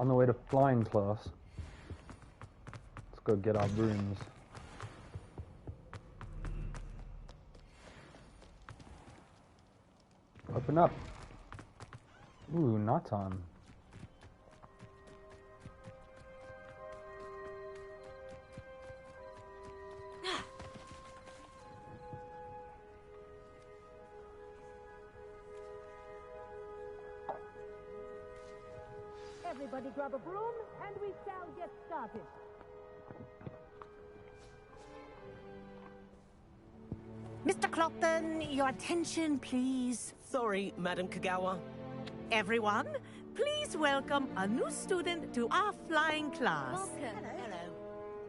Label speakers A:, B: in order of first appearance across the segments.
A: On the way to flying class. Let's go get our brooms. Open up. Ooh, nighttime.
B: Everybody grab a broom, and we shall get started.
C: Mr. Clopton, your attention, please.
D: Sorry, Madam Kagawa.
C: Everyone, please welcome a new student to our flying class.
B: Welcome.
C: Hello.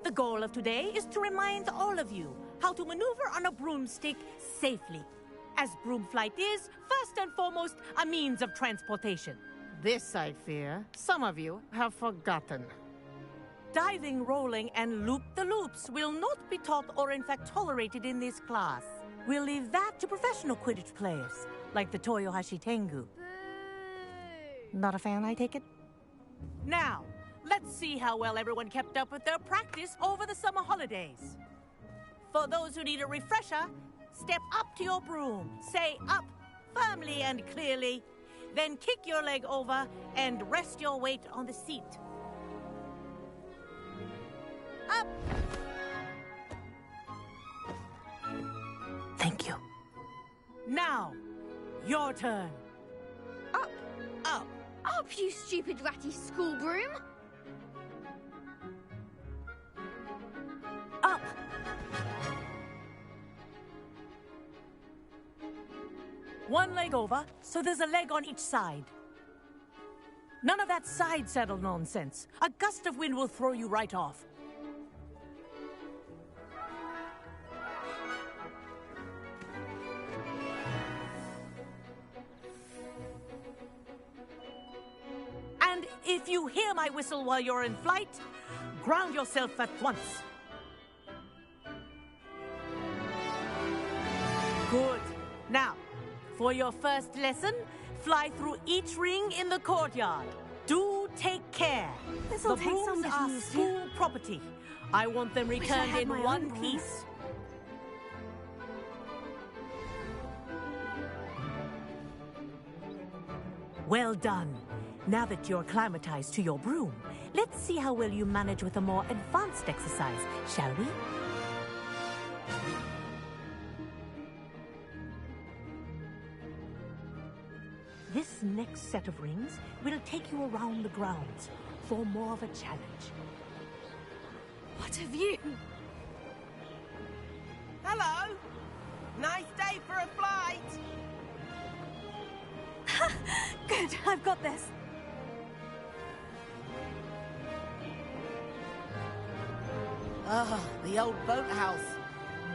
C: The goal of today is to remind all of you how to maneuver on a broomstick safely, as broom flight is, first and foremost, a means of transportation.
E: This, I fear, some of you have forgotten.
C: Diving, rolling, and loop-the-loops will not be taught or in fact tolerated in this class. We'll leave that to professional Quidditch players, like the Toyohashi Tengu. Not a fan, I take it? Now, let's see how well everyone kept up with their practice over the summer holidays. For those who need a refresher, step up to your broom, say up firmly and clearly, then kick your leg over and rest your weight on the seat. Up! Thank you. Now, your turn.
B: Up.
C: Up.
B: Up, you stupid ratty school broom.
C: Up. One leg over, so there's a leg on each side. None of that side saddle nonsense. A gust of wind will throw you right off. And if you hear my whistle while you're in flight, ground yourself at once. Good. Now, for your first lesson, fly through each ring in the courtyard. Do take care.
B: This'll
C: The
B: take some
C: brooms are
B: getting used to.
C: school property. I want them
B: Wish I
C: returned
B: had
C: in
B: my
C: one
B: own broom.
C: piece. Well done. Now that you're acclimatized to your broom, let's see how well you manage with a more advanced exercise, shall we? This next set of rings will take you around the grounds for more of a challenge.
B: What have you?
D: Hello! Nice day for a flight!
B: Good, I've got this.
D: Ah, the old boathouse.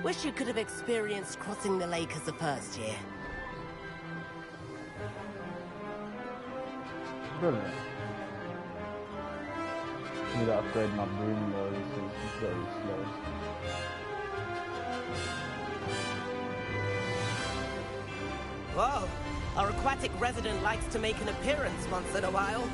D: Wish you could have experienced crossing the lake as a first year.
A: Brilliant. Need to upgrade my broom though, this is very slow.
D: Whoa! Our aquatic resident likes to make an appearance once in a while.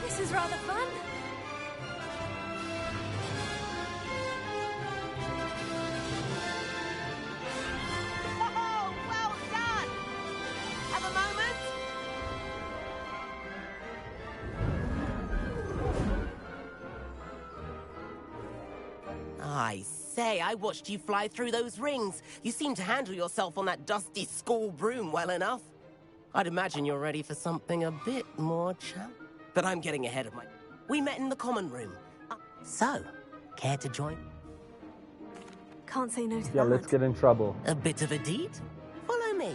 B: This is rather fun.
D: Oh, well done! Have a moment? I say, I watched you fly through those rings. You seem to handle yourself on that dusty school broom well enough. I'd imagine you're ready for something a bit more But I'm getting ahead of my... We met in the common room. So, care to join?
B: Can't say no to
A: Yeah,
B: that.
A: let's get in trouble.
D: A bit of a deed? Follow me.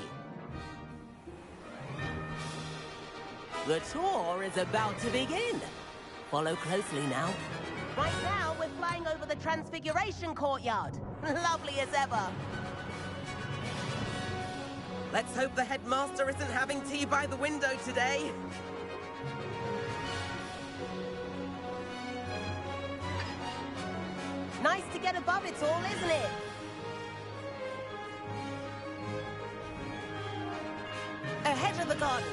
D: The tour is about to begin. Follow closely now. Right now, we're flying over the Transfiguration Courtyard. Lovely as ever. Let's hope the headmaster isn't having tea by the window today. nice to get above it all, isn't it? Ahead of the gardens,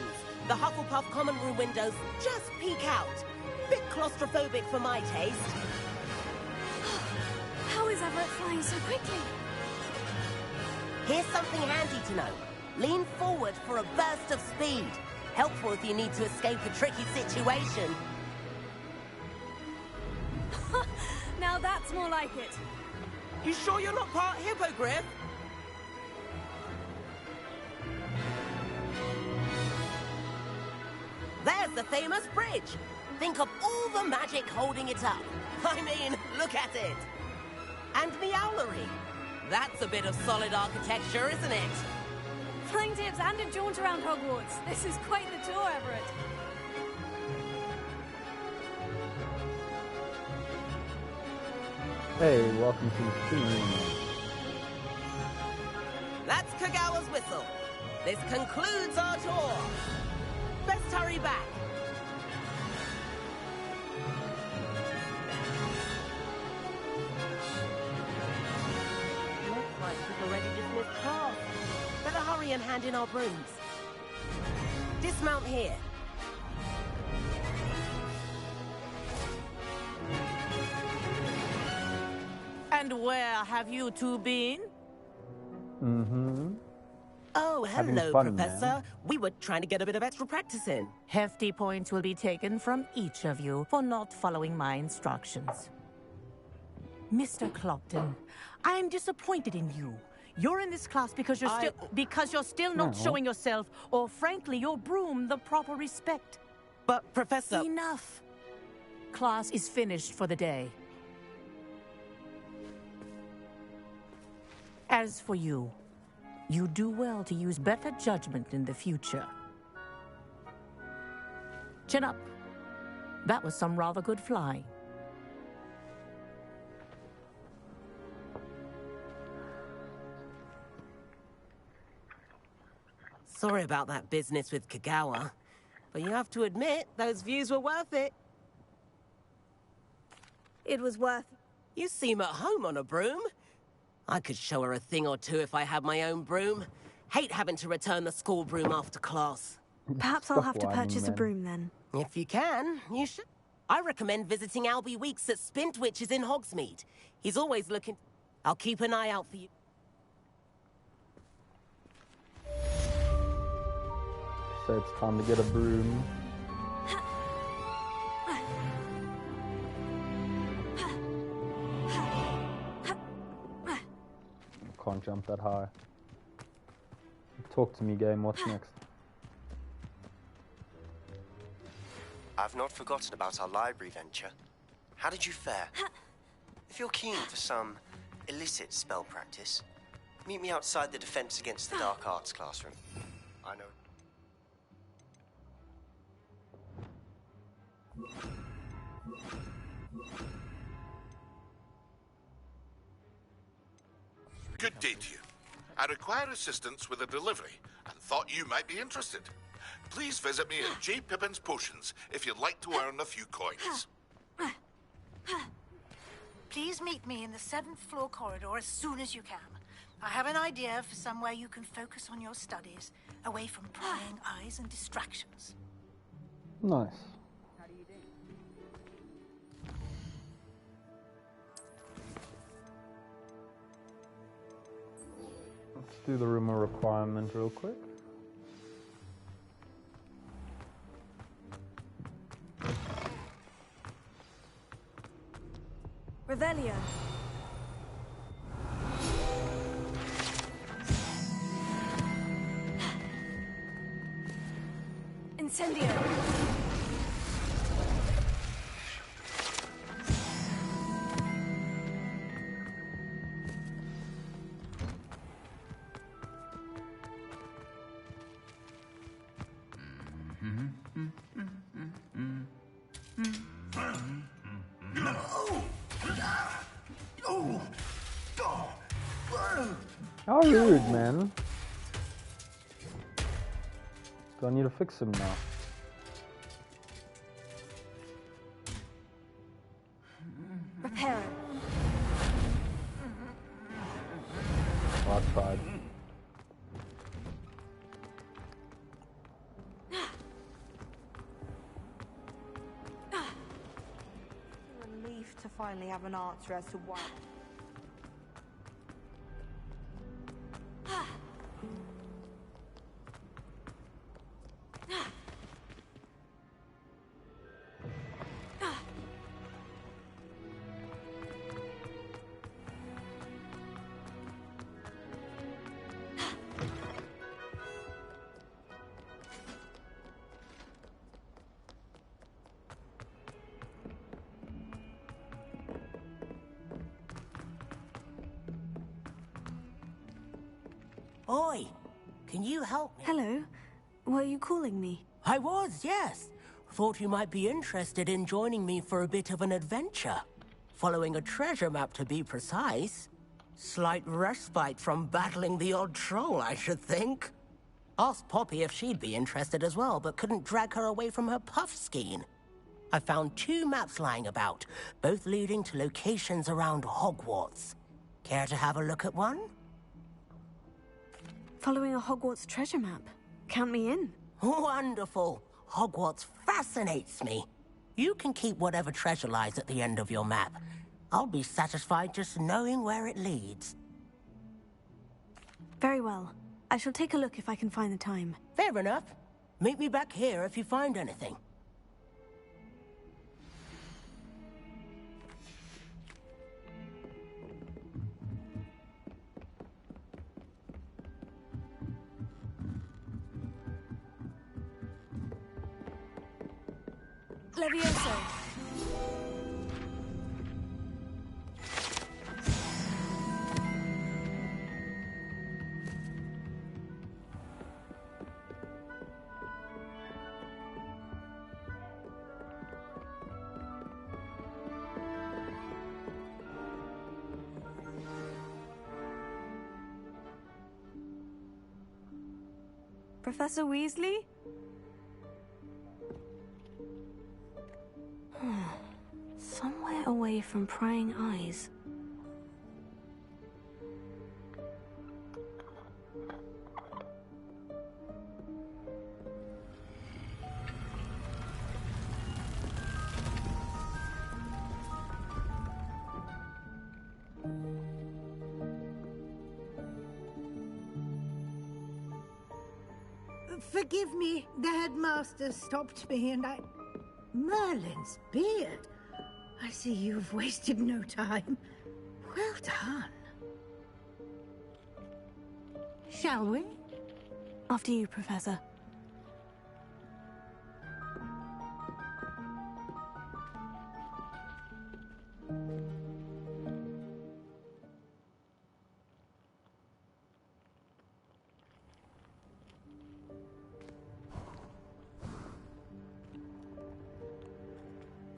D: the Hufflepuff common room windows just peek out. Bit claustrophobic for my taste.
B: How is Everett flying so quickly?
D: Here's something handy to know. Lean forward for a burst of speed. Helpful if you need to escape a tricky situation.
B: Now that's more like it.
D: You sure you're not part hippogriff? There's the famous bridge. Think of all the magic holding it up. I mean, look at it. And the owlery. That's a bit of solid architecture, isn't it?
B: Flying tips and a jaunt around Hogwarts. This is quite the tour, Everett.
A: Hey, welcome to the stream.
D: That's Kagawa's whistle. This concludes our tour. Best hurry back. Looks like we've already dismissed class. Better hurry and hand in our brooms. Dismount here.
C: And where have you two been?
A: Mm-hmm.
D: Oh,
A: Having
D: hello,
A: fun,
D: Professor.
A: man.
D: We were trying to get a bit of extra practice in.
C: Hefty points will be taken from each of you for not following my instructions. Mr. Clopton, I am disappointed in you. You're in this class because you're still not
A: No.
C: showing yourself, or frankly, your broom the proper respect.
D: But, Professor...
C: Enough. Class is finished for the day. As for you, you do well to use better judgment in the future. Chin up. That was some rather good flying.
D: Sorry about that business with Kagawa, but you have to admit, those views were worth it.
B: It was worth...
D: You seem at home on a broom. I could show her a thing or two if I had my own broom. Hate having to return the school broom after class.
B: Perhaps I'll have to
A: Stop whining,
B: purchase a
A: man.
B: broom then.
D: If you can, you should. I recommend visiting Albie Weeks at Spintwitches in Hogsmeade. He's always looking... I'll keep an eye out for you.
A: So it's time to get a broom. Can't jump that high. Talk to me, game. What's next?
F: I've not forgotten about our library venture. How did you fare? If you're keen for some illicit spell practice, meet me outside the Defense Against the Dark Arts classroom. I know.
G: Good day to you. I require assistance with a delivery and thought you might be interested. Please visit me at J. Pippin's Potions if you'd like to earn a few coins.
H: Please meet me in the 7th floor corridor as soon as you can. I have an idea for somewhere you can focus on your studies, away from prying eyes and distractions.
A: Nice. Let's do the rumor requirement real quick.
B: Revelio. Incendio.
A: How rude, man. Do I need to fix him now?
B: Repair it.
A: tried.
I: Relief to finally have an answer as to why.
D: Oi, can you help me?
B: Hello. Were you calling me?
D: I was, yes. Thought you might be interested in joining me for a bit of an adventure. Following a treasure map, to be precise. Slight respite from battling the odd troll, I should think. Asked Poppy if she'd be interested as well, but couldn't drag her away from her puff skein. I found 2 maps lying about, both leading to locations around Hogwarts. Care to have a look at one?
B: Following a Hogwarts treasure map. Count me in.
D: Wonderful. Hogwarts fascinates me. You can keep whatever treasure lies at the end of your map. I'll be satisfied just knowing where it leads.
B: Very well. I shall take a look if I can find the time.
D: Fair enough. Meet me back here if you find anything.
B: Levioso. Professor Weasley? Somewhere away from prying eyes.
H: Forgive me, the headmaster stopped me and I... Merlin's beard. I see you've wasted no time. Well done. Shall we?
B: After you, Professor.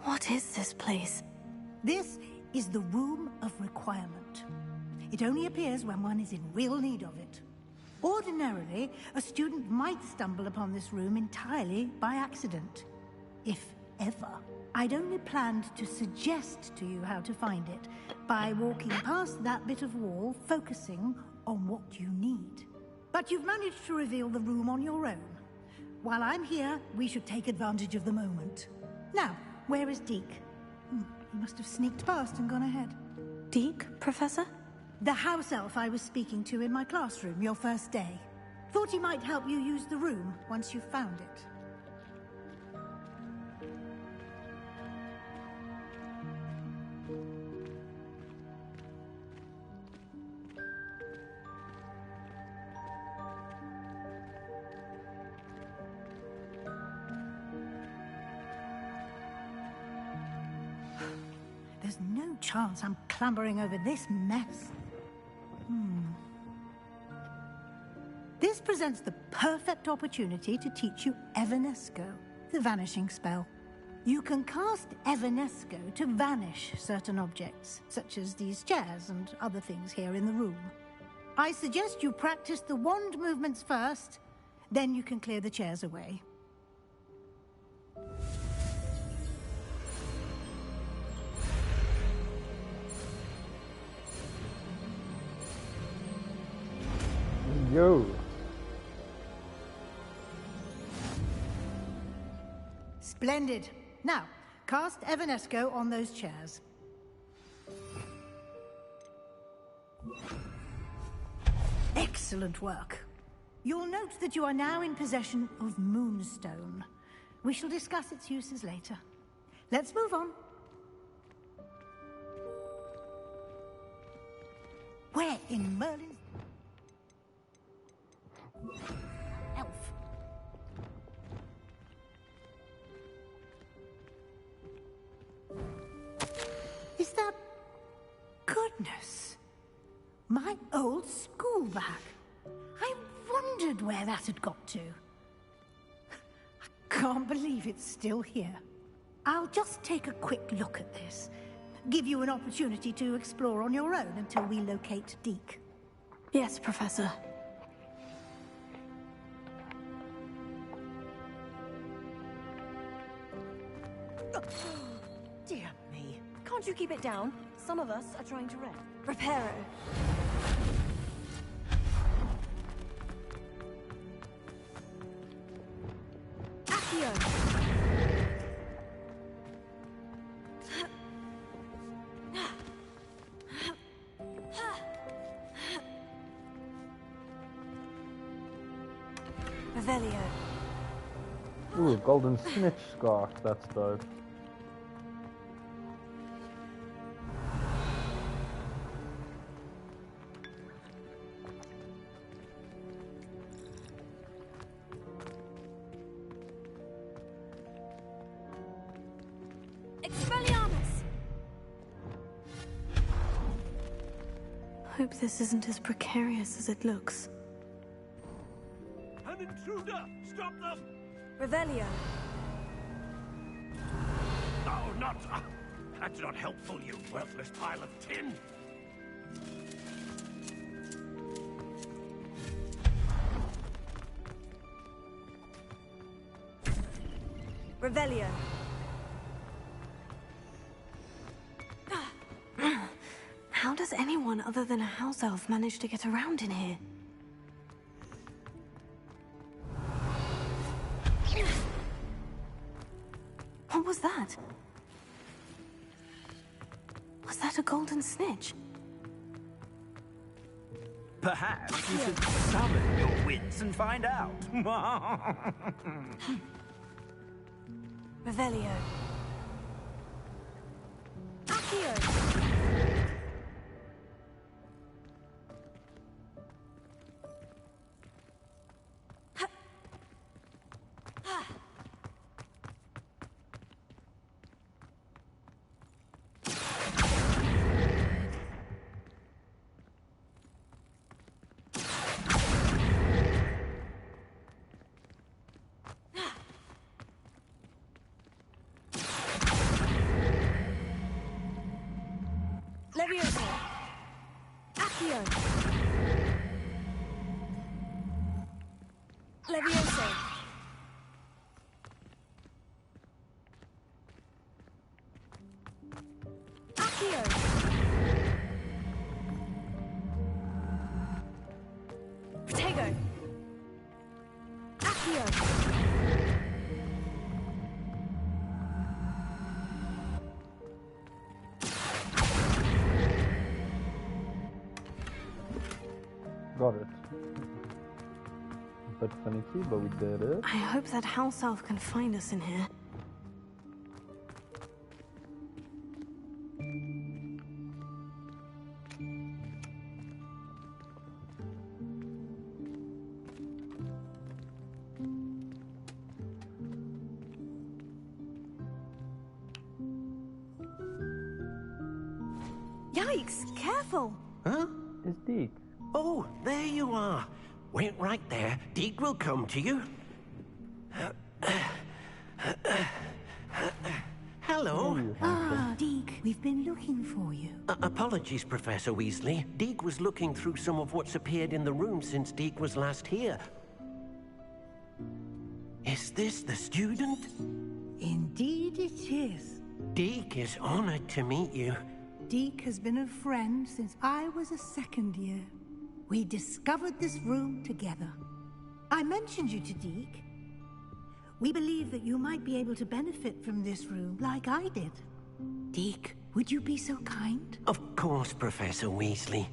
B: What is this place?
H: This is the Room of Requirement. It only appears when one is in real need of it. Ordinarily, a student might stumble upon this room entirely by accident. If ever. I'd only planned to suggest to you how to find it by walking past that bit of wall, focusing on what you need. But you've managed to reveal the room on your own. While I'm here, we should take advantage of the moment. Now, where is Deke? He must have sneaked past and gone ahead.
B: Deke, Professor?
H: The house elf I was speaking to in my classroom your first day. Thought he might help you use the room once you've found it. There's no chance I'm clambering over this mess. This presents the perfect opportunity to teach you Evanesco, the vanishing spell. You can cast Evanesco to vanish certain objects, such as these chairs and other things here in the room. I suggest you practice the wand movements first, then you can clear the chairs away.
A: Yo.
H: Splendid. Now, cast Evanesco on those chairs. Excellent work. You'll note that you are now in possession of Moonstone. We shall discuss its uses later. Let's move on. Where in Merlin's... elf? Is that... goodness. My old school bag. I wondered where that had got to. I can't believe it's still here. I'll just take a quick look at this. Give you an opportunity to explore on your own until we locate Deke.
B: Yes, Professor.
C: Dear me.
B: Can't you keep it down? Some of us are trying to rest. Reparo. Accio. Revelio.
A: Ooh, golden snitch scarf. That's dope.
B: Expelliarmus! Hope this isn't as precarious as it looks.
J: An intruder! Stop them!
B: Revelio.
J: No, not... that's not helpful, you worthless pile of tin!
B: Revelio. How does anyone other than a house elf manage to get around in here? What was that? Was that a golden snitch?
J: Perhaps you should summon your wits and find out.
B: Revelio. Accio. Levioso. Accio. Levioso. Accio. Protego. Accio.
A: Got it. Bit finicky, but we did it.
B: I hope that house elf can find us in here. Yikes! Careful!
J: Huh?
A: It's Deke.
J: Oh, there you are. Wait right there. Deke will come to you. Hello.
H: Ah, Deke, we've been looking for you.
J: Apologies, Professor Weasley. Deke was looking through some of what's appeared in the room since Deke was last here. Is this the student?
H: Indeed it is.
J: Deke is honored to meet you.
H: Deke has been a friend since I was a second year. We discovered this room together. I mentioned you to Deke. We believe that you might be able to benefit from this room like I did.
J: Deke?
H: Would you be so kind?
J: Of course, Professor Weasley.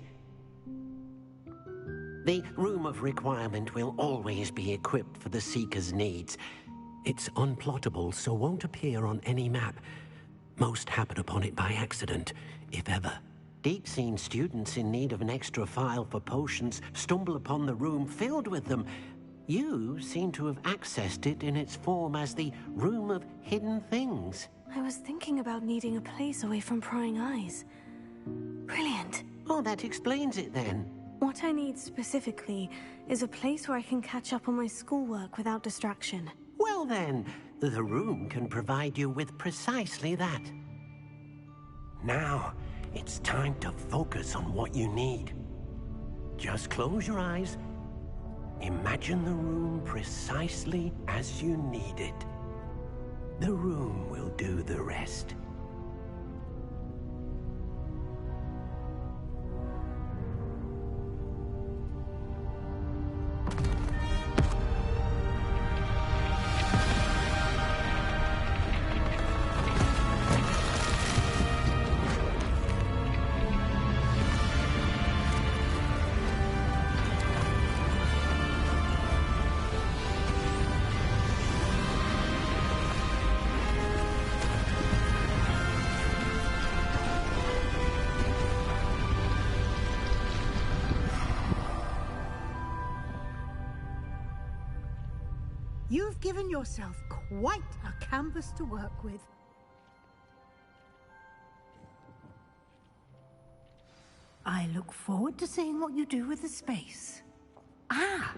J: The Room of Requirement will always be equipped for the Seeker's needs. It's unplottable, so won't appear on any map. Most happen upon it by accident, if ever. Deke's seen students in need of an extra file for potions stumble upon the room filled with them. You seem to have accessed it in its form as the Room of Hidden Things.
B: I was thinking about needing a place away from prying eyes. Brilliant.
J: Oh, that explains it then.
B: What I need specifically is a place where I can catch up on my schoolwork without distraction.
J: Well then, the room can provide you with precisely that. Now, it's time to focus on what you need. Just close your eyes. Imagine the room precisely as you need it. The room will do the rest.
H: You've given yourself quite a canvas to work with. I look forward to seeing what you do with the space. Ah,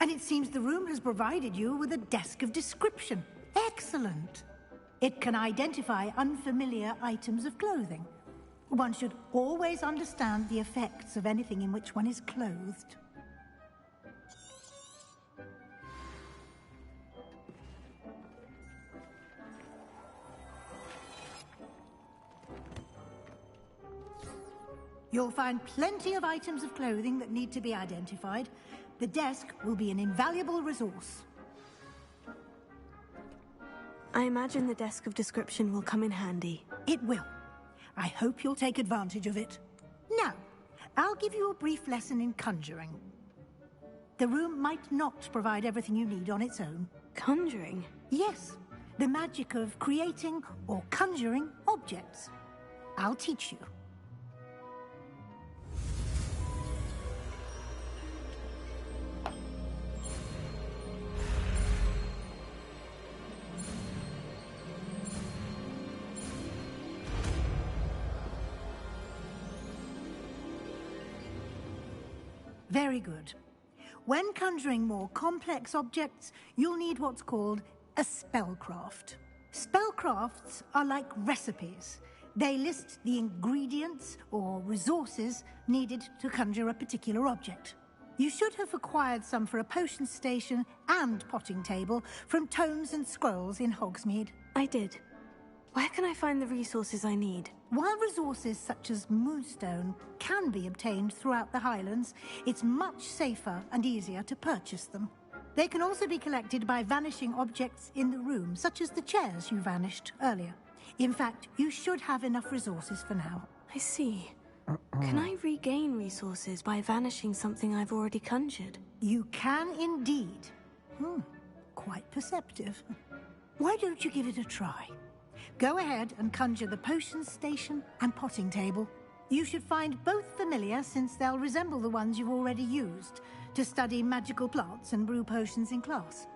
H: and it seems the room has provided you with a desk of description. Excellent. It can identify unfamiliar items of clothing. One should always understand the effects of anything in which one is clothed. You'll find plenty of items of clothing that need to be identified. The desk will be an invaluable resource.
B: I imagine the desk of description will come in handy.
H: It will. I hope you'll take advantage of it. Now, I'll give you a brief lesson in conjuring. The room might not provide everything you need on its own.
B: Conjuring?
H: Yes, the magic of creating or conjuring objects. I'll teach you. Very good. When conjuring more complex objects, you'll need what's called a spellcraft. Spellcrafts are like recipes. They list the ingredients or resources needed to conjure a particular object. You should have acquired some for a potion station and potting table from tomes and scrolls in Hogsmeade.
B: I did. Where can I find the resources I need?
H: While resources such as moonstone can be obtained throughout the Highlands, it's much safer and easier to purchase them. They can also be collected by vanishing objects in the room, such as the chairs you vanished earlier. In fact, you should have enough resources for now.
B: I see. Can I regain resources by vanishing something I've already conjured?
H: You can indeed. Quite perceptive. Why don't you give it a try? Go ahead and conjure the potion station and potting table. You should find both familiar, since they'll resemble the ones you've already used to study magical plants and brew potions in class.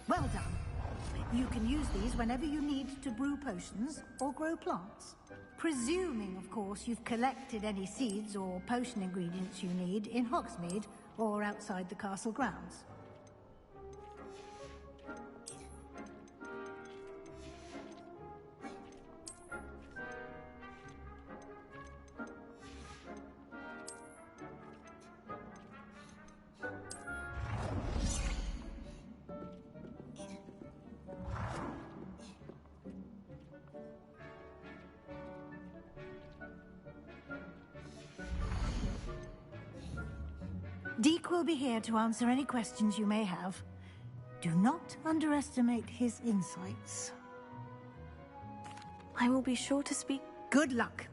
H: Well done. You can use these whenever you need to brew potions or grow plants. Presuming, of course, you've collected any seeds or potion ingredients you need in Hogsmeade or outside the castle grounds. Deke will be here to answer any questions you may have. Do not underestimate his insights.
B: I will be sure to speak.
H: Good luck.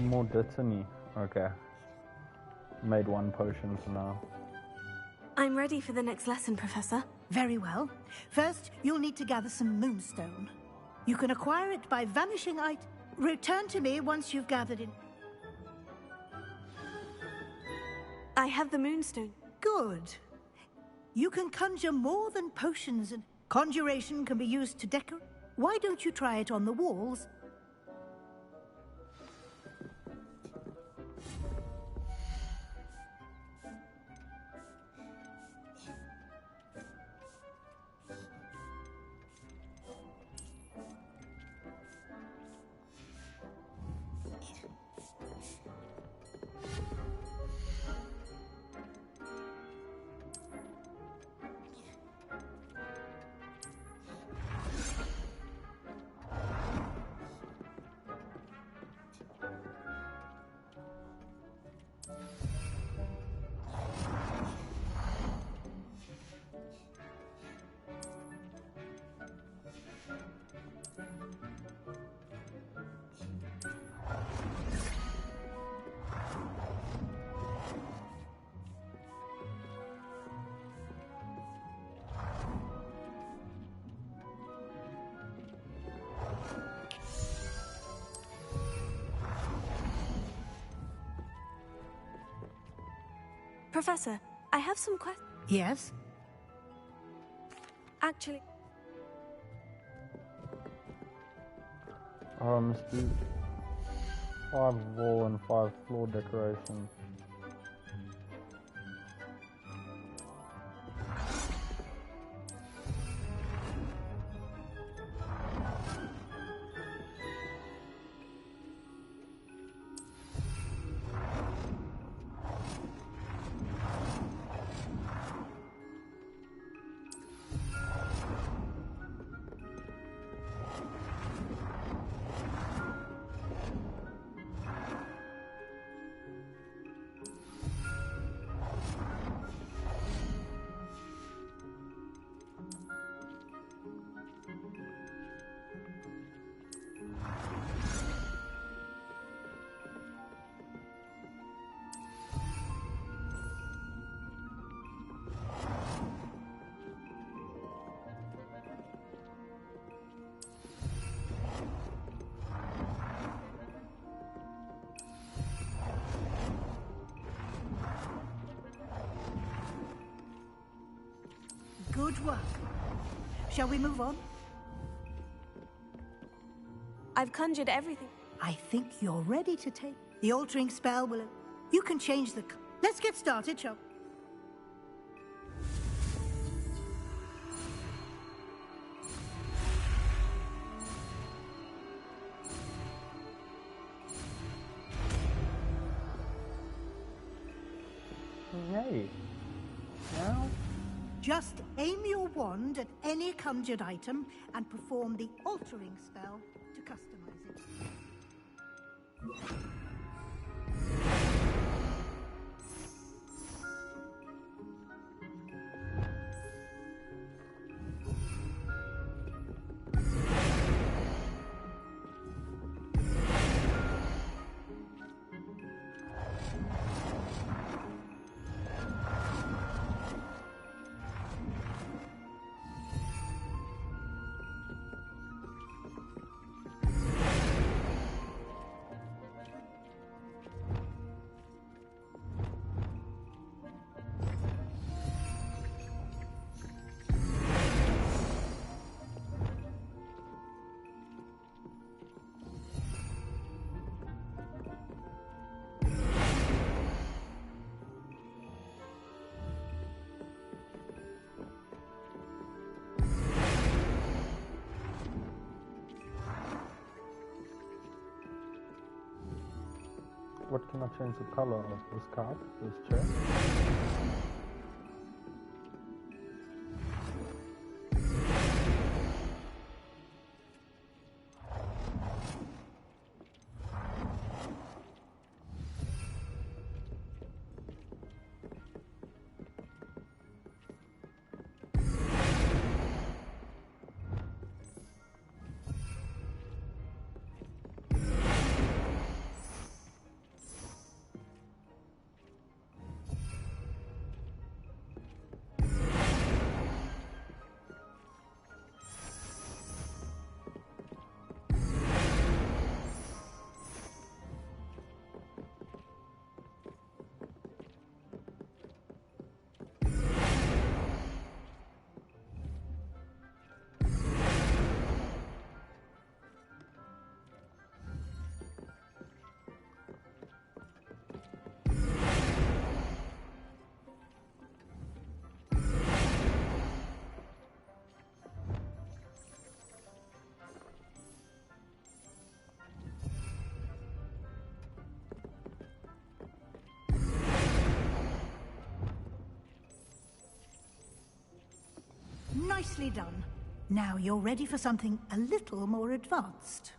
A: More Dittany. Okay. Made one potion for now.
B: I'm ready for the next lesson, Professor.
H: Very well. First, you'll need to gather some moonstone. You can acquire it by vanishing Return to me once you've gathered it.
B: I have the moonstone.
H: Good. You can conjure more than potions, and conjuration can be used to decorate. Why don't you try it on the walls?
B: Professor, I have some questions.
H: Yes?
B: Actually...
A: Let's do 5 wall and 5 floor decorations.
H: Good work. Shall we move on?
B: I've conjured everything.
H: I think you're ready to take... The altering spell will... You can change the... Let's get started, shall
A: Yay. Now?
H: Just aim your wand at any conjured item and perform the altering spell to customize it.
A: What can I change the color of this card? This chair?
H: Nicely done. Now you're ready for something a little more advanced.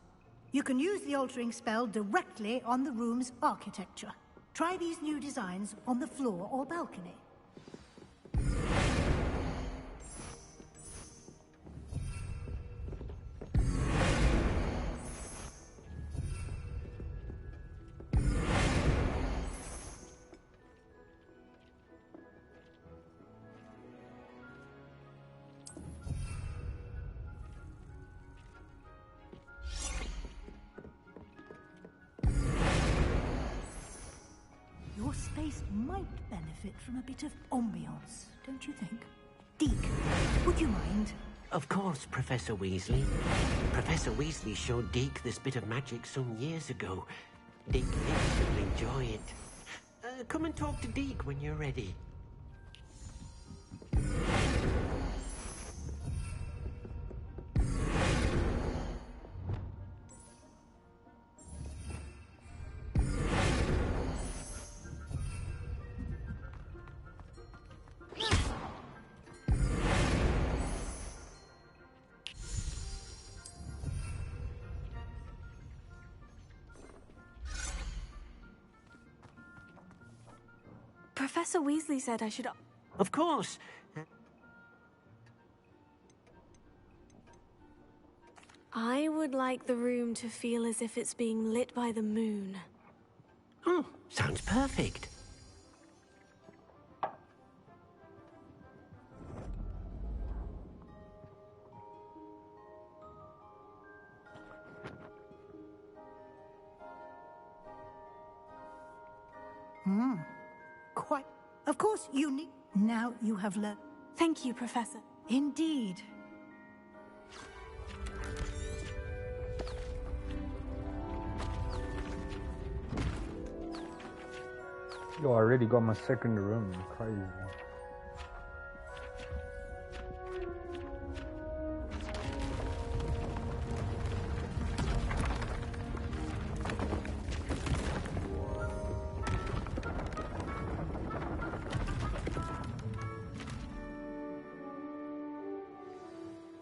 H: You can use the altering spell directly on the room's architecture. Try these new designs on the floor or balcony. Your space might benefit from a bit of ambiance, don't you think? Deke, would you mind?
J: Of course, Professor Weasley. Professor Weasley showed Deke this bit of magic some years ago. Deke thinks you'll enjoy it. Come and talk to Deke when you're ready.
B: Professor Weasley said I should...
J: Of course.
B: I would like the room to feel as if it's being lit by the moon.
J: Oh, sounds perfect.
H: Quite. Of course, you need... Now you have learned...
B: Thank you, Professor.
H: Indeed.
A: Yo, I already got my second room. Crazy.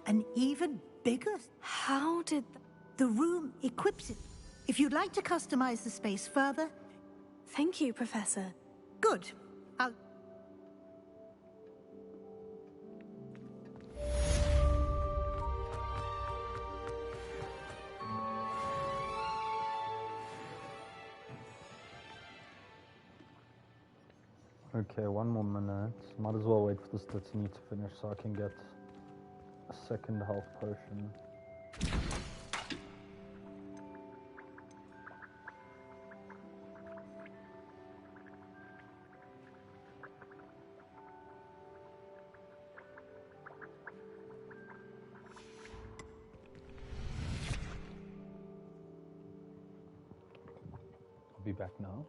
H: An even bigger...
B: How did...
H: The room equips it. If you'd like to customize the space further...
B: Thank you, Professor.
H: Good. I'll...
A: Okay, one more minute. Might as well wait for this Destiny to finish so I can get a second health potion. I'll be back now.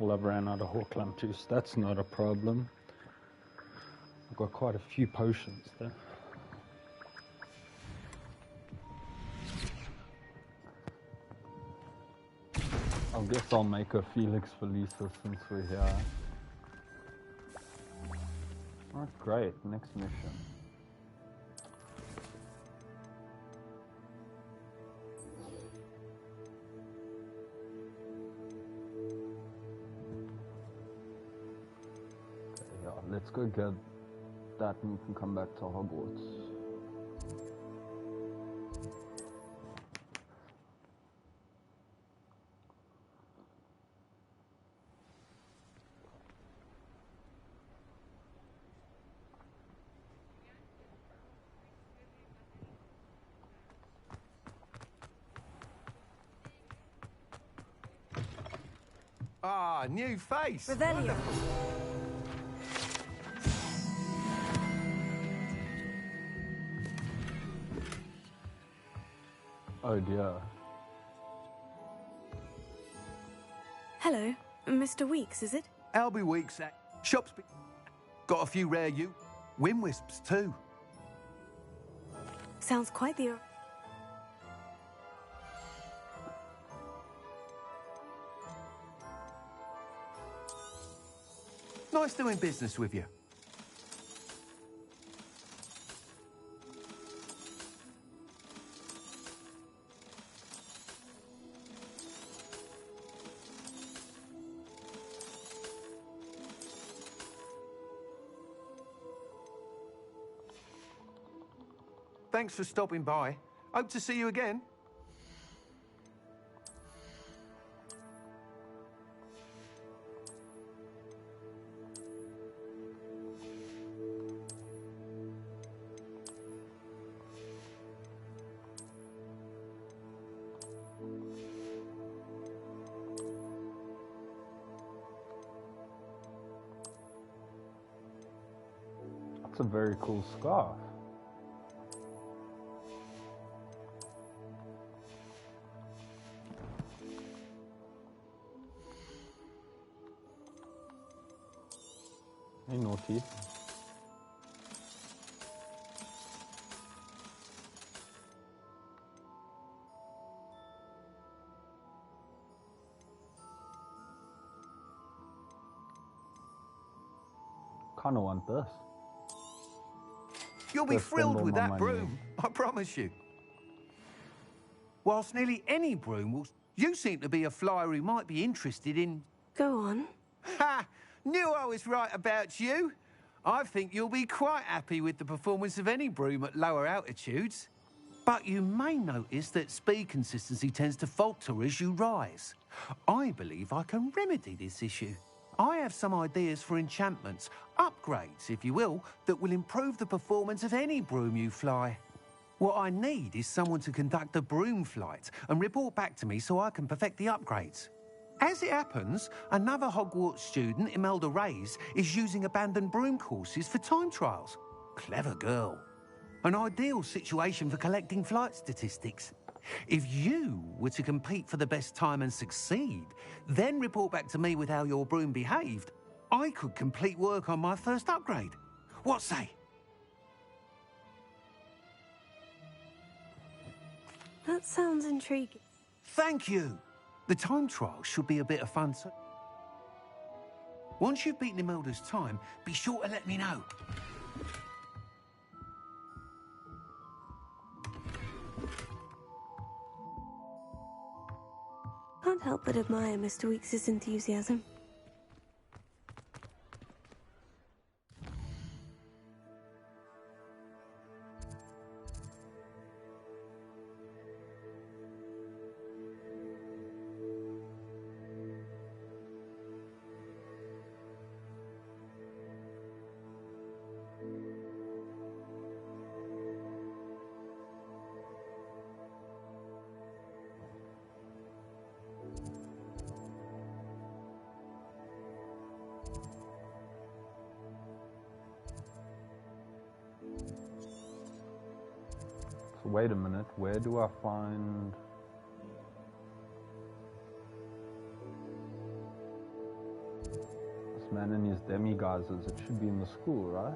A: Well, I've ran out of Hawklamp juice. That's not a problem. I've got quite a few potions there. I guess I'll make a Felix Felicis since we're here. Oh, great. Next mission. Okay, yeah, let's go get that and we can come back to Hogwarts.
K: Ah, new face.
B: Revelio.
A: Oh dear.
B: Hello, Mr. Weeks, is it?
K: Albie Weeks. Shop's got a few rare Win Wisps too.
B: Sounds quite the...
K: Nice doing business with you. Thanks for stopping by. Hope to see you again.
A: That's a very cool scarf. Hey, naughty. Kinda want this.
K: You'll be
A: Just spend
K: thrilled
A: all
K: with
A: my
K: that
A: money.
K: broom, I promise you. Whilst nearly any broom will... You seem to be a flyer who might be interested in...
B: Go on.
K: Ha! Knew I was right about you. I think you'll be quite happy with the performance of any broom at lower altitudes. But you may notice that speed consistency tends to falter as you rise. I believe I can remedy this issue. I have some ideas for enchantments, upgrades, if you will, that will improve the performance of any broom you fly. What I need is someone to conduct a broom flight and report back to me so I can perfect the upgrades. As it happens, another Hogwarts student, Imelda Reyes, is using abandoned broom courses for time trials. Clever girl. An ideal situation for collecting flight statistics. If you were to compete for the best time and succeed, then report back to me with how your broom behaved, I could complete work on my first upgrade. What say?
B: That sounds intriguing.
K: Thank you. The time trial should be a bit of fun too. Once you've beaten Imelda's time, be sure to let me know.
B: Can't help but admire Mr. Weeks' enthusiasm.
A: So wait a minute, where do I find... this man in his demi-guises. It should be in the school, right?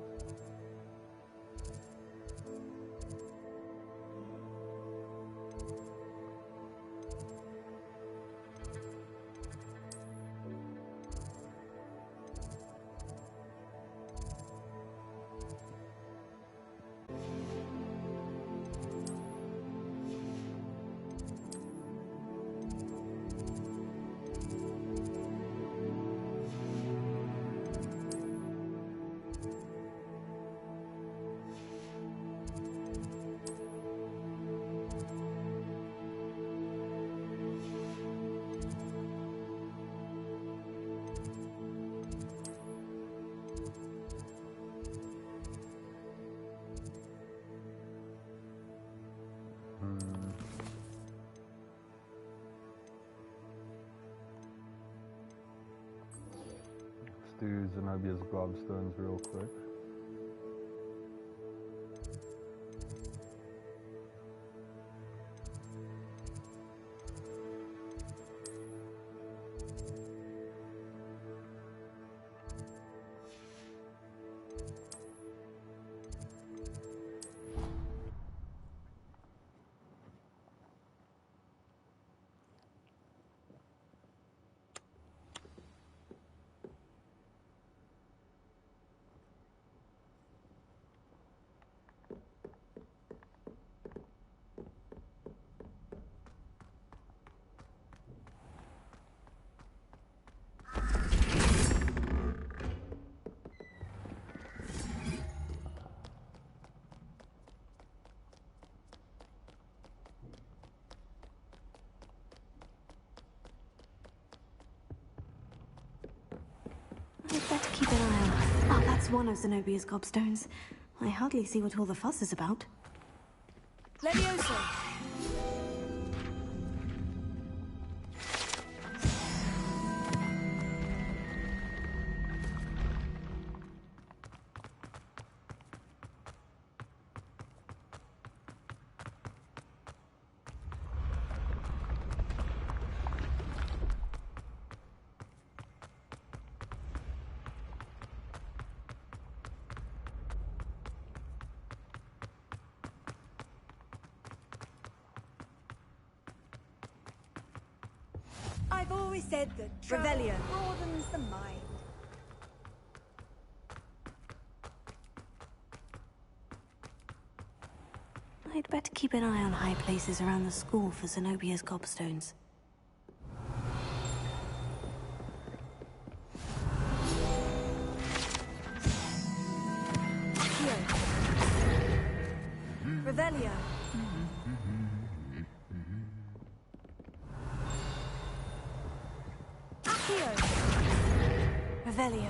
A: Let's do Zenobia's gobstones real quick.
B: I'd better keep an eye on. Oh, that's one of Zenobia's gobstones. I hardly see what all the fuss is about.
L: Levioso!
M: I've always said that Revelio broadens the mind.
B: I'd better keep an eye on high places around the school for Zenobia's gobstones.
M: Revelio.
B: Revelio.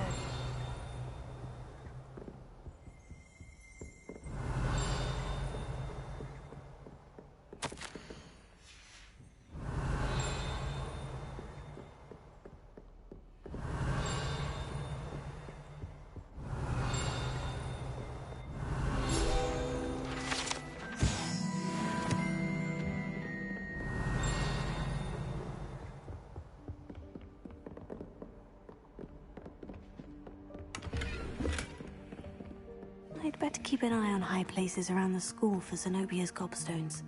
B: I'd better keep an eye on high places around the school for Zenobia's gobstones.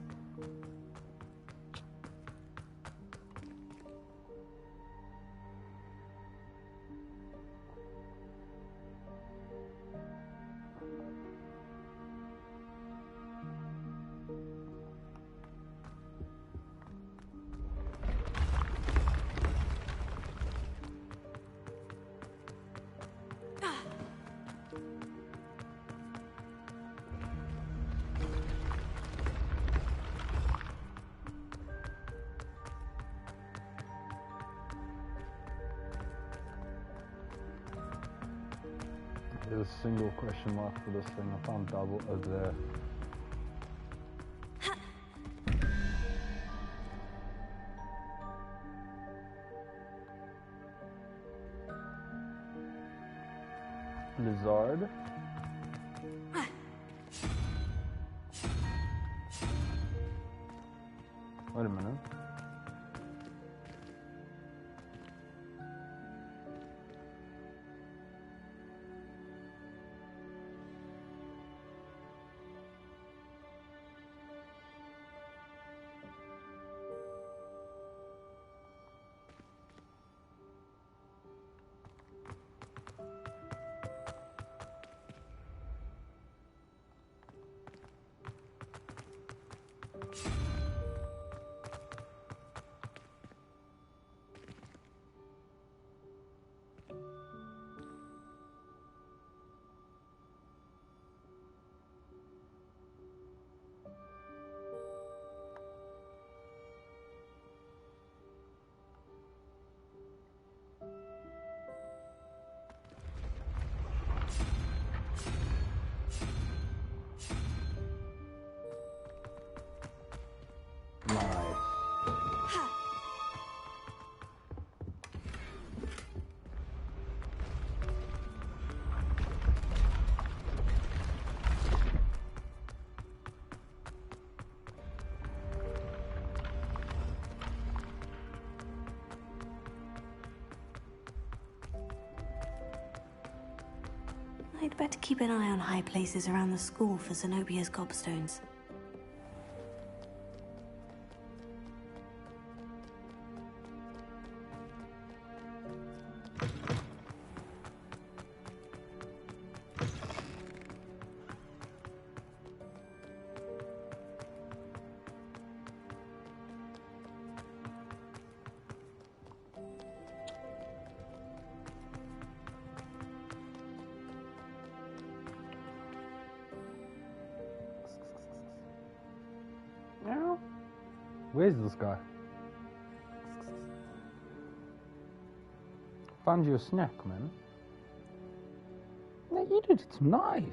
A: There's a single question mark for this thing. I found double over there. Lizard. Wait a minute.
B: I'd better keep an eye on high places around the school for Zenobia's gobstones.
A: Where's this guy? Found you a snack, man. Yeah, eat it, it's nice.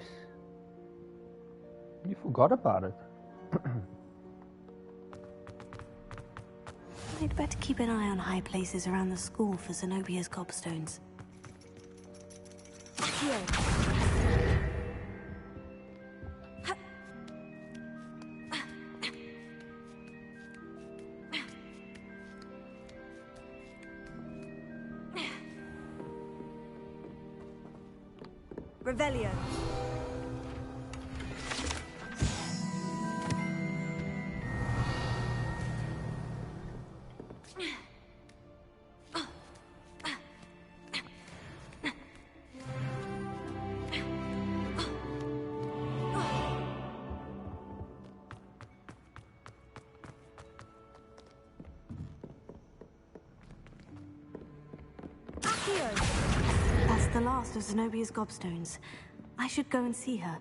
A: You forgot about it.
B: I'd better keep an eye on high places around the school for Zenobia's gobstones.
M: Here. Revelio.
B: That's the last of Zenobia's gobstones. I should go and see her.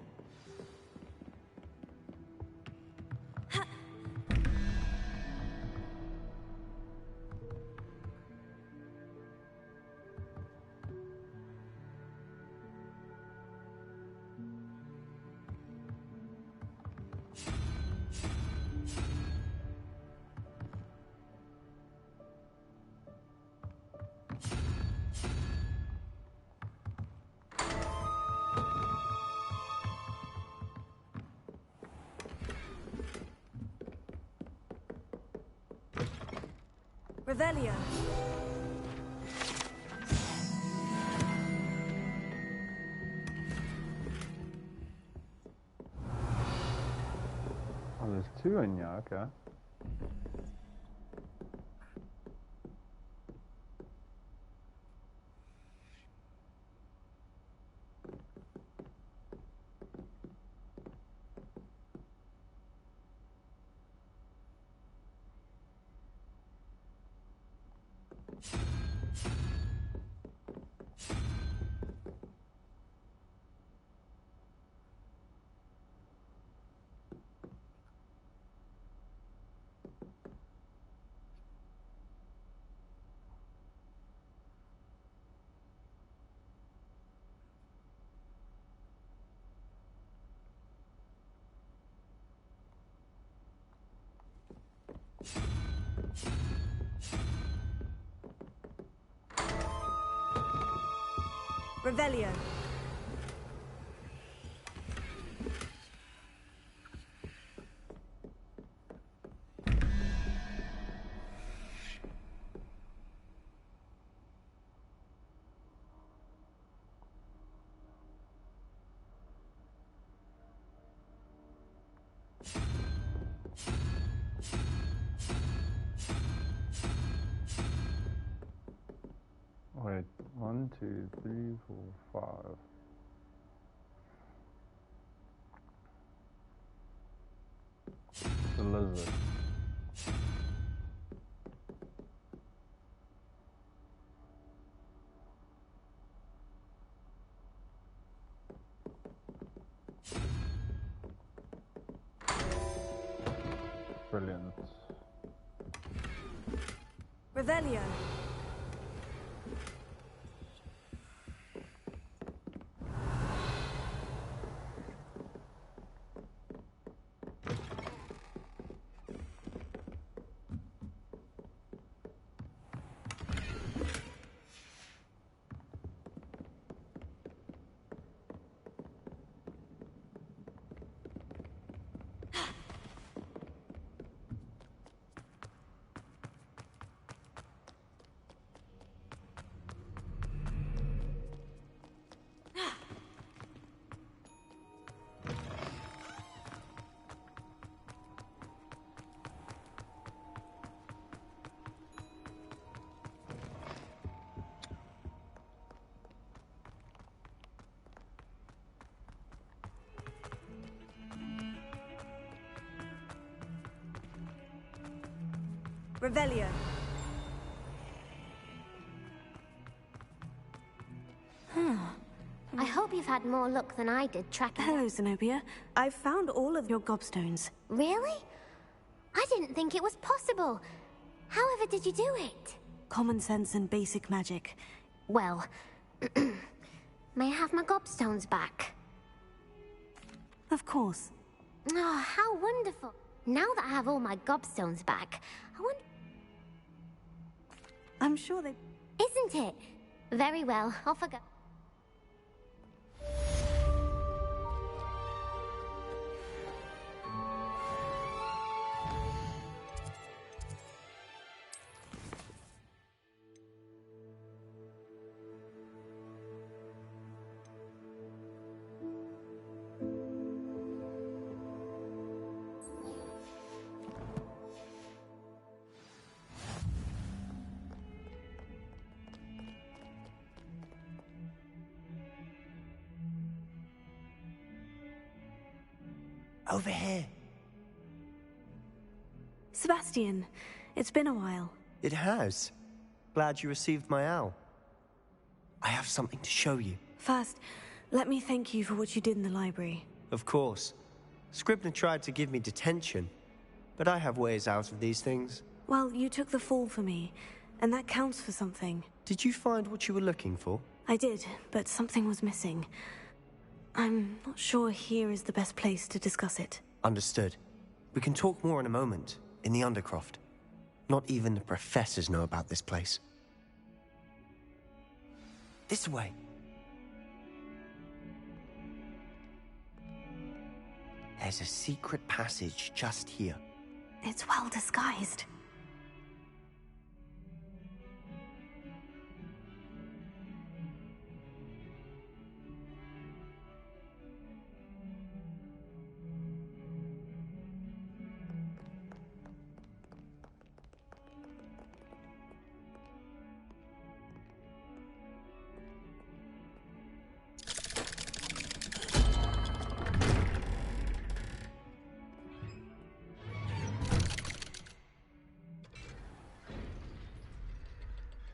M: Revelio.
A: Oh, there's two in here, okay.
M: Revelio.
A: Wait, 1, 2, 3, 4, 5. The lizard. Brilliant.
M: Revelio. Revelio.
N: I hope you've had more luck than I did tracking.
B: Hello, Zenobia. I've found all of your gobstones.
N: Really? I didn't think it was possible. However did you do it?
B: Common sense and basic magic.
N: Well, may I have my gobstones back?
B: Of course.
N: Oh, how wonderful. Now that I have all my gobstones back, I wonder...
B: I'm sure they...
N: Isn't it? Very well, off I go.
F: Over here.
B: Sebastian, it's been a while.
F: It has. Glad you received my owl. I have something to show you.
B: First, let me thank you for what you did in the library.
F: Of course. Scribner tried to give me detention, but I have ways out of these things.
B: Well, you took the fall for me, and that counts for something.
F: Did you find what you were looking for?
B: I did, but something was missing. I'm not sure here is the best place to discuss it.
F: Understood. We can talk more in a moment, in the Undercroft. Not even the professors know about this place. This way. There's a secret passage just here.
B: It's well disguised.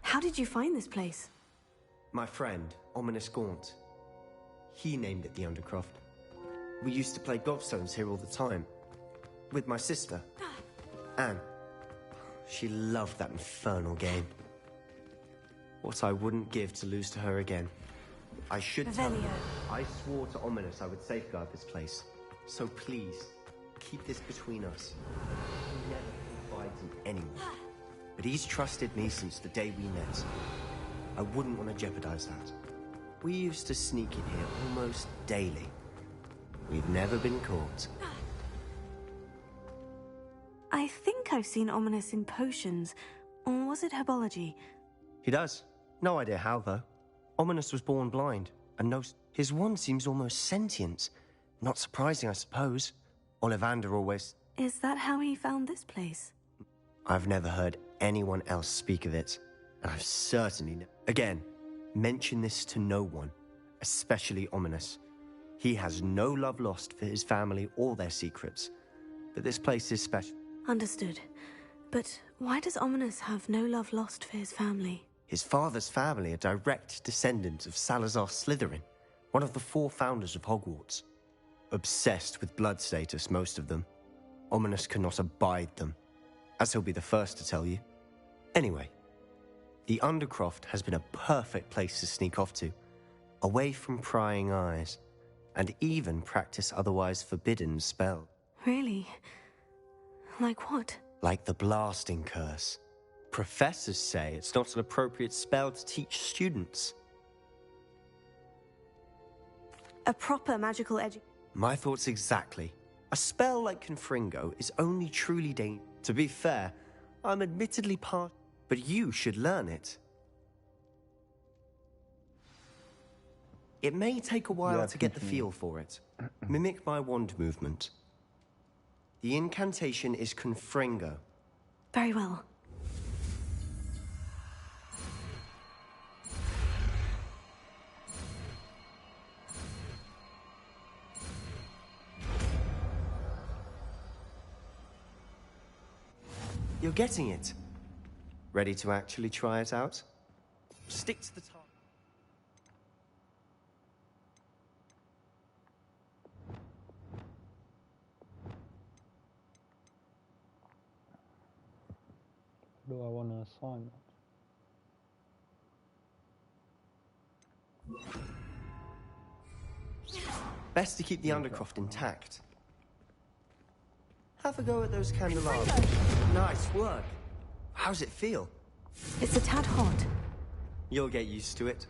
B: How did you find this place?
F: My friend, Ominous Gaunt. He named it the Undercroft. We used to play gobstones here all the time. With my sister, Anne. She loved that infernal game. What I wouldn't give to lose to her again. I should tell her. I swore to Ominous I would safeguard this place. So please, keep this between us. He never confides in anyone. But he's trusted me since the day we met. I wouldn't want to jeopardize that. We used to sneak in here almost daily. We've never been caught.
B: I think I've seen Ominous in potions. Or was it herbology?
F: He does. No idea how, though. Ominous was born blind, and knows his wand seems almost sentient. Not surprising, I suppose. Ollivander always...
B: Is that how he found this place?
F: I've never heard anyone else speak of it, and I've certainly... Again, mention this to no one, especially Ominous. He has no love lost for his family or their secrets, but this place is special.
B: Understood. But why does Ominous have no love lost for his family?
F: His father's family are direct descendants of Salazar Slytherin, one of the 4 founders of Hogwarts. Obsessed with blood status, most of them. Ominous cannot abide them, as he'll be the first to tell you. Anyway, the Undercroft has been a perfect place to sneak off to, away from prying eyes, and even practice otherwise forbidden spells.
B: Really? Like what?
F: Like the blasting curse. Professors say it's not an appropriate spell to teach students.
B: A proper magical
F: My thoughts exactly. A spell like Confringo is only truly dangerous. To be fair, I'm admittedly but you should learn it. It may take a while to get the feel for it. Mimic my wand movement. The incantation is Confringo.
B: Very well.
F: You're getting it. Ready to actually try it out?
O: Stick to the target.
A: Do I want to assign that?
F: Best to keep the Undercroft intact. Have a go at those candelabras. Nice work. How's it feel?
B: It's a tad hot.
F: You'll get used to it.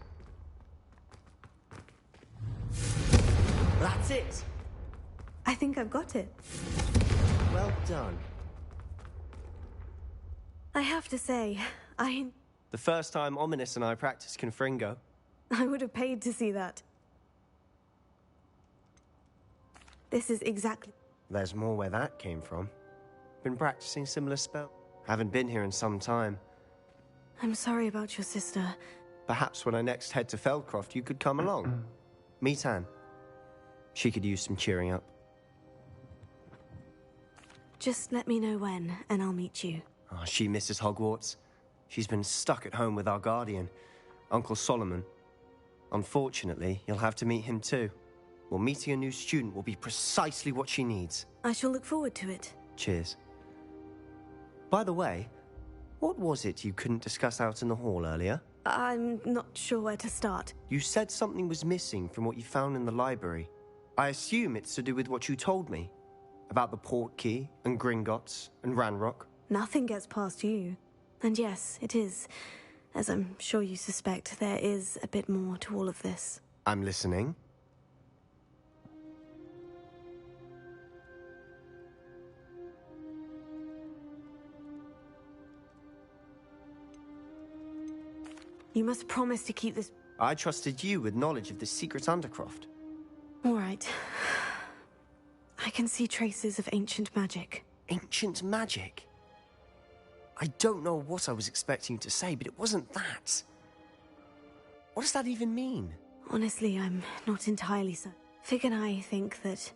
F: That's it.
B: I think I've got it.
F: Well done.
B: I have to say,
F: The first time Ominous and I practiced Confringo.
B: I would have paid to see that. This is exactly...
F: There's more where that came from. Been practicing similar spell. Haven't been here in some time.
B: I'm sorry about your sister.
F: Perhaps when I next head to Feldcroft, you could come along. Meet Anne. She could use some cheering up.
B: Just let me know when, and I'll meet you.
F: Oh, she misses Hogwarts. She's been stuck at home with our guardian, Uncle Solomon. Unfortunately, you'll have to meet him too. Well, meeting a new student will be precisely what she needs.
B: I shall look forward to it.
F: Cheers. By the way, what was it you couldn't discuss out in the hall earlier?
B: I'm not sure where to start.
F: You said something was missing from what you found in the library. I assume it's to do with what you told me. About the Portkey, and Gringotts, and Ranrock.
B: Nothing gets past you. And yes, it is. As I'm sure you suspect, there is a bit more to all of this.
F: I'm listening.
B: You must promise to keep this...
F: I trusted you with knowledge of the secret Undercroft.
B: All right. I can see traces of ancient magic.
F: Ancient magic? I don't know what I was expecting you to say, but it wasn't that. What does that even mean?
B: Honestly, I'm not entirely certain. Fig and I think that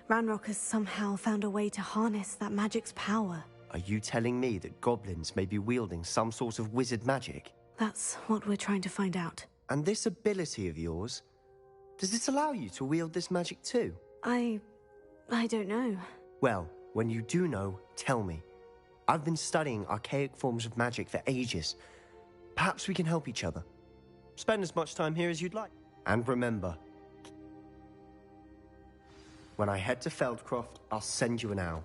B: Ranrock has somehow found a way to harness that magic's power.
F: Are you telling me that goblins may be wielding some sort of wizard magic?
B: That's what we're trying to find out.
F: And this ability of yours, does it allow you to wield this magic too?
B: I don't know.
F: Well, when you do know, tell me. I've been studying archaic forms of magic for ages. Perhaps we can help each other. Spend as much time here as you'd like. And remember, when I head to Feldcroft, I'll send you an owl.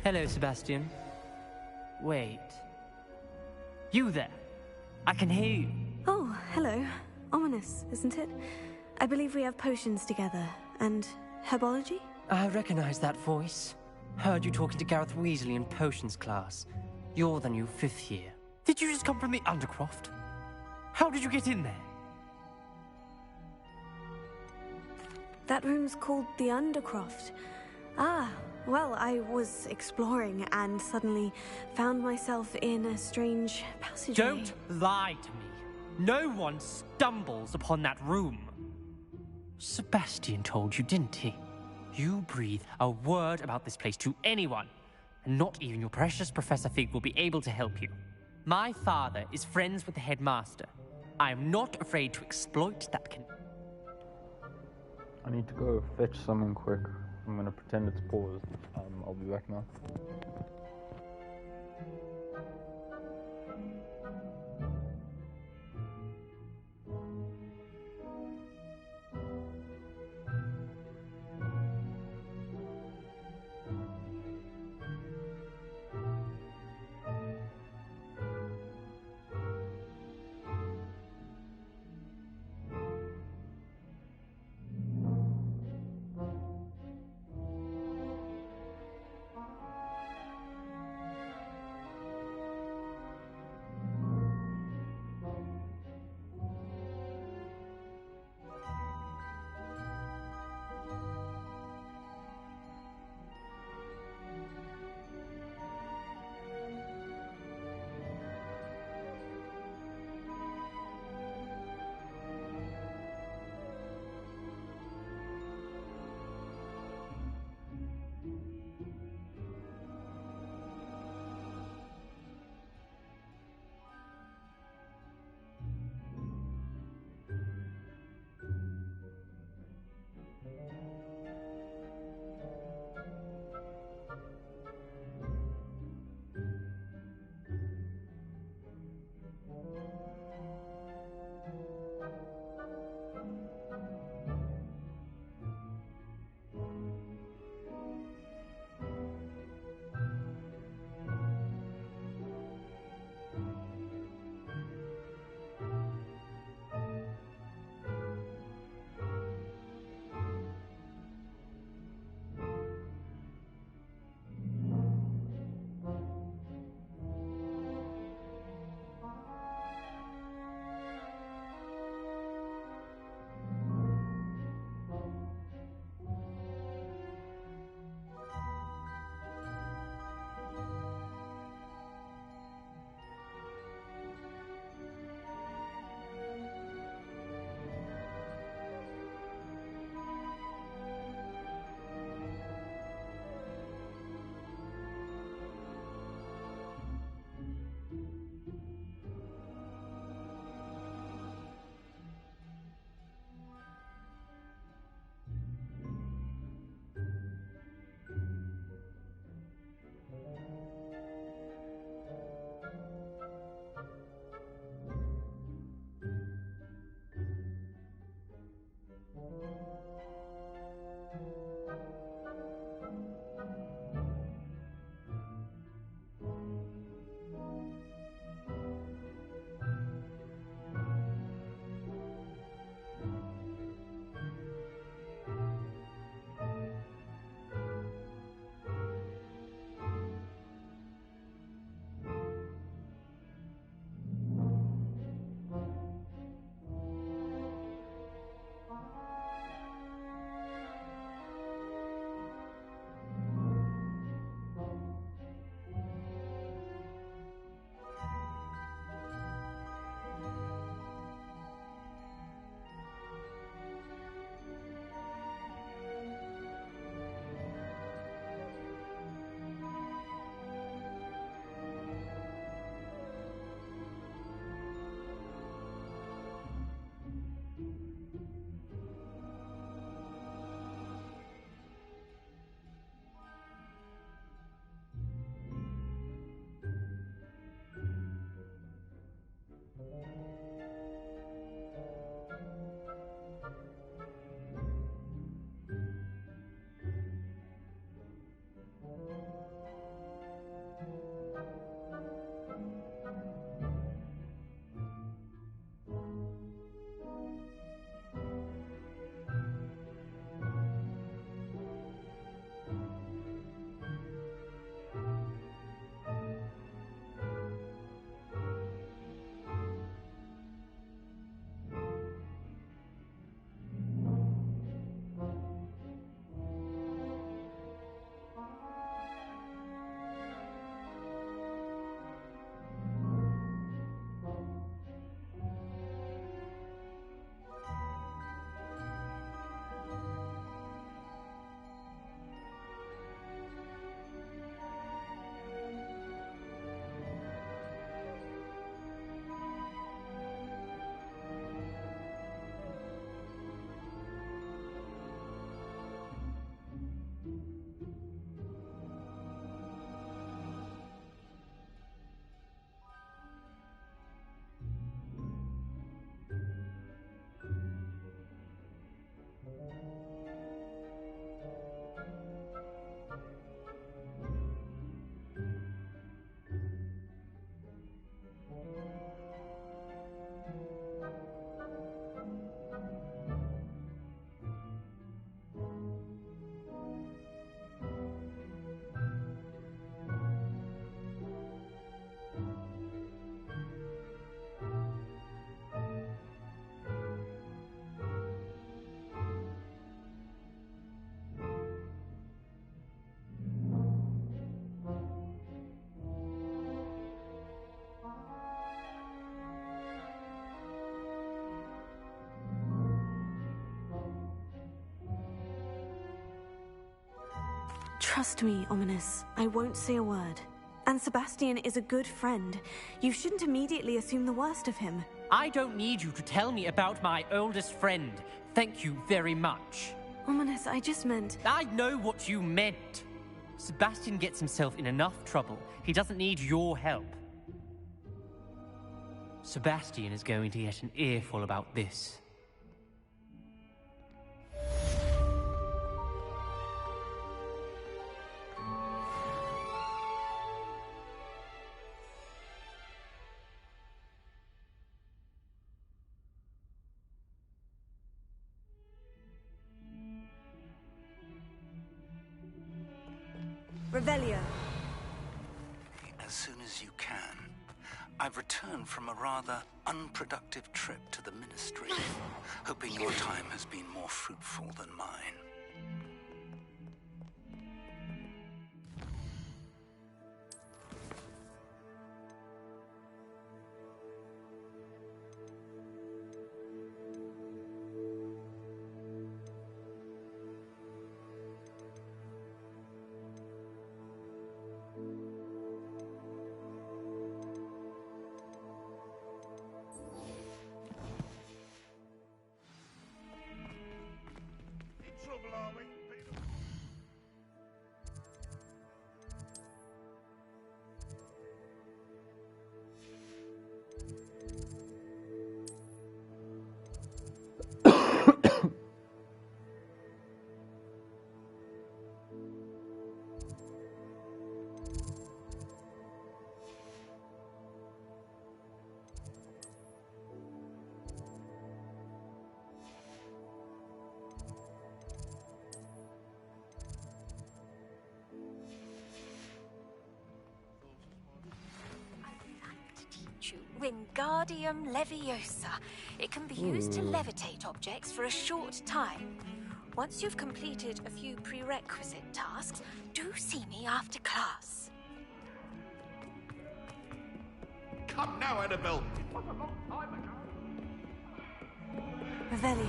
O: Hello, Sebastian. Wait. You there? I can hear you.
B: Oh, hello. Ominous, isn't it? I believe we have potions together. And herbology?
O: I recognize that voice. Heard you talking to Gareth Weasley in potions class. You're the new 5th year. Did you just come from the Undercroft? How did you get in there?
B: That room's called the Undercroft. Ah, well, I was exploring and suddenly found myself in a strange passageway.
O: Don't lie to me. No one stumbles upon that room. Sebastian told you, didn't he? You breathe a word about this place to anyone, and not even your precious Professor Fig will be able to help you. My father is friends with the headmaster. I am not afraid to exploit that
A: I need to go fetch something quick. I'm gonna pretend it's paused. I'll be back now.
B: Trust me, Ominous. I won't say a word. And Sebastian is a good friend. You shouldn't immediately assume the worst of him.
O: I don't need you to tell me about my oldest friend. Thank you very much.
B: Ominous, I just meant...
O: I know what you meant. Sebastian gets himself in enough trouble. He doesn't need your help. Sebastian is going to get an earful about this.
M: Revelio.
P: As soon as you can. I've returned from a rather unproductive trip to the Ministry, hoping your time has been more fruitful than mine.
Q: Wingardium Leviosa. It can be used to levitate objects for a short time. Once you've completed a few prerequisite tasks, do see me after class.
G: Come now, Annabelle.
B: Revelio.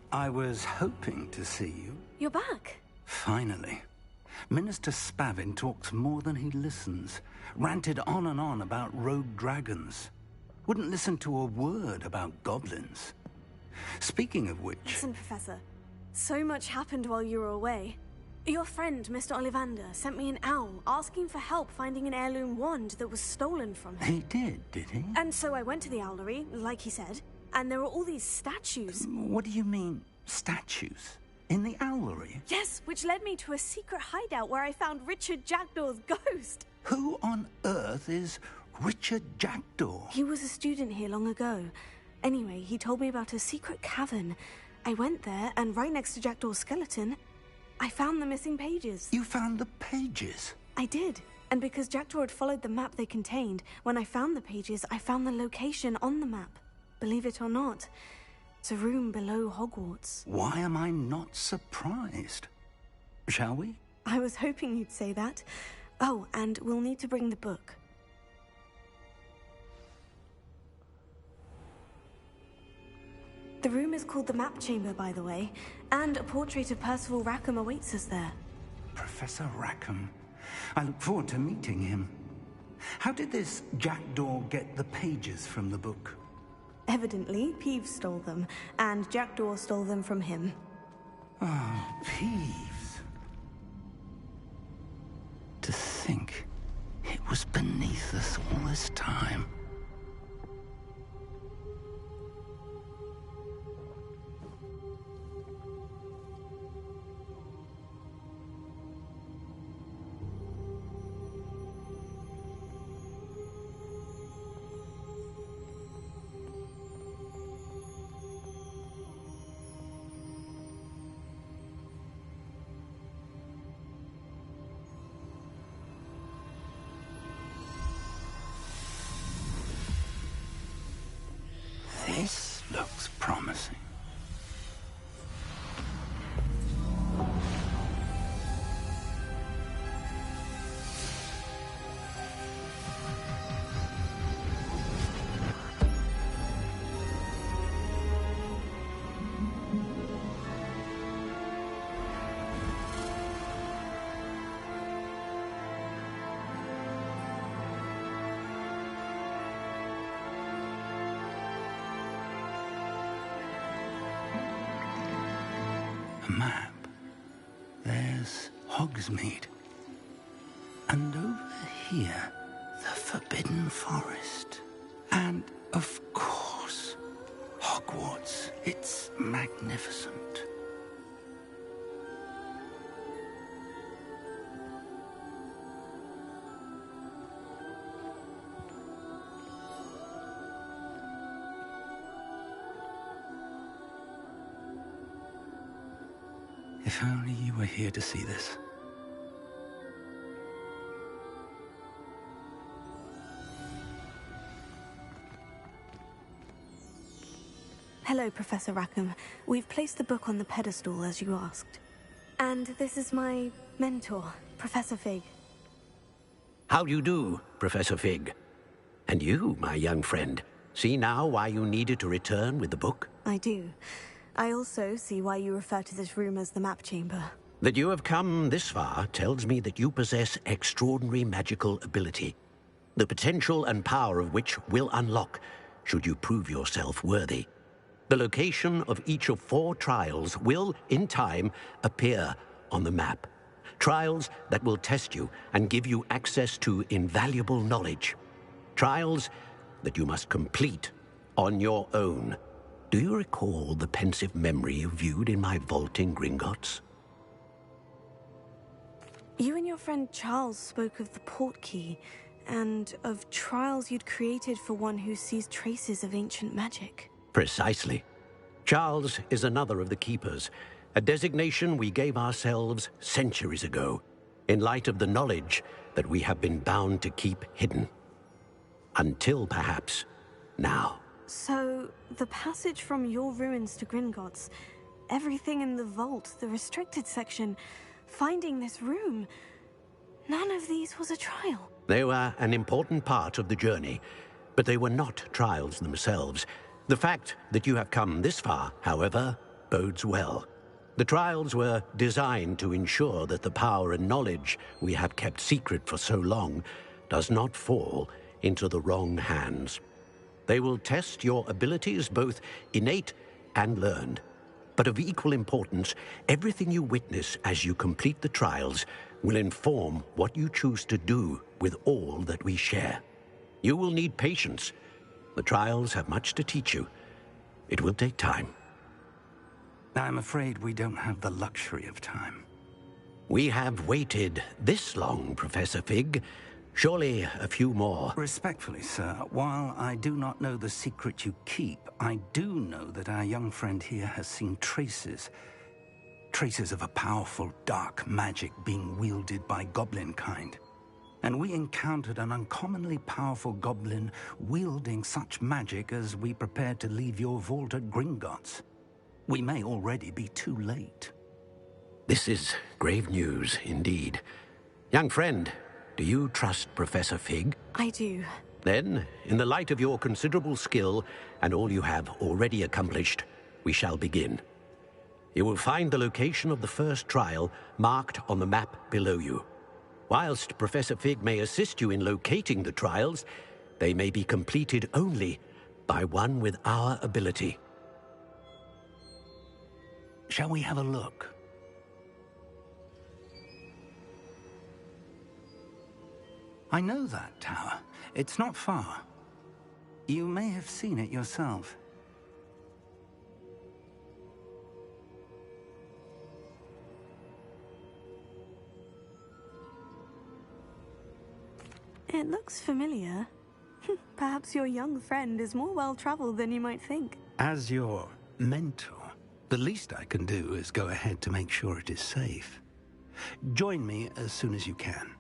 P: I was hoping to see you.
B: You're back.
P: Finally. Minister Spavin talks more than he listens. Ranted on and on about rogue dragons. Wouldn't listen to a word about goblins. Speaking of which...
B: Listen, Professor. So much happened while you were away. Your friend, Mr. Ollivander, sent me an owl asking for help finding an heirloom wand that was stolen from him.
P: He did he?
B: And so I went to the owlery, like he said, and there were all these statues.
P: What do you mean, statues? In the owlery?
B: Yes, which led me to a secret hideout where I found Richard Jackdaw's ghost.
P: Who on earth is Richard Jackdaw?
B: He was a student here long ago. Anyway, he told me about a secret cavern. I went there, and right next to Jackdaw's skeleton, I found the missing pages.
P: You found the pages?
B: I did. And because Jackdaw had followed the map they contained, when I found the pages, I found the location on the map. Believe it or not, it's a room below Hogwarts.
P: Why am I not surprised? Shall we?
B: I was hoping you'd say that. Oh, and we'll need to bring the book. The room is called the Map Chamber, by the way, and a portrait of Percival Rackham awaits us there.
P: Professor Rackham. I look forward to meeting him. How did this Jackdaw get the pages from the book?
B: Evidently, Peeves stole them, and Jackdaw stole them from him.
P: Oh, Peeves. To think it was beneath us all this time. A map. There's Hogsmeade. And over here, the Forbidden Forest. And, of course, Hogwarts. It's magnificent. If only you were here to see this.
B: Hello, Professor Rackham. We've placed the book on the pedestal as you asked. And this is my mentor, Professor Fig.
J: How do you do, Professor Fig? And you, my young friend, see now why you needed to return with the book?
B: I do. I also see why you refer to this room as the map chamber.
J: That you have come this far tells me that you possess extraordinary magical ability, the potential and power of which will unlock should you prove yourself worthy. The location of each of 4 trials will, in time, appear on the map. Trials that will test you and give you access to invaluable knowledge. Trials that you must complete on your own. Do you recall the pensive memory you viewed in my vault in Gringotts?
B: You and your friend Charles spoke of the portkey, and of trials you'd created for one who sees traces of ancient magic.
J: Precisely. Charles is another of the Keepers, a designation we gave ourselves centuries ago, in light of the knowledge that we have been bound to keep hidden. Until, perhaps, now.
B: So, the passage from your ruins to Gringotts, everything in the vault, the restricted section, finding this room, none of these was a trial.
J: They were an important part of the journey, but they were not trials themselves. The fact that you have come this far, however, bodes well. The trials were designed to ensure that the power and knowledge we have kept secret for so long does not fall into the wrong hands. They will test your abilities, both innate and learned. But of equal importance, everything you witness as you complete the trials will inform what you choose to do with all that we share. You will need patience. The trials have much to teach you. It will take time.
P: I'm afraid we don't have the luxury of time.
J: We have waited this long, Professor Fig. Surely a few more.
P: Respectfully, sir, while I do not know the secret you keep, I do know that our young friend here has seen traces of a powerful dark magic being wielded by goblin kind. And we encountered an uncommonly powerful goblin wielding such magic as we prepared to leave your vault at Gringotts. We may already be too late.
J: This is grave news, indeed. Young friend, do you trust Professor Fig?
B: I do.
J: Then, in the light of your considerable skill and all you have already accomplished, we shall begin. You will find the location of the first trial marked on the map below you. Whilst Professor Fig may assist you in locating the trials, they may be completed only by one with our ability.
P: Shall we have a look? I know that tower. It's not far. You may have seen it yourself.
B: It looks familiar. Perhaps your young friend is more well-traveled than you might think.
P: As your mentor, the least I can do is go ahead to make sure it is safe. Join me as soon as you can.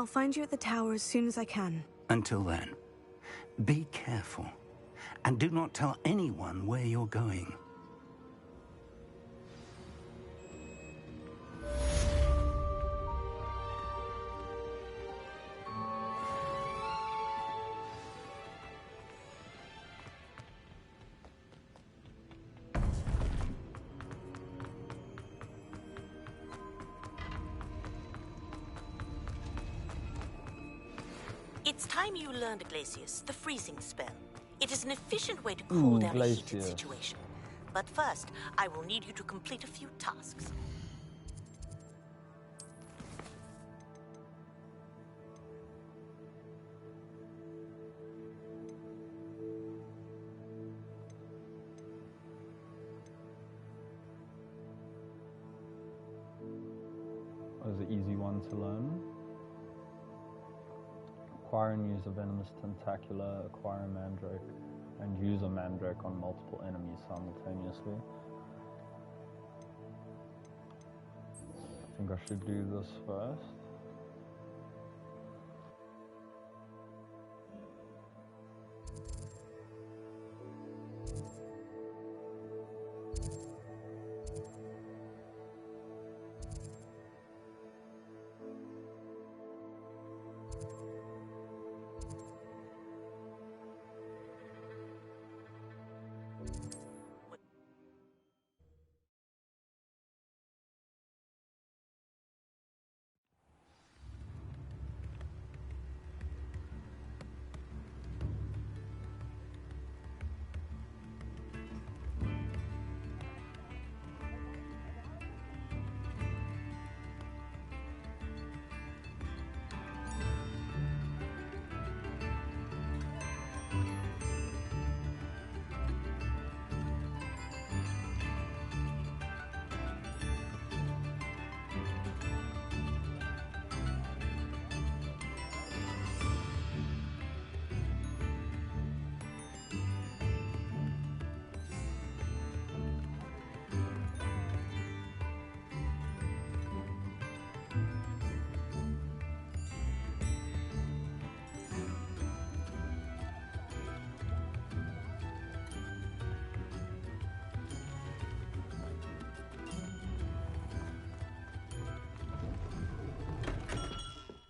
B: I'll find you at the tower as soon as I can.
P: Until then, be careful. And do not tell anyone where you're going.
C: It's time you learned, Glacius, the freezing spell. It is an efficient way to cool down a heated situation. But first, I will need you to complete a few tasks.
A: That was an easy one to learn. Acquire and use a venomous tentacula, acquire a mandrake, and use a mandrake on multiple enemies simultaneously. I think I should do this first.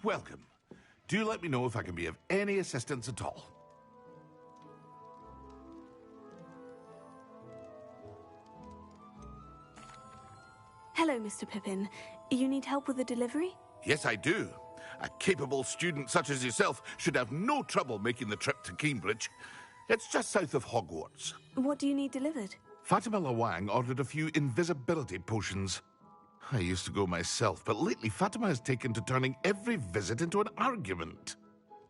G: Welcome. Do let me know if I can be of any assistance at all.
B: Hello, Mr. Pippin. You need help with a delivery?
G: Yes, I do. A capable student such as yourself should have no trouble making the trip to Cambridge. It's just south of Hogwarts.
B: What do you need delivered?
G: Fatima Lawang ordered a few invisibility potions. I used to go myself, but lately Fatima has taken to turning every visit into an argument.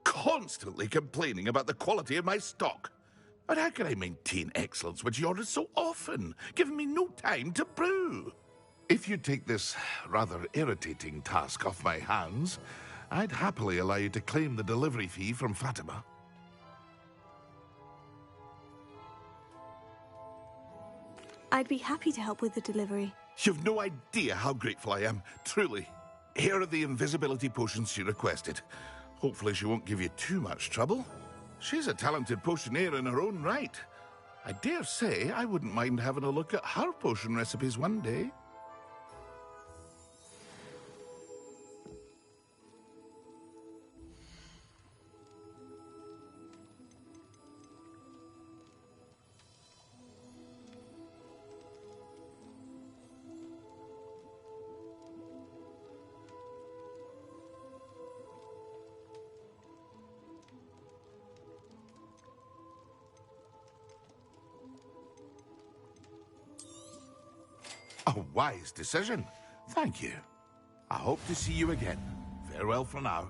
G: Constantly complaining about the quality of my stock. But how can I maintain excellence when she orders so often, giving me no time to brew? If you take this rather irritating task off my hands, I'd happily allow you to claim the delivery fee from Fatima.
B: I'd be happy to help with the delivery.
G: You've no idea how grateful I am, truly. Here are the invisibility potions she requested. Hopefully she won't give you too much trouble. She's a talented potioneer in her own right. I dare say I wouldn't mind having a look at her potion recipes one day. A wise decision. Thank you. I hope to see you again. Farewell for now.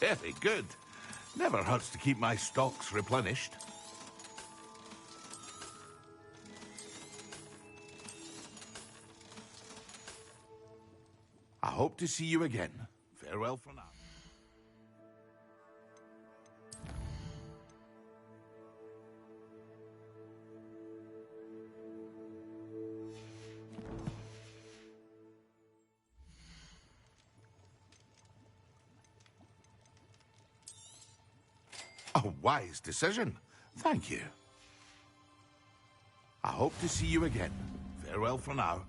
G: Very good. Never hurts to keep my stocks replenished. I hope to see you again. Farewell for now. A wise decision. Thank you. I hope to see you again. Farewell for now.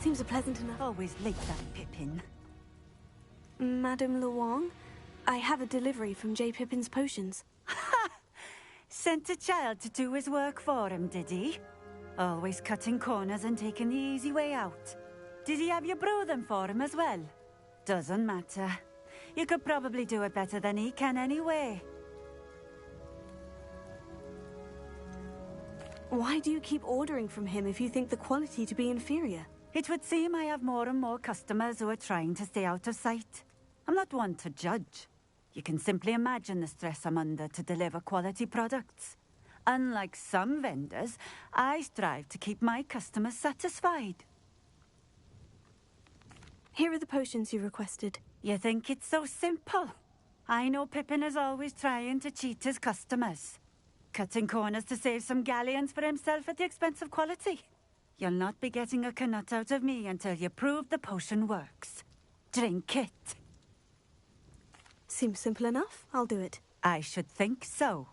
B: Seems a pleasant enough.
R: Always like that Pippin.
B: Madame Luong, I have a delivery from J. Pippin's Potions.
R: Sent a child to do his work for him, did he? Always cutting corners and taking the easy way out. Did he have you brew them for him as well? Doesn't matter. You could probably do it better than he can anyway.
B: Why do you keep ordering from him if you think the quality to be inferior?
R: It would seem I have more and more customers who are trying to stay out of sight. I'm not one to judge. You can simply imagine the stress I'm under to deliver quality products. Unlike some vendors, I strive to keep my customers satisfied.
B: Here are the potions you requested.
R: You think it's so simple? I know Pippin is always trying to cheat his customers. Cutting corners to save some galleons for himself at the expense of quality. You'll not be getting a canut out of me until you prove the potion works. Drink it.
B: Seems simple enough. I'll do it.
R: I should think so.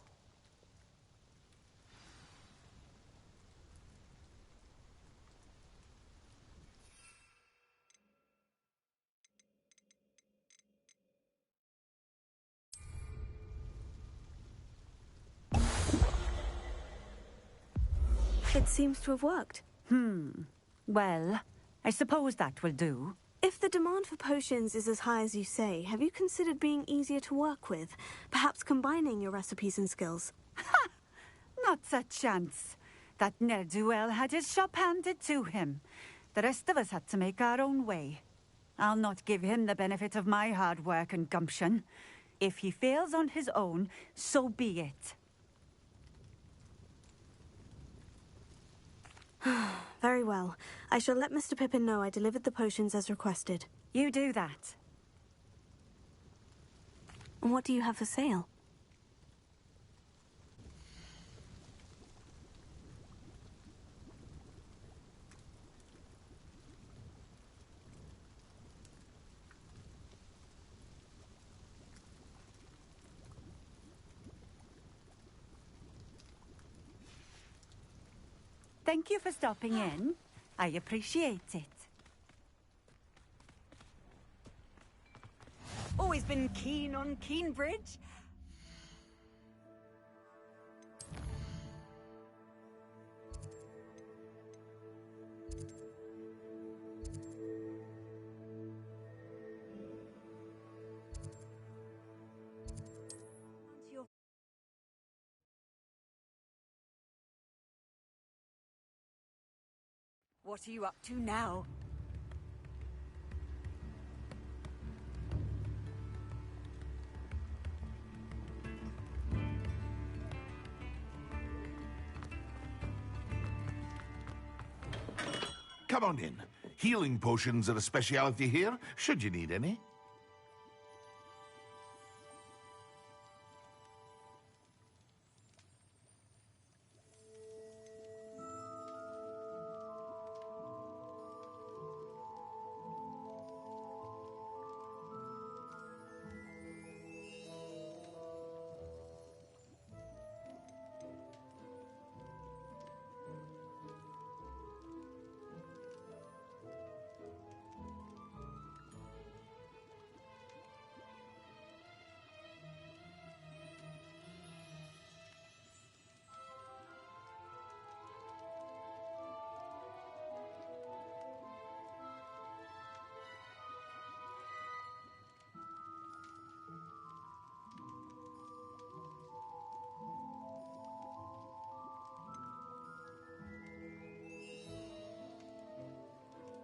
B: It seems to have worked.
R: Well, I suppose that will do.
B: If the demand for potions is as high as you say, have you considered being easier to work with? Perhaps combining your recipes and skills?
R: Not a chance. That ne'er-do-well had his shop handed to him. The rest of us had to make our own way. I'll not give him the benefit of my hard work and gumption. If he fails on his own, so be it.
B: Very well. I shall let Mr. Pippin know I delivered the potions as requested.
R: You do that.
B: And what do you have for sale?
R: Thank you for stopping in. I appreciate it.
M: Always been keen on Keenbridge. What are you up to now?
G: Come on in. Healing potions are a speciality here, should you need any.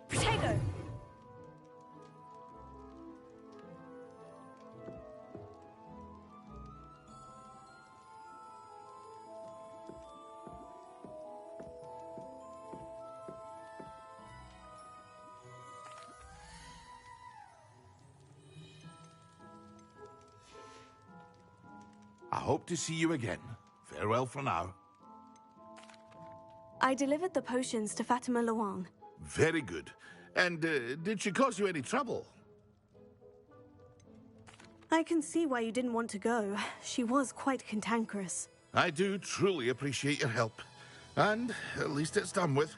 M: Potato!
G: I hope to see you again. Farewell for now.
B: I delivered the potions to Fatima Luang.
G: Very good. And did she cause you any trouble?
B: I can see why you didn't want to go. She was quite cantankerous.
G: I do truly appreciate your help. And at least it's done with.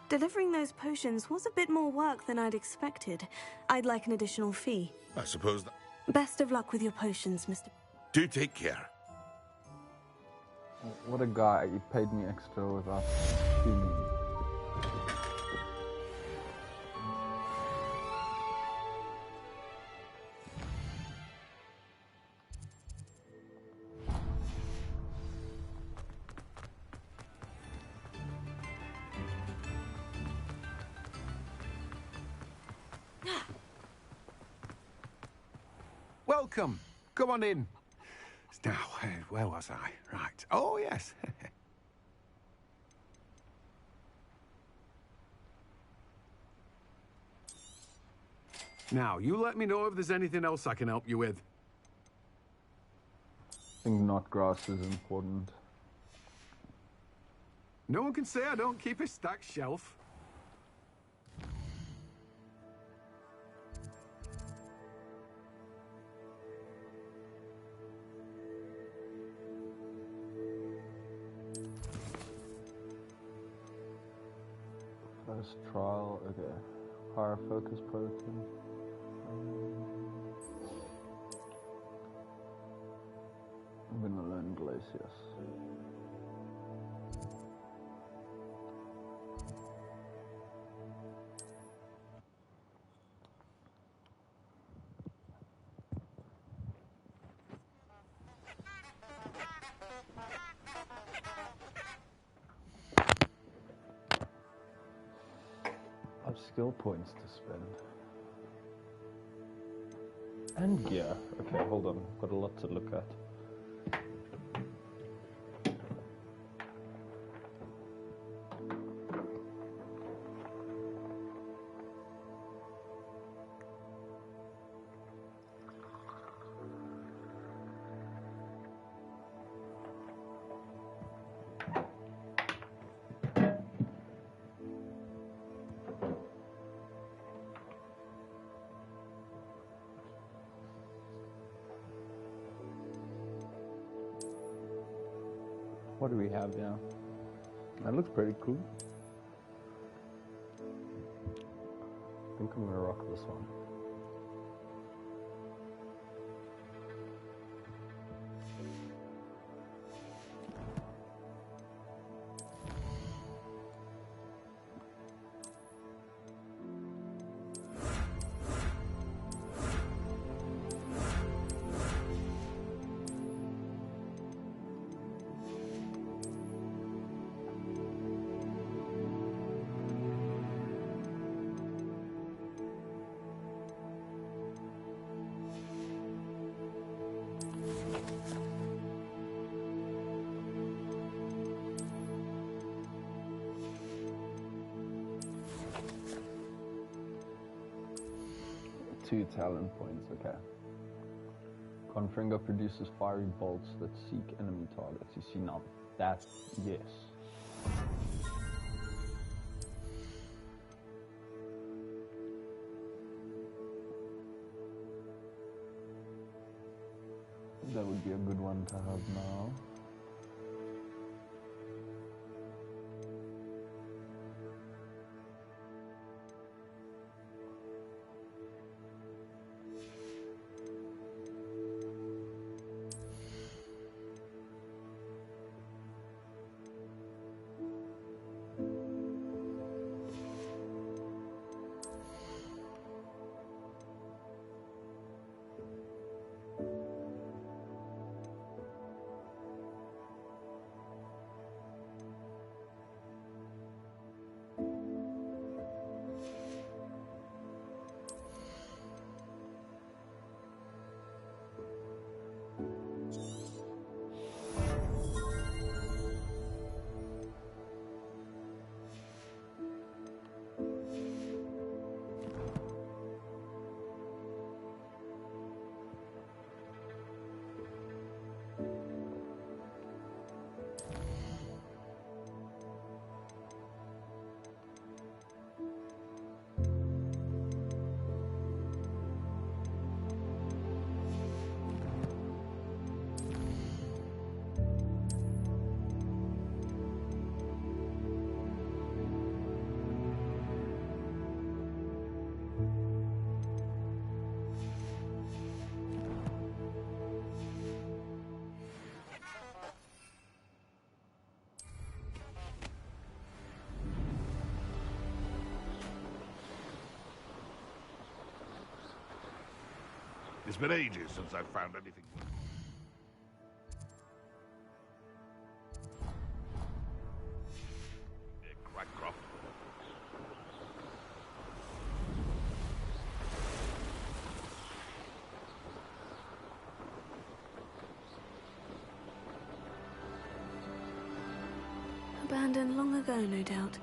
B: Delivering those potions was a bit more work than I'd expected. I'd like an additional fee.
G: I suppose that...
B: Best of luck with your potions, Mr.
G: Do take care.
A: What a guy. He paid me extra without fuming.
K: Welcome. Come on in. Now, where was I? Right. Oh, yes. Now, you let me know if there's anything else I can help you with.
A: I think knot grass is important.
K: No one can say I don't keep a stacked shelf.
A: First trial, okay. Higher focus protein. I'm gonna learn glaciers. skill points to spend. And gear. Okay, hold on. I've got a lot to look at. What do we have now? That looks pretty cool. I think I'm gonna rock this one. Two talent points, okay. Confringo produces fiery bolts that seek enemy targets. You see now, that, yes. That would be a good one to have now.
G: It's been ages since I've found anything. Crackcroft.
B: Abandoned long ago, no doubt.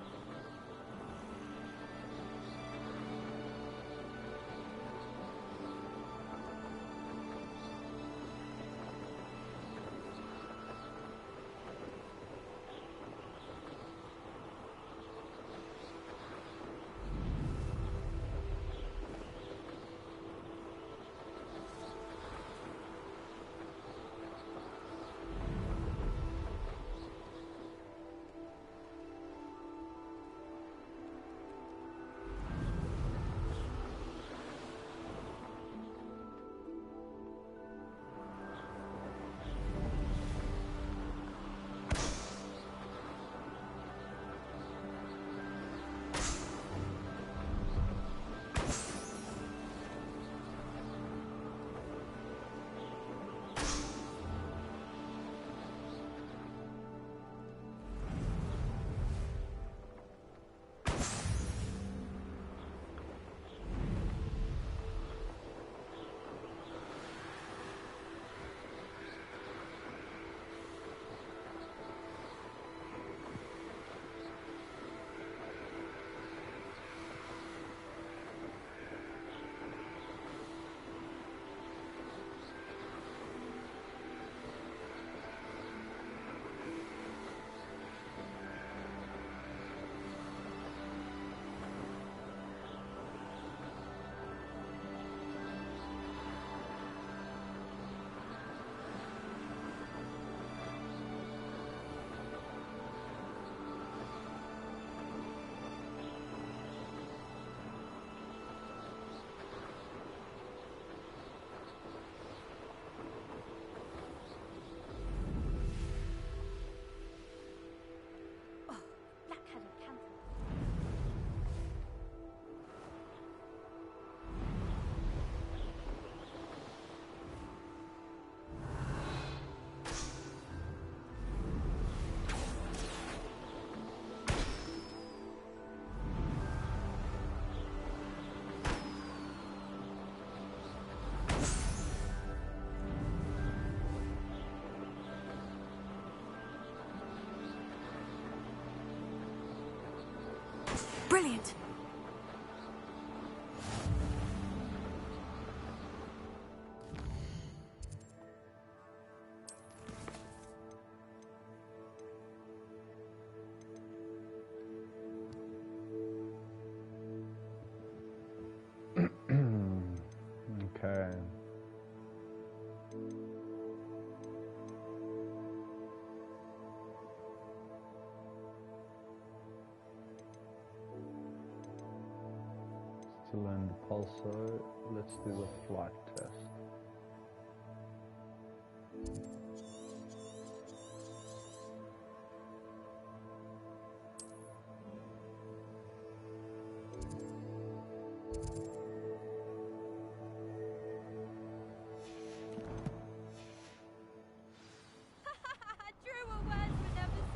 B: Brilliant.
A: Okay. To learn the pulsar, let's do the flight test.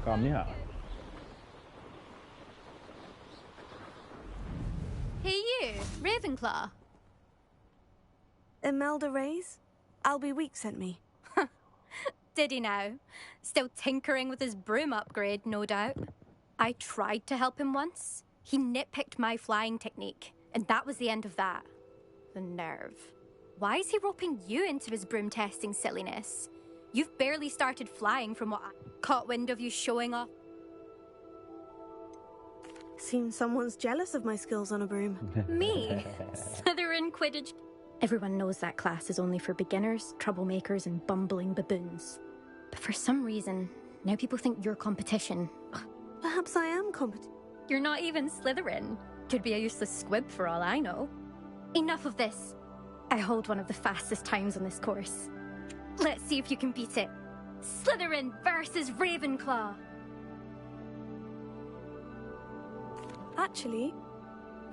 A: Come here.
S: Hey you, Ravenclaw.
B: Imelda Reyes? Albie sent me.
S: Did he now? Still tinkering with his broom upgrade, no doubt. I tried to help him once. He nitpicked my flying technique, and that was the end of that. The nerve. Why is he roping you into his broom testing silliness? You've barely started flying from what I caught wind of you showing off.
B: Seems someone's jealous of my skills on a broom.
S: Me? Slytherin Quidditch. Everyone knows that class is only for beginners, troublemakers, and bumbling baboons. But for some reason, now people think you're competition.
B: Perhaps I am competent.
S: You're not even Slytherin. Could be a useless squib for all I know. Enough of this. I hold one of the fastest times on this course. Let's see if you can beat it. Slytherin versus Ravenclaw.
B: Actually,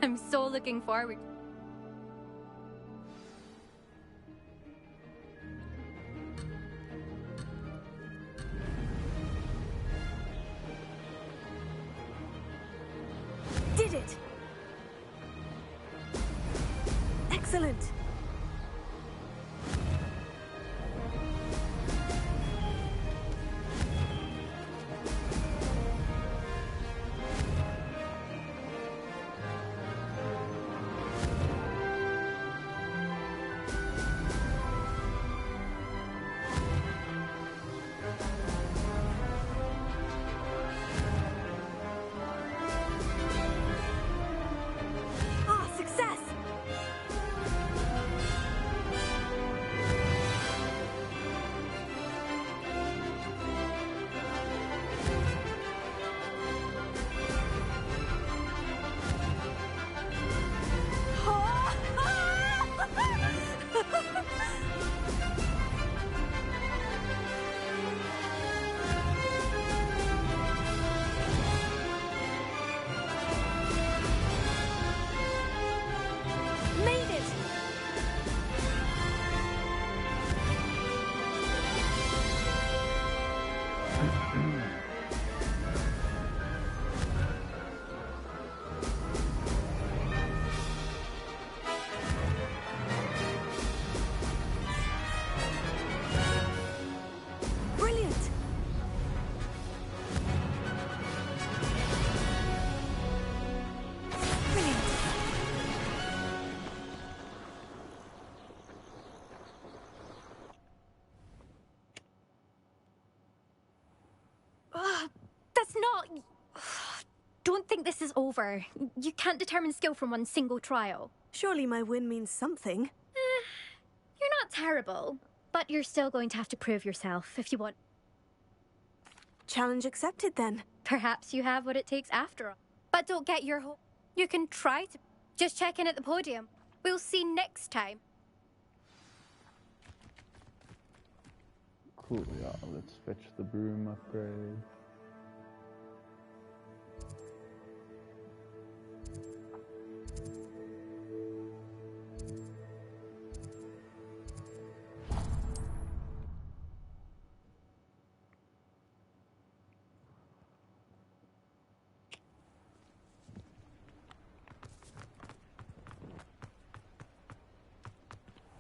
S: I'm so looking forward.
B: Did it! Excellent!
S: That's not... Don't think this is over. You can't determine skill from one single trial.
B: Surely my win means something.
S: You're not terrible, but you're still going to have to prove yourself if you want.
B: Challenge accepted, then.
S: Perhaps you have what it takes after all. But don't get your hope. You can try to. Just check in at the podium. We'll see next time.
A: Cool, yeah, let's fetch the broom upgrade.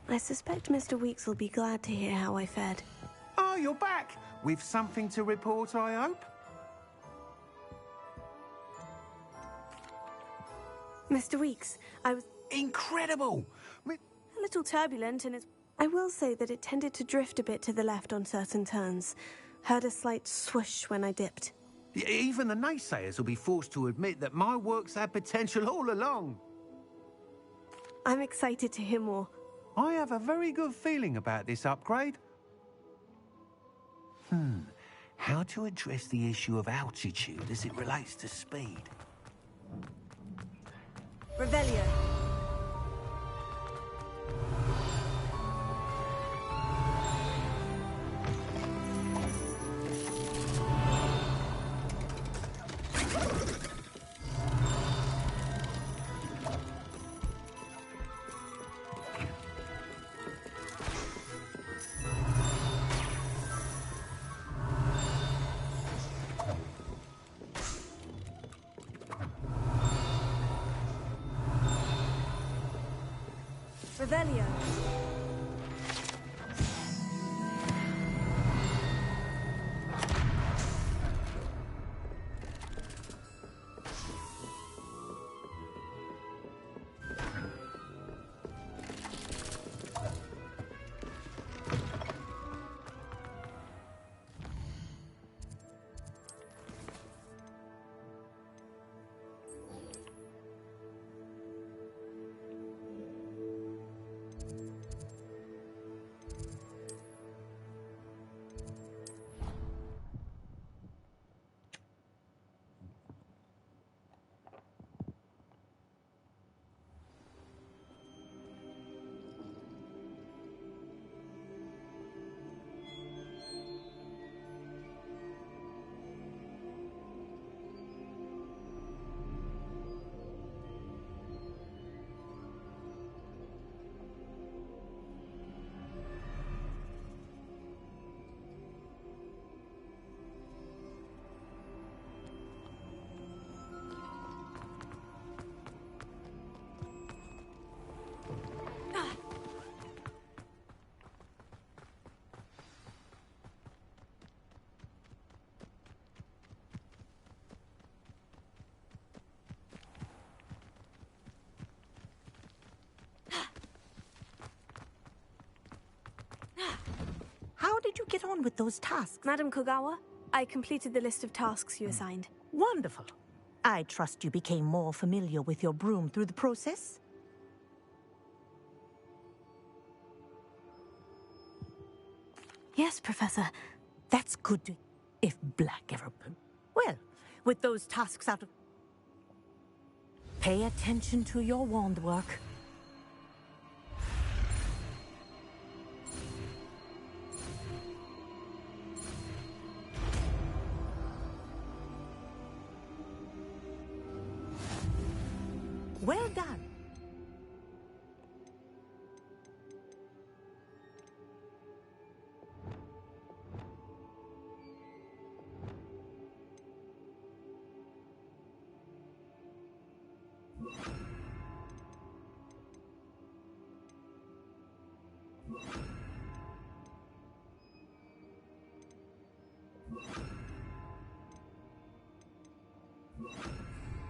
B: I suspect Mr. Weeks will be glad to hear how I fared.
K: Oh, you're back! With something to report, I hope?
B: Mr. Weeks, I was...
K: Incredible!
B: A little turbulent, and I will say that it tended to drift a bit to the left on certain turns. Heard a slight swoosh when I dipped.
K: Even the naysayers will be forced to admit that my work's had potential all along.
B: I'm excited to hear more.
K: I have a very good feeling about this upgrade. How to address the issue of altitude as it relates to speed?
B: Revelio. Revelio.
C: How did you get on with those tasks?
B: Madam Kogawa, I completed the list of tasks you assigned.
C: Wonderful. I trust you became more familiar with your broom through the process?
B: Yes, Professor.
C: That's good to... If Black ever... Well, with those tasks out of... Pay attention to your wand work. Well done.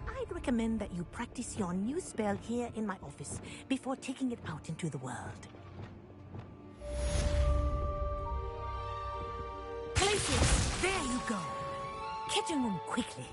C: I'd recommend that you practice your new spell here in my office before taking it out into the world. Places! There you go! Kitchen room quickly.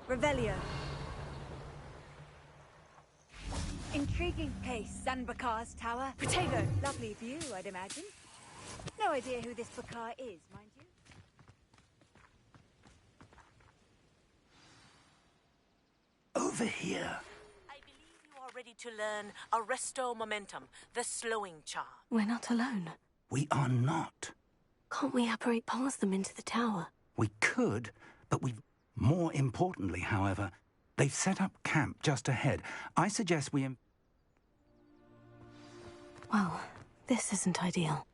M: Revelio. Intriguing place, Zanbakar's tower. Protego. Lovely view, I'd imagine. No idea who this Bakar is, mind you.
P: Over here.
C: I believe you are ready to learn Arresto Momentum, the slowing charm.
B: We're not alone.
P: We are not.
B: Can't we apparate past them into the tower?
P: We could, but we've... More importantly, however, they've set up camp just ahead. I suggest we...
B: Well, this isn't ideal.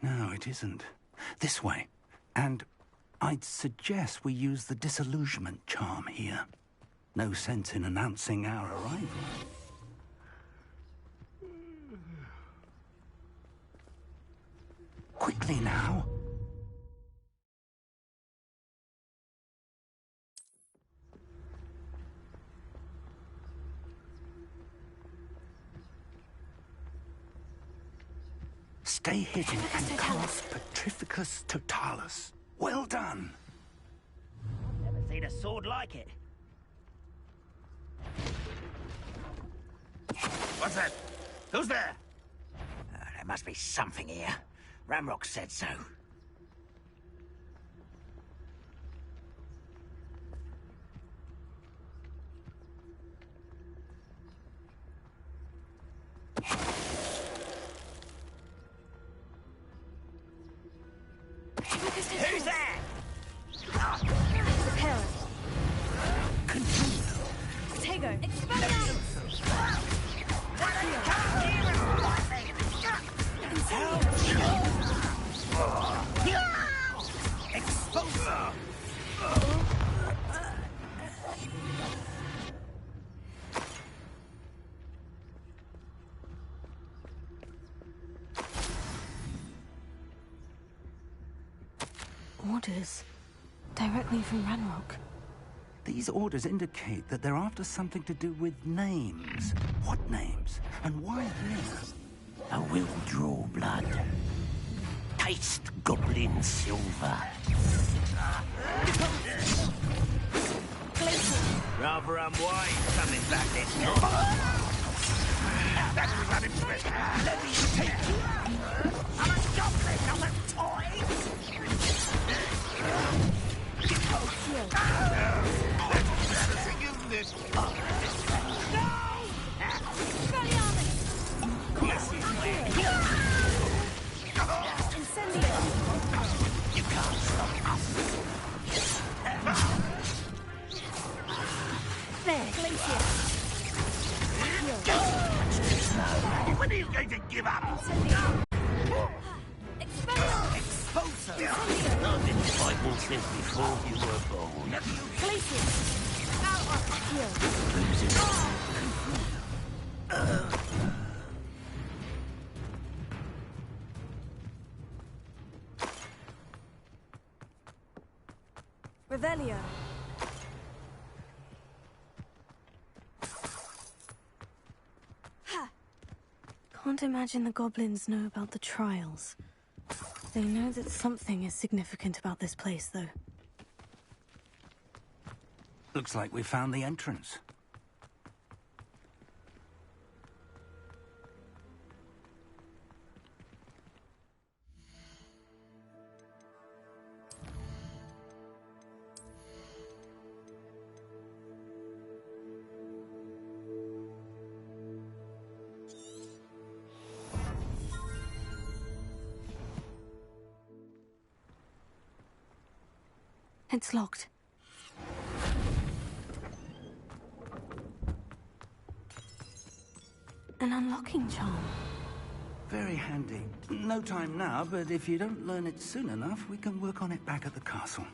P: No, it isn't. This way. And I'd suggest we use the disillusionment charm here. No sense in announcing our arrival. Quickly now. Stay hidden and cast Petrificus Totalis. Well done.
T: Never seen a sword like it.
U: What's that? Who's there?
T: There must be something here. Ramrock said so.
M: Who's
T: there?
M: Prepare. Protego.
T: Exposer!
B: Orders. Directly from Ranrock.
P: These orders indicate that they're after something to do with names. What names? And why here?
T: I will draw blood. Taste goblin silver. Rather unwise coming back this
U: That was unimpressive.
T: Let me take you. I'm a goblin, not a toy.
U: That's embarrassing, isn't it?
T: You can't stop us.
M: There, Glacier.
U: When are you going to give up?
T: Exposer! I didn't fight more since before you were born.
M: Glacier. Revelio.
B: Can't imagine the goblins know about the trials. They know that something is significant about this place, though.
P: Looks like we found the entrance.
B: It's locked. An unlocking charm.
P: Very handy. No time now, but if you don't learn it soon enough, we can work on it back at the castle.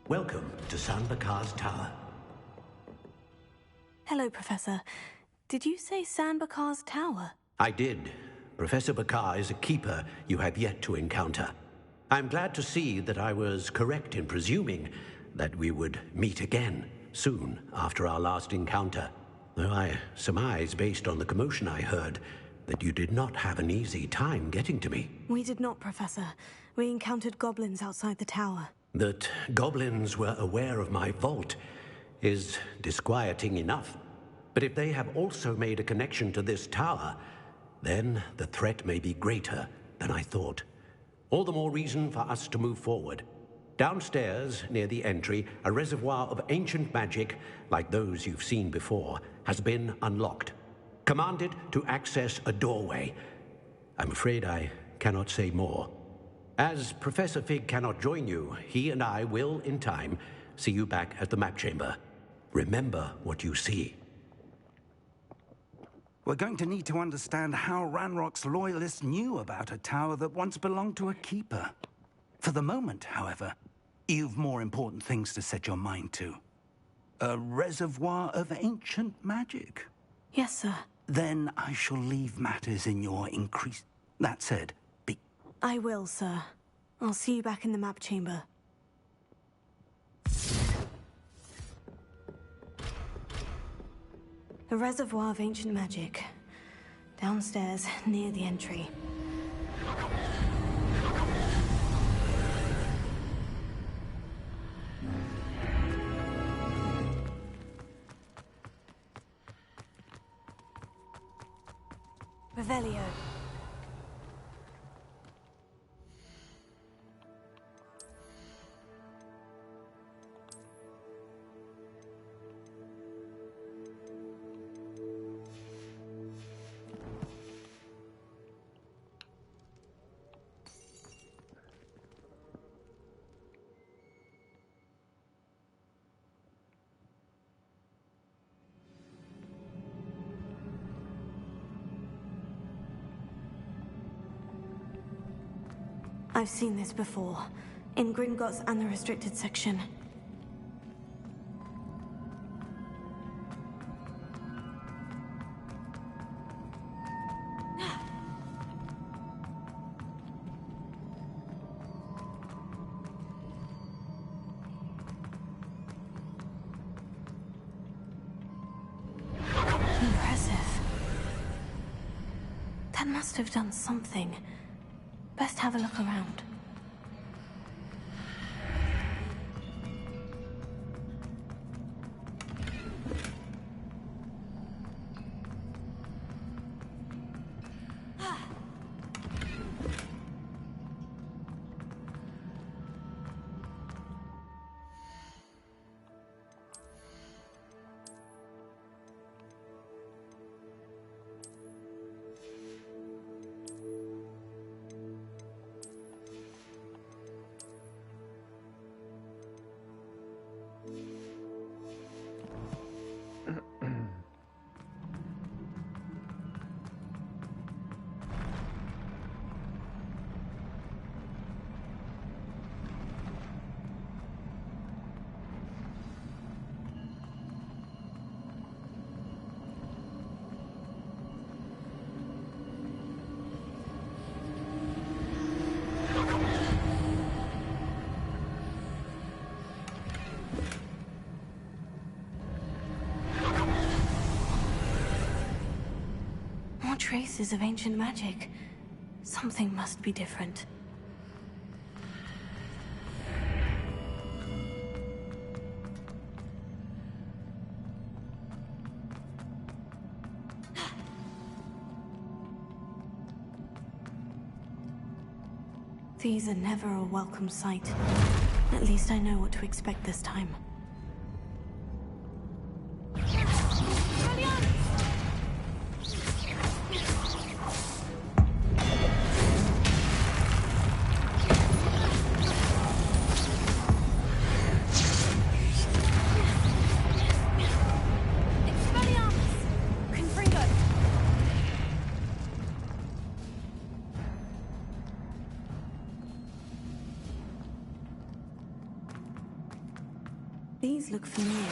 J: Welcome to Sanbakar's Tower.
B: Hello, Professor. Did you say Sanbakar's Tower?
J: I did. Professor Bakar is a keeper you have yet to encounter. I'm glad to see that I was correct in presuming that we would meet again soon after our last encounter. though I surmise, based on the commotion I heard, that you did not have an easy time getting to me.
B: We did not, Professor. We encountered goblins outside the tower.
J: That goblins were aware of my vault is disquieting enough. But if they have also made a connection to this tower, then the threat may be greater than I thought. All the more reason for us to move forward. Downstairs, near the entry, a reservoir of ancient magic, like those you've seen before, has been unlocked. Commanded to access a doorway. I'm afraid I cannot say more. As Professor Fig cannot join you, he and I will, in time, see you back at the map chamber. Remember what you see.
P: We're going to need to understand how Ranrock's loyalists knew about a tower that once belonged to a keeper. For the moment, however, you've more important things to set your mind to. A reservoir of ancient magic.
B: Yes, sir.
P: Then I shall leave matters in your increase. That said, be...
B: I will, sir. I'll see you back in the map chamber. A reservoir of ancient magic. Downstairs, near the entry. Revelio. I've seen this before, in Gringotts and the restricted section. Impressive. That must have done something. Best have a look around. Traces of ancient magic. Something must be different. These are never a welcome sight. At least I know what to expect this time. These look familiar.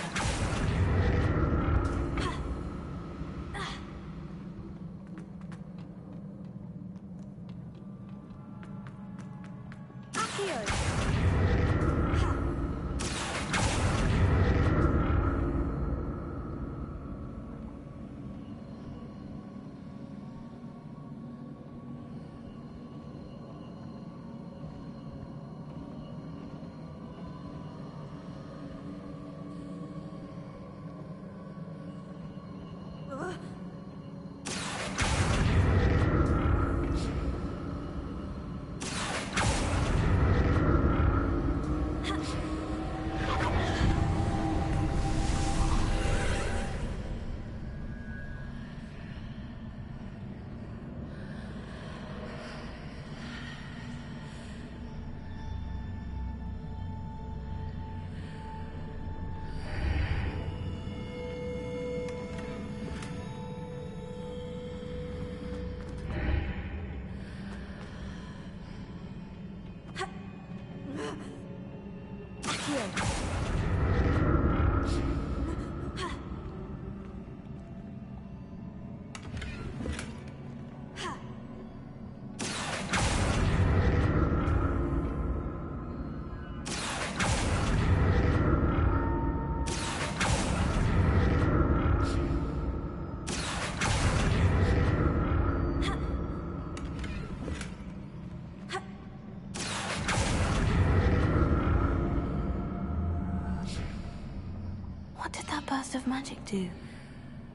B: What did that burst of magic do?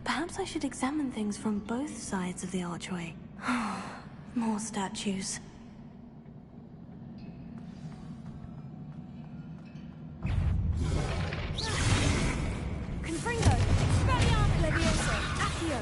B: Perhaps I should examine things from both sides of the archway. More statues.
L: Confringo! Expelliarmus! Levioso! Accio!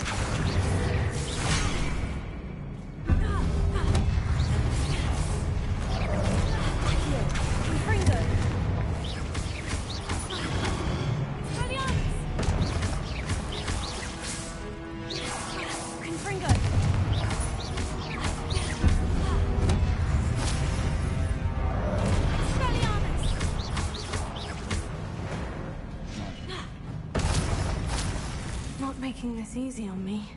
B: Not making this easy on me.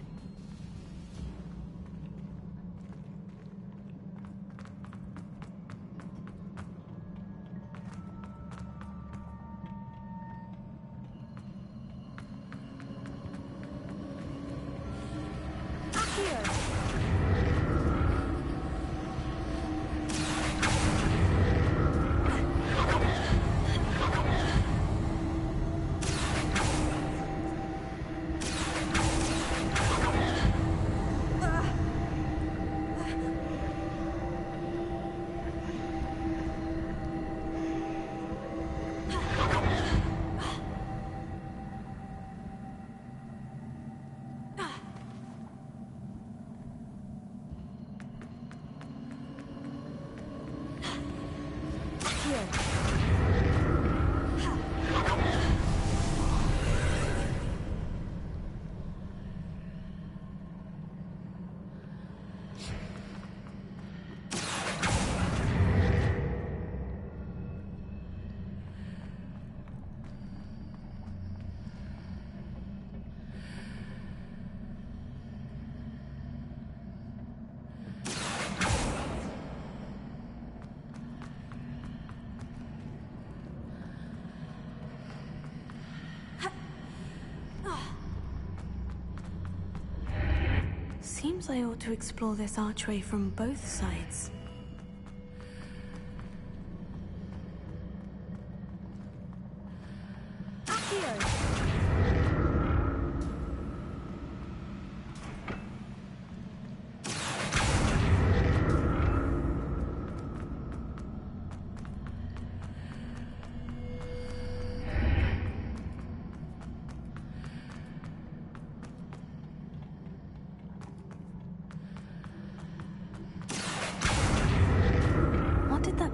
B: Seems I ought to explore this archway from both sides.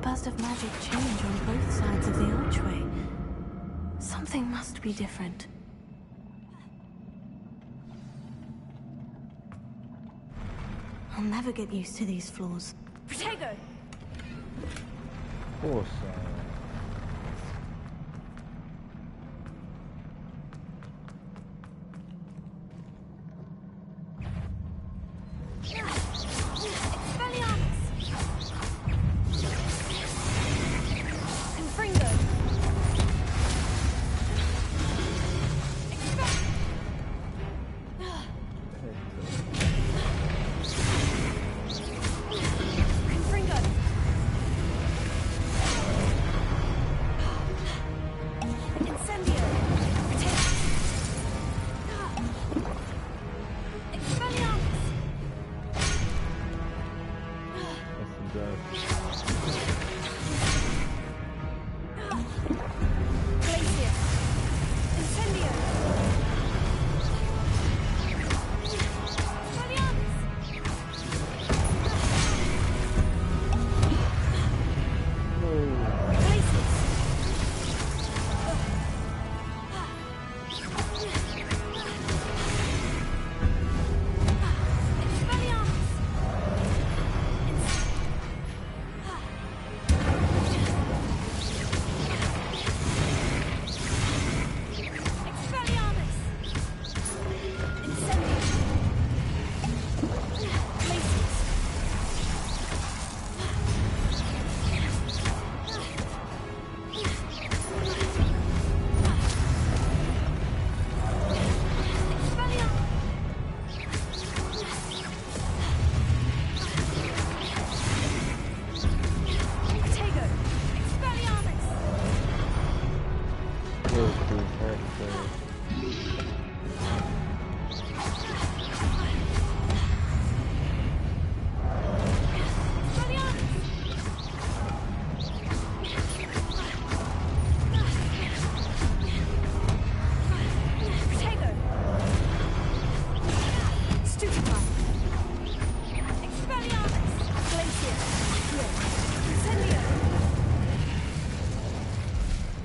B: Burst of magic change on both sides of the archway. Something must be different. I'll never get used to these floors.
L: Protego!
A: Of course.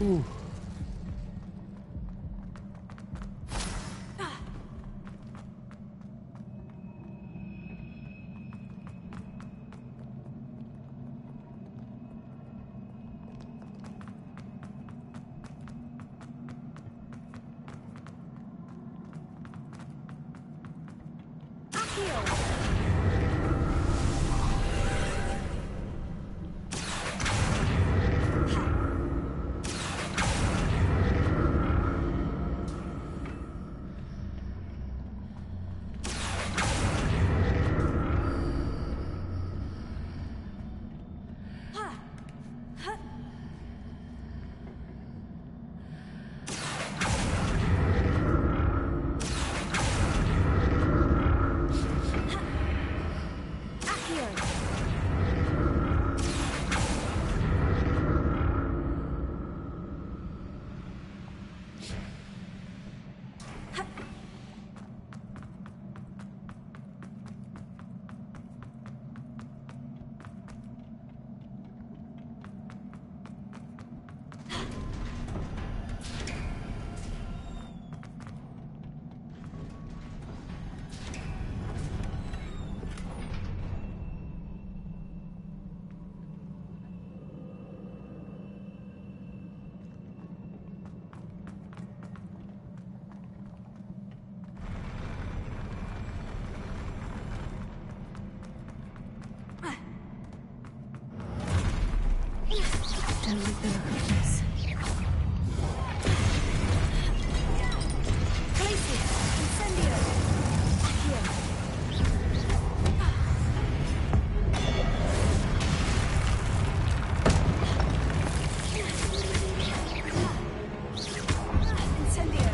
A: Ooh.
B: Don't like the look of this.
L: Glacius! Incendio! Accio! Incendio!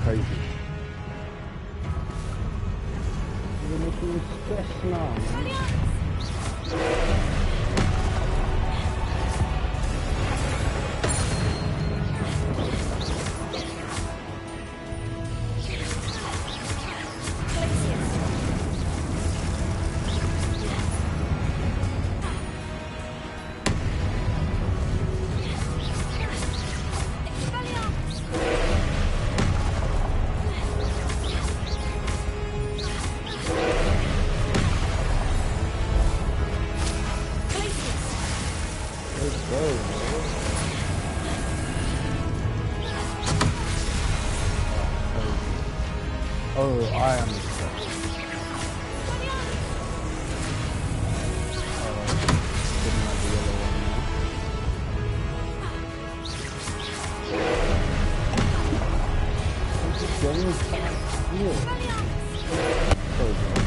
A: Crazy. You're making me stress now, man. Oh, I am stressed. Didn't have the yellow one now. This is getting fast here. So good.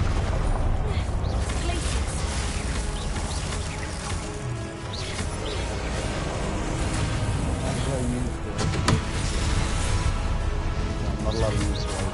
A: Not a lot of use for it.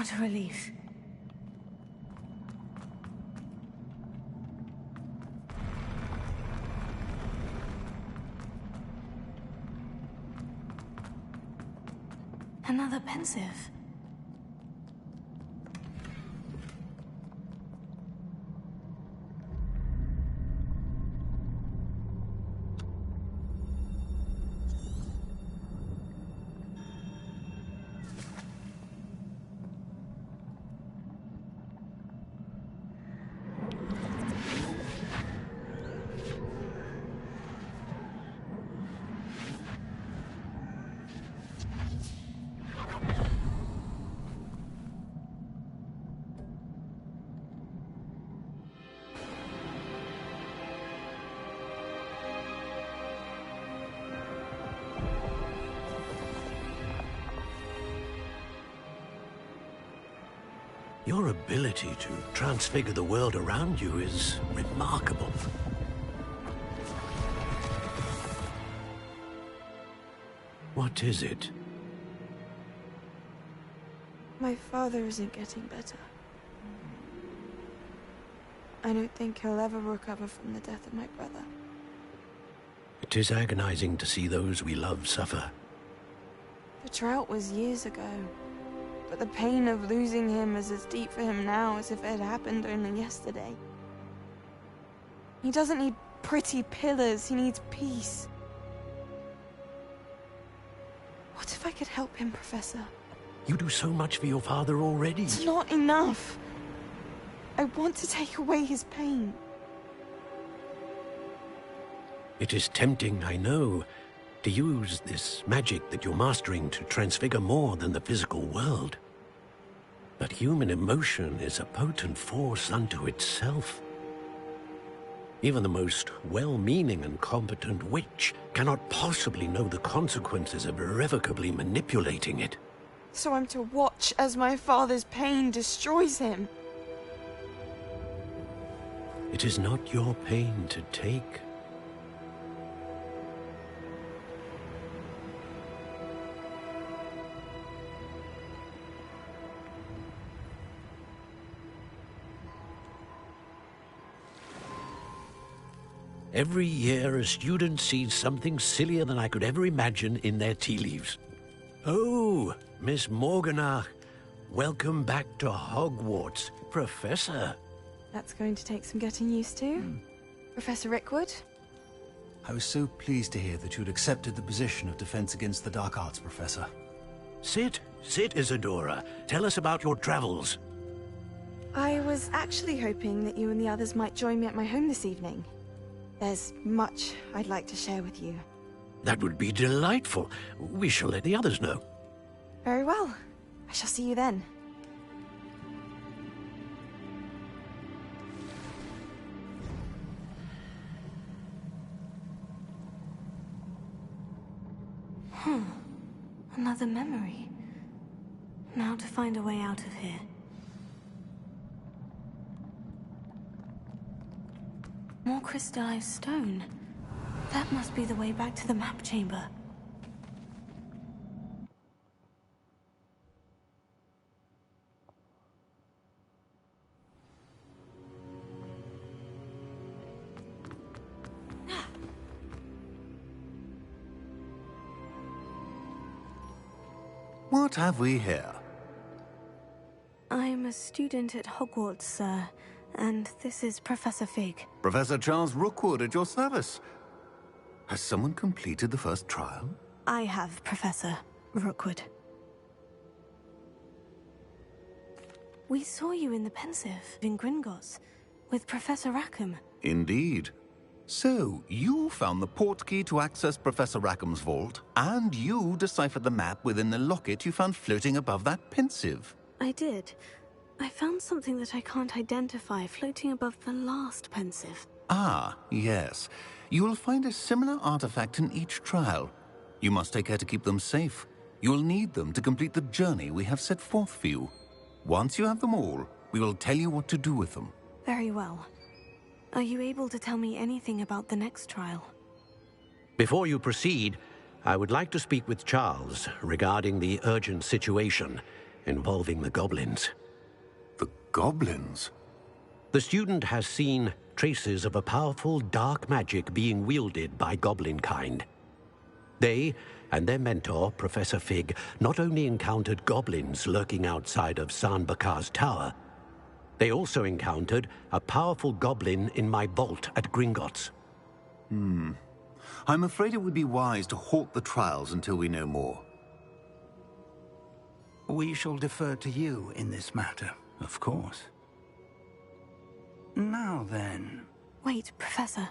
B: What a relief. Another pensive.
J: Your ability to transfigure the world around you is remarkable. What is it?
I: My father isn't getting better. I don't think he'll ever recover from the death of my brother.
J: It is agonizing to see those we love suffer.
I: The drought was years ago. But the pain of losing him is as deep for him now as if it had happened only yesterday. He doesn't need pretty pillars, he needs peace. What if I could help him, Professor?
J: You do so much for your father already.
I: It's not enough. I want to take away his pain.
J: It is tempting, I know, to use this magic that you're mastering to transfigure more than the physical world. But human emotion is a potent force unto itself. Even the most well-meaning and competent witch cannot possibly know the consequences of irrevocably manipulating it.
I: So I'm to watch as my father's pain destroys him.
J: It is not your pain to take. Every year, a student sees something sillier than I could ever imagine in their tea leaves. Oh, Miss Morganach, welcome back to Hogwarts, Professor.
I: That's going to take some getting used to. Professor Rickwood?
P: I was so pleased to hear that you'd accepted the position of Defense Against the Dark Arts, Professor.
J: Sit, Isadora. Tell us about your travels.
I: I was actually hoping that you and the others might join me at my home this evening. There's much I'd like to share with you.
J: That would be delightful. We shall let the others know.
I: Very well. I shall see you then.
B: Another memory. Now to find a way out of here. More crystallized stone. That must be the way back to the map chamber.
P: What have we here?
B: I'm a student at Hogwarts, sir, and this is Professor Fig.
P: Professor Charles Rookwood at your service. Has someone completed the first trial?
B: I have, Professor Rookwood. We saw you in the Pensive in Gringotts with Professor Rackham.
P: Indeed. So, you found the portkey to access Professor Rackham's vault, and you deciphered the map within the locket you found floating above that Pensive.
B: I did. I found something that I can't identify floating above the last Pensive.
P: Ah, yes. You will find a similar artifact in each trial. You must take care to keep them safe. You will need them to complete the journey we have set forth for you. Once you have them all, we will tell you what to do with them.
B: Very well. Are you able to tell me anything about the next trial?
J: Before you proceed, I would like to speak with Charles regarding the urgent situation. involving the goblins.
E: The goblins?
J: The student has seen traces of a powerful dark magic being wielded by goblin kind. They and their mentor, Professor Fig, not only encountered goblins lurking outside of San Bakar's tower, they also encountered a powerful goblin in my vault at Gringotts.
E: I'm afraid it would be wise to halt the trials until we know more.
P: We shall defer to you in this matter, of course. Now then...
B: Wait, Professor.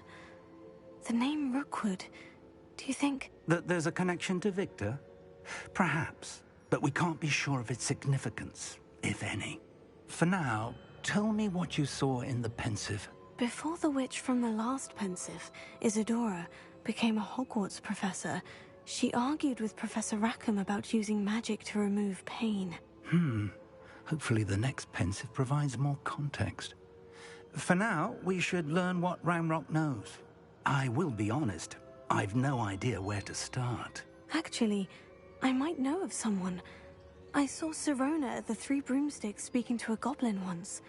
B: The name Rookwood. Do you think...
P: That there's a connection to Victor? Perhaps, but we can't be sure of its significance, if any. For now, tell me what you saw in the Pensive.
B: Before the witch from the last Pensive, Isadora, became a Hogwarts professor, she argued with Professor Rackham about using magic to remove pain.
P: Hopefully the next Pensive provides more context. For now, we should learn what Ramrock knows. I will be honest, I've no idea where to start.
B: Actually, I might know of someone. I saw Sirona at the Three Broomsticks speaking to a goblin once.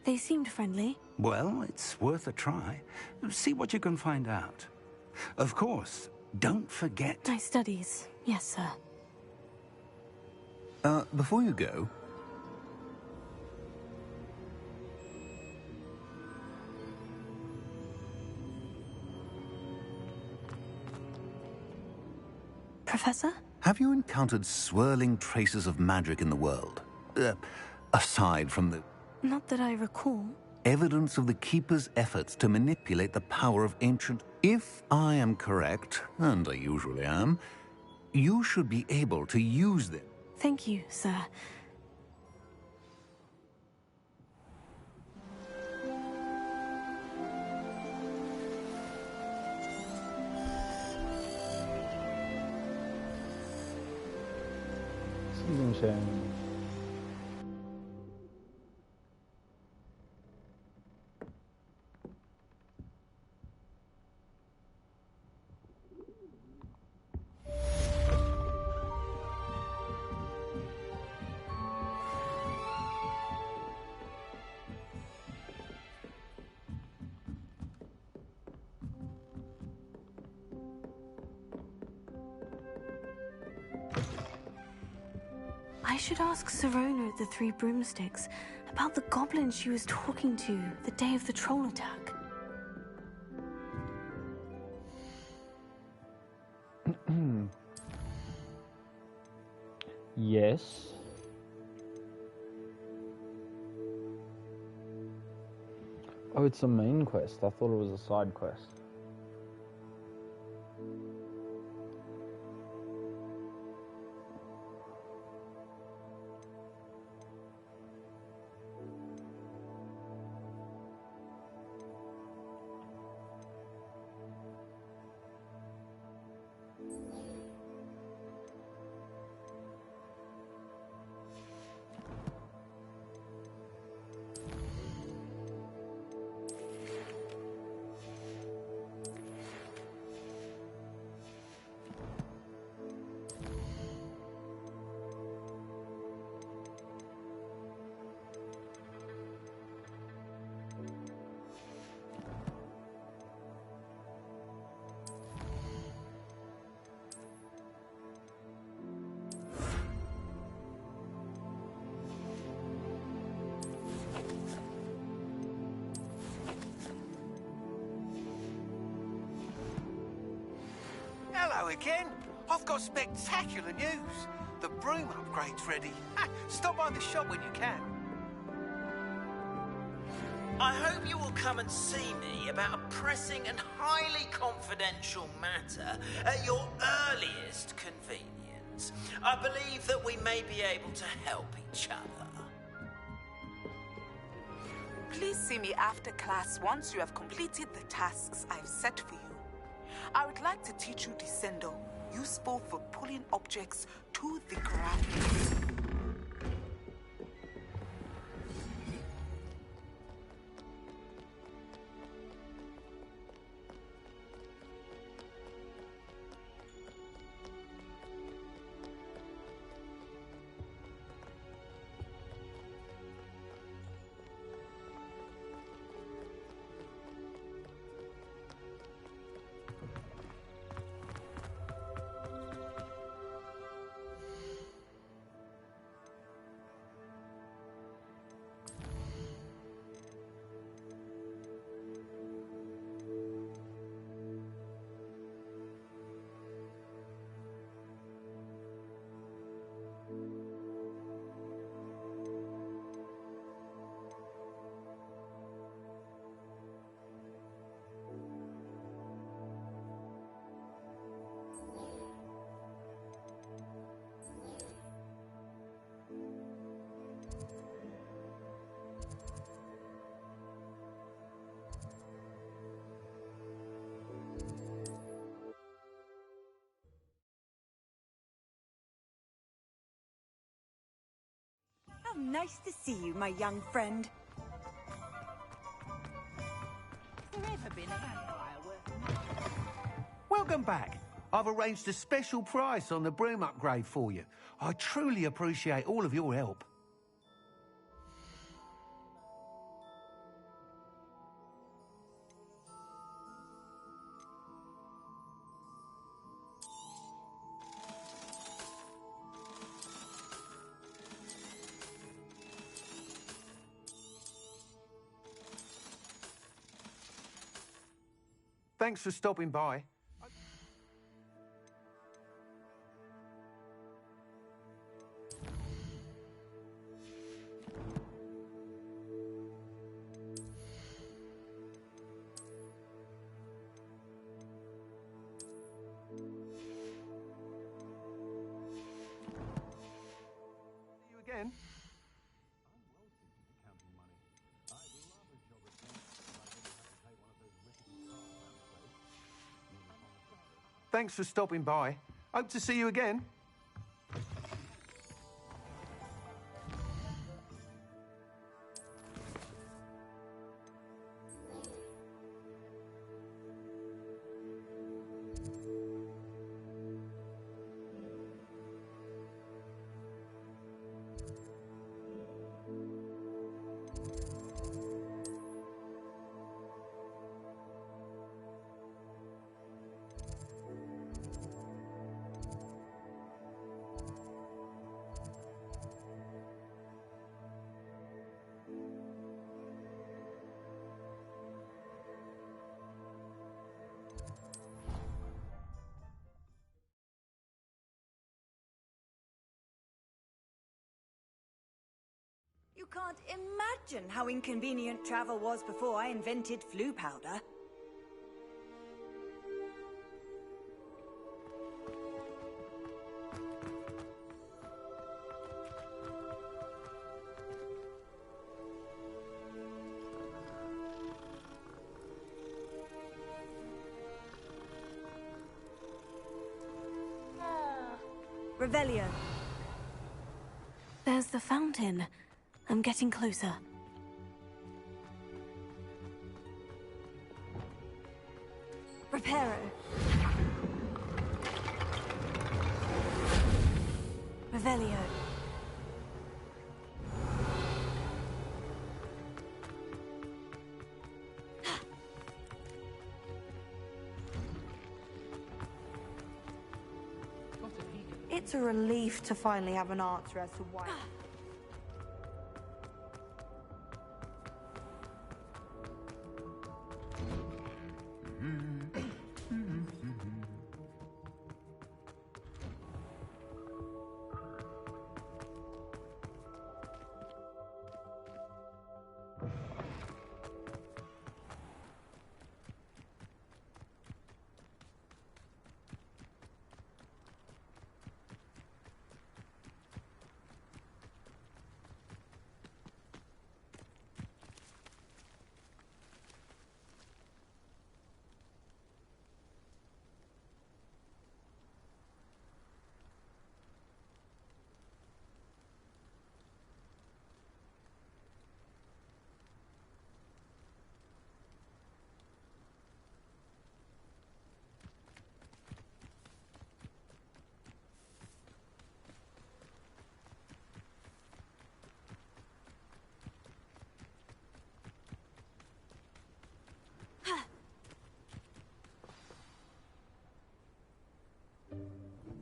B: They seemed friendly.
P: Well, it's worth a try. See what you can find out. Of course, don't forget...
B: My studies, yes, sir.
E: Before you go...
B: Professor?
E: Have you encountered swirling traces of magic in the world? Aside from the...
B: Not that I recall.
E: Evidence of the Keeper's efforts to manipulate the power of ancient... If I am correct, and I usually am, you should be able to use them.
B: Thank you, sir.
A: Season change.
B: I should ask Sirona at the Three Broomsticks about the goblin she was talking to the day of the troll attack.
A: Yes. Oh, it's a main quest. I thought it was a side quest.
K: Hello again. I've got spectacular news. The broom upgrade's ready. Stop by the shop when you can.
V: I hope you will come and see me about a pressing and highly confidential matter at your earliest convenience. I believe that we may be able to help each other.
W: Please see me after class once you have completed the tasks I've set for you. I would like to teach you Descendo, useful for pulling objects to the ground.
M: How nice to see you, my young friend.
W: Has there ever been a vampire worth...
K: Welcome back. I've arranged a special price on the broom upgrade for you. I truly appreciate all of your help. Thanks for stopping by. See you again. Thanks for stopping by. Hope to see you again.
M: You can't imagine how inconvenient travel was before I invented flu powder. Revelio.
B: There's the fountain. I'm getting closer. Reparo. Revelio.
I: It's a relief to finally have an answer as to why.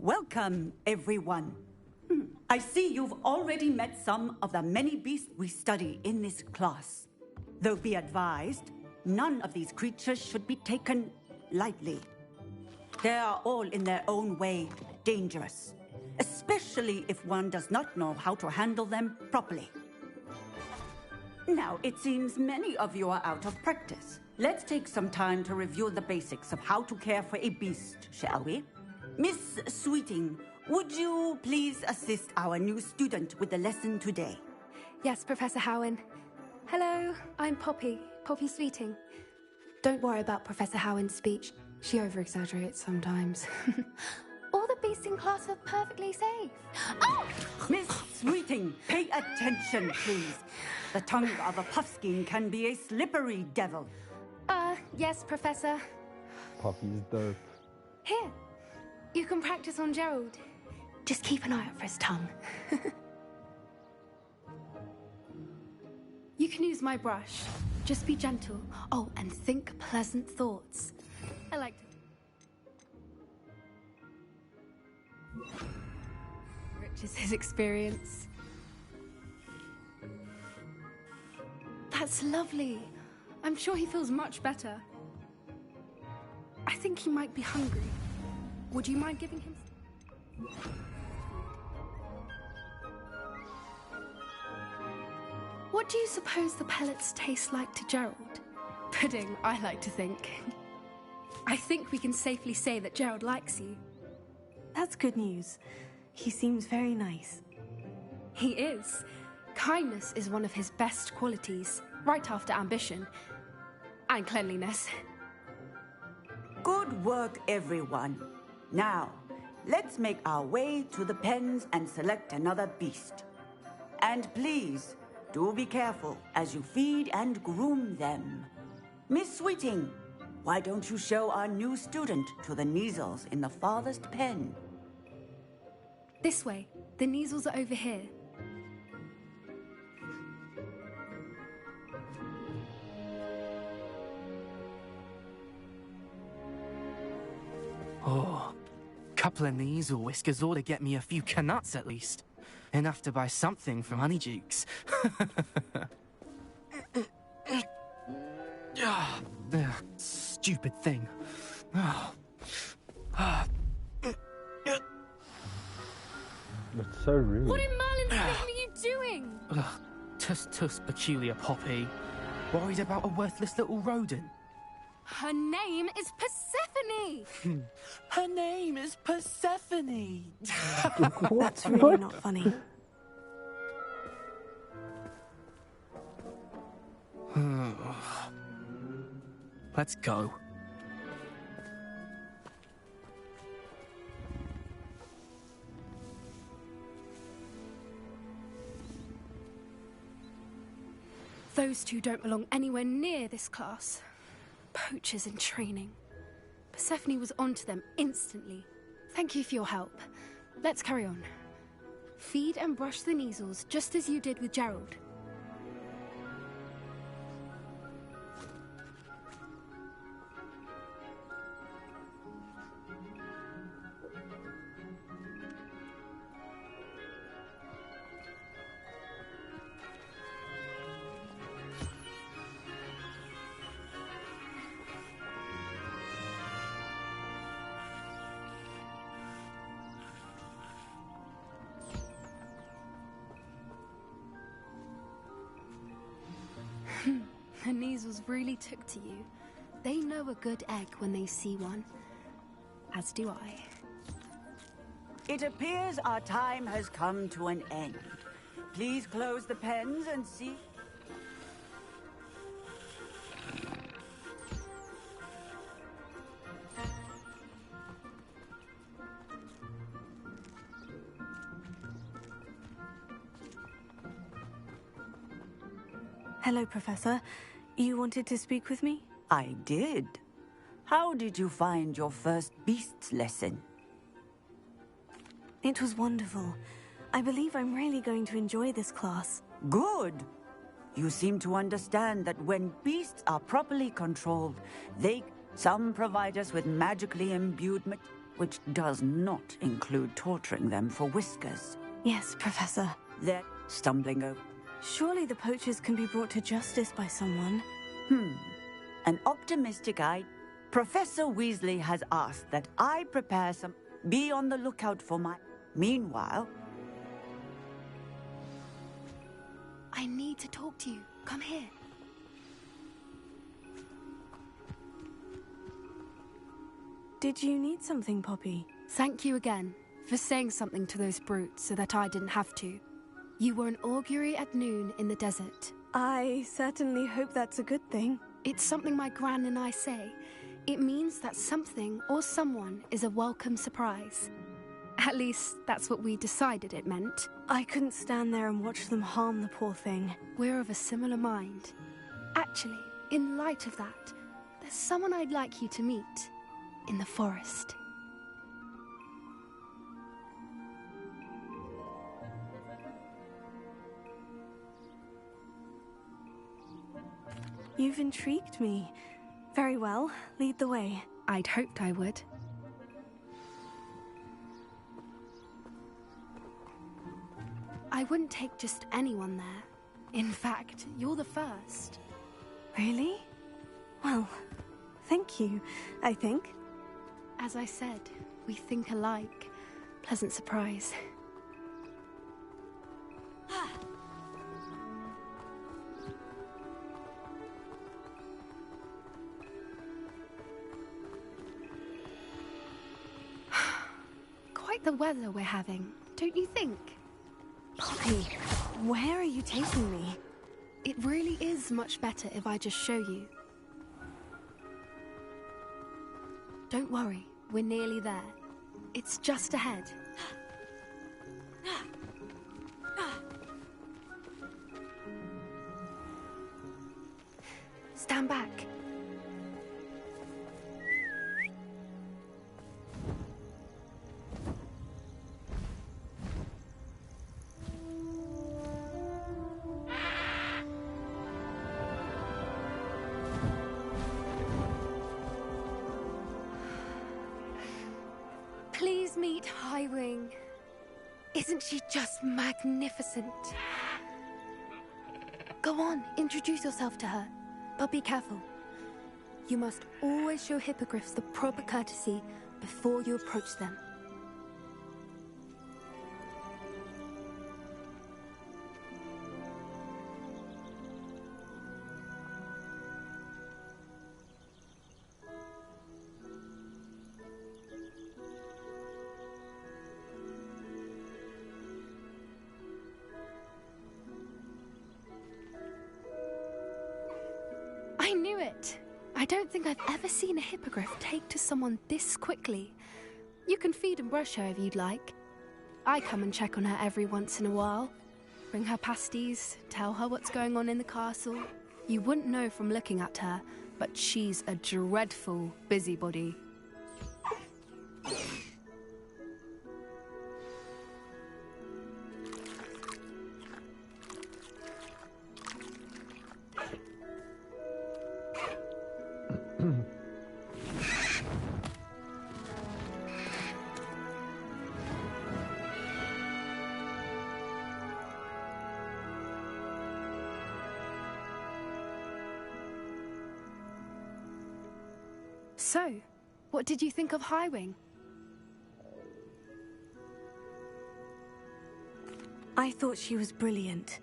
R: Welcome, everyone. I see you've already met some of the many beasts we study in this class. Though be advised, none of these creatures should be taken lightly. They are all in their own way dangerous, especially if one does not know how to handle them properly. Now, it seems many of you are out of practice. Let's take some time to review the basics of how to care for a beast, shall we? Miss Sweeting, would you please assist our new student with the lesson today?
D: Yes, Professor Howen. Hello, I'm Poppy Sweeting. Don't worry about Professor Howen's speech. She over-exaggerates sometimes. All the beasts in class are perfectly safe. Oh!
R: Miss Sweeting, pay attention, please. The tongue of a puffskein can be a slippery devil.
D: Yes, Professor.
A: Poppy's dope.
D: Here, you can practice on Gerald. Just keep an eye out for his tongue. You can use my brush. Just be gentle. Oh, and think pleasant thoughts. I like to. Rich is his experience. That's lovely. I'm sure he feels much better. I think he might be hungry. Would you mind giving him... What do you suppose the pellets taste like to Gerald? Pudding, I like to think. I think we can safely say that Gerald likes you.
B: That's good news. He seems very nice.
D: He is. Kindness is one of his best qualities, right after ambition. And cleanliness.
F: Good work, everyone. Now, let's make our way to the pens and select another beast. And please, do be careful as you feed and groom them. Miss Sweeting, why don't you show our new student to the Neasels in the farthest pen?
D: This way. The Neasels are over here.
H: Oh, couple of Neasel whiskers ought to get me a few canuts at least. Enough to buy something from Honeydukes. Stupid thing.
A: That's so rude.
D: What in Merlin's name are you doing?
H: Tuss, peculiar Poppy. Worried about a worthless little rodent.
D: Her name is Persephone!
H: Her name is Persephone!
B: That's really not funny.
H: Let's go.
D: Those two don't belong anywhere near this class. Poachers in training. Persephone was onto them instantly. Thank you for your help. Let's carry on. Feed and brush the Neasels just as you did with Gerald. The Neasels really took to you. They know a good egg when they see one. As do I.
F: It appears our time has come to an end. Please close the pens and see...
B: Hello, Professor. You wanted to speak with me?
F: I did. How did you find your first beasts lesson?
B: It was wonderful. I believe I'm really going to enjoy this class.
F: Good. You seem to understand that when beasts are properly controlled, some provide us with magically imbued which does not include torturing them for whiskers.
B: Yes, Professor.
F: They're stumbling over.
B: Surely the poachers can be brought to justice by someone.
F: An optimistic eye. Professor Weasley has asked that I prepare some... Be on the lookout for my... Meanwhile...
D: I need to talk to you. Come here.
B: Did you need something, Poppy?
D: Thank you again for saying something to those brutes so that I didn't have to. You were an augury at noon in the desert.
B: I certainly hope that's a good thing.
D: It's something my gran and I say. It means that something or someone is a welcome surprise. At least, that's what we decided it meant.
B: I couldn't stand there and watch them harm the poor thing.
D: We're of a similar mind. Actually, in light of that, there's someone I'd like you to meet. In the forest.
B: You've intrigued me. Very well, lead the way.
D: I'd hoped I would. I wouldn't take just anyone there. In fact, you're the first.
B: Really? Well, thank you, I think.
D: As I said, we think alike. Pleasant surprise. Quite the weather we're having, don't you think?
B: Poppy, where are you taking me?
D: It really is much better if I just show you. Don't worry, we're nearly there. It's just ahead. Stand back. Please meet Highwing. Isn't she just magnificent? Go on, introduce yourself to her. But be careful. You must always show hippogriffs the proper courtesy before you approach them. I knew it! I don't think I've ever seen a hippogriff take to someone this quickly. You can feed and brush her if you'd like. I come and check on her every once in a while. Bring her pasties, tell her what's going on in the castle. You wouldn't know from looking at her, but she's a dreadful busybody. So, what did you think of Highwing?
B: I thought she was brilliant.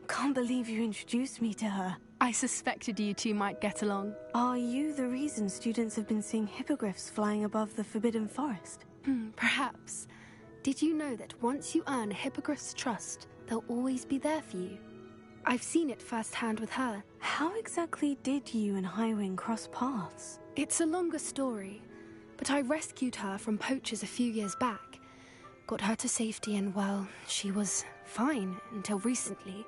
B: Can't believe you introduced me to her.
D: I suspected you two might get along.
B: Are you the reason students have been seeing hippogriffs flying above the Forbidden Forest?
D: Perhaps. Did you know that once you earn a hippogriff's trust, they'll always be there for you? I've seen it firsthand with her.
B: How exactly did you and Highwing cross paths?
D: It's a longer story, but I rescued her from poachers a few years back. Got her to safety and, well, she was fine until recently.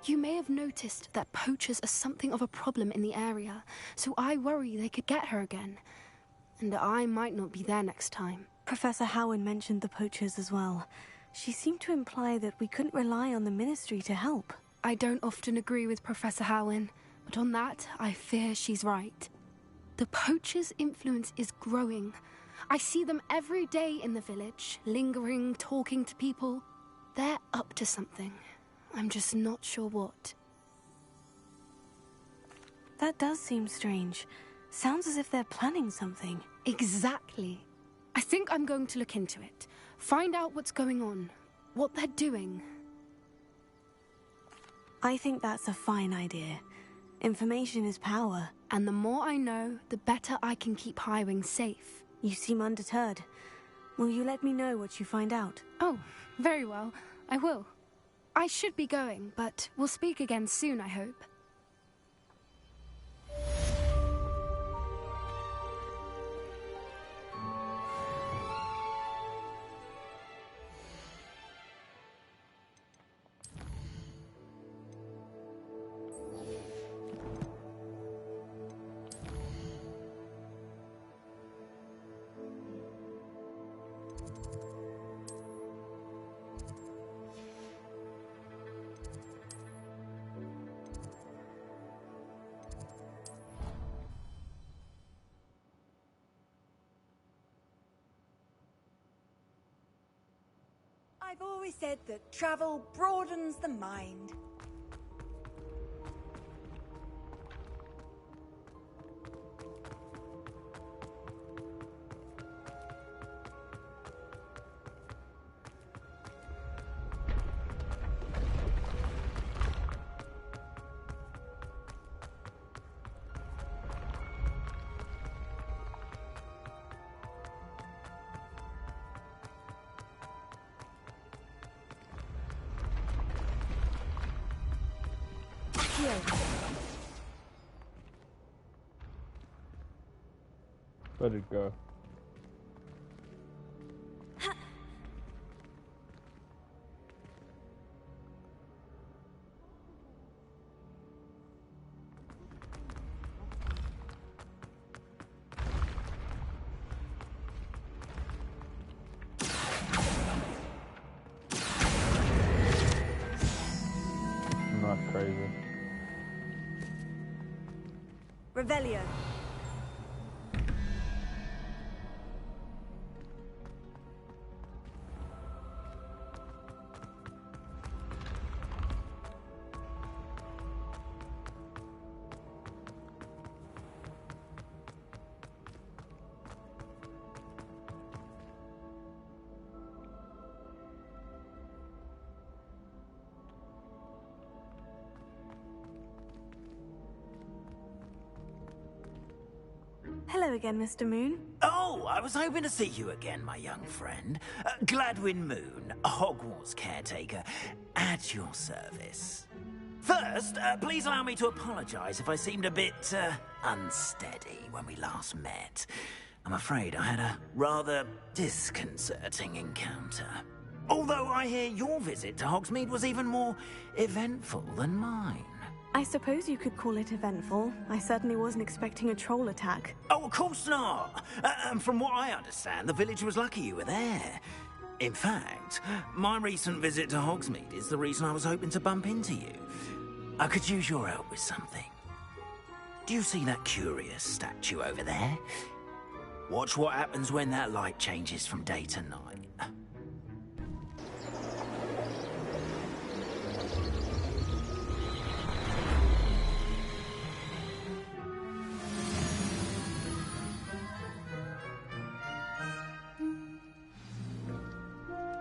D: You may have noticed that poachers are something of a problem in the area, so I worry they could get her again. And I might not be there next time.
B: Professor Howin mentioned the poachers as well. She seemed to imply that we couldn't rely on the Ministry to help.
D: I don't often agree with Professor Howin, but on that, I fear she's right. The poachers' influence is growing. I see them every day in the village, lingering, talking to people. They're up to something. I'm just not sure what.
B: That does seem strange. Sounds as if they're planning something.
D: Exactly. I think I'm going to look into it. Find out what's going on. What they're doing.
B: I think that's a fine idea. Information is power.
D: And the more I know, the better I can keep Highwing safe.
B: You seem undeterred. Will you let me know what you find out?
D: Oh, very well. I will. I should be going, but we'll speak again soon, I hope.
M: I've always said that travel broadens the mind.
A: Let it go. Not crazy.
B: Revelio. Hello again, Mr. Moon.
V: Oh, I was hoping to see you again, my young friend. Gladwin Moon, Hogwarts caretaker, at your service. First, please allow me to apologize if I seemed a bit unsteady when we last met. I'm afraid I had a rather disconcerting encounter. Although I hear your visit to Hogsmeade was even more eventful than mine.
B: I suppose you could call it eventful. I certainly wasn't expecting a troll attack.
V: Oh, of course not. And from what I understand, the village was lucky you were there. In fact, my recent visit to Hogsmeade is the reason I was hoping to bump into you. I could use your help with something. Do you see that curious statue over there? Watch what happens when that light changes from day to night.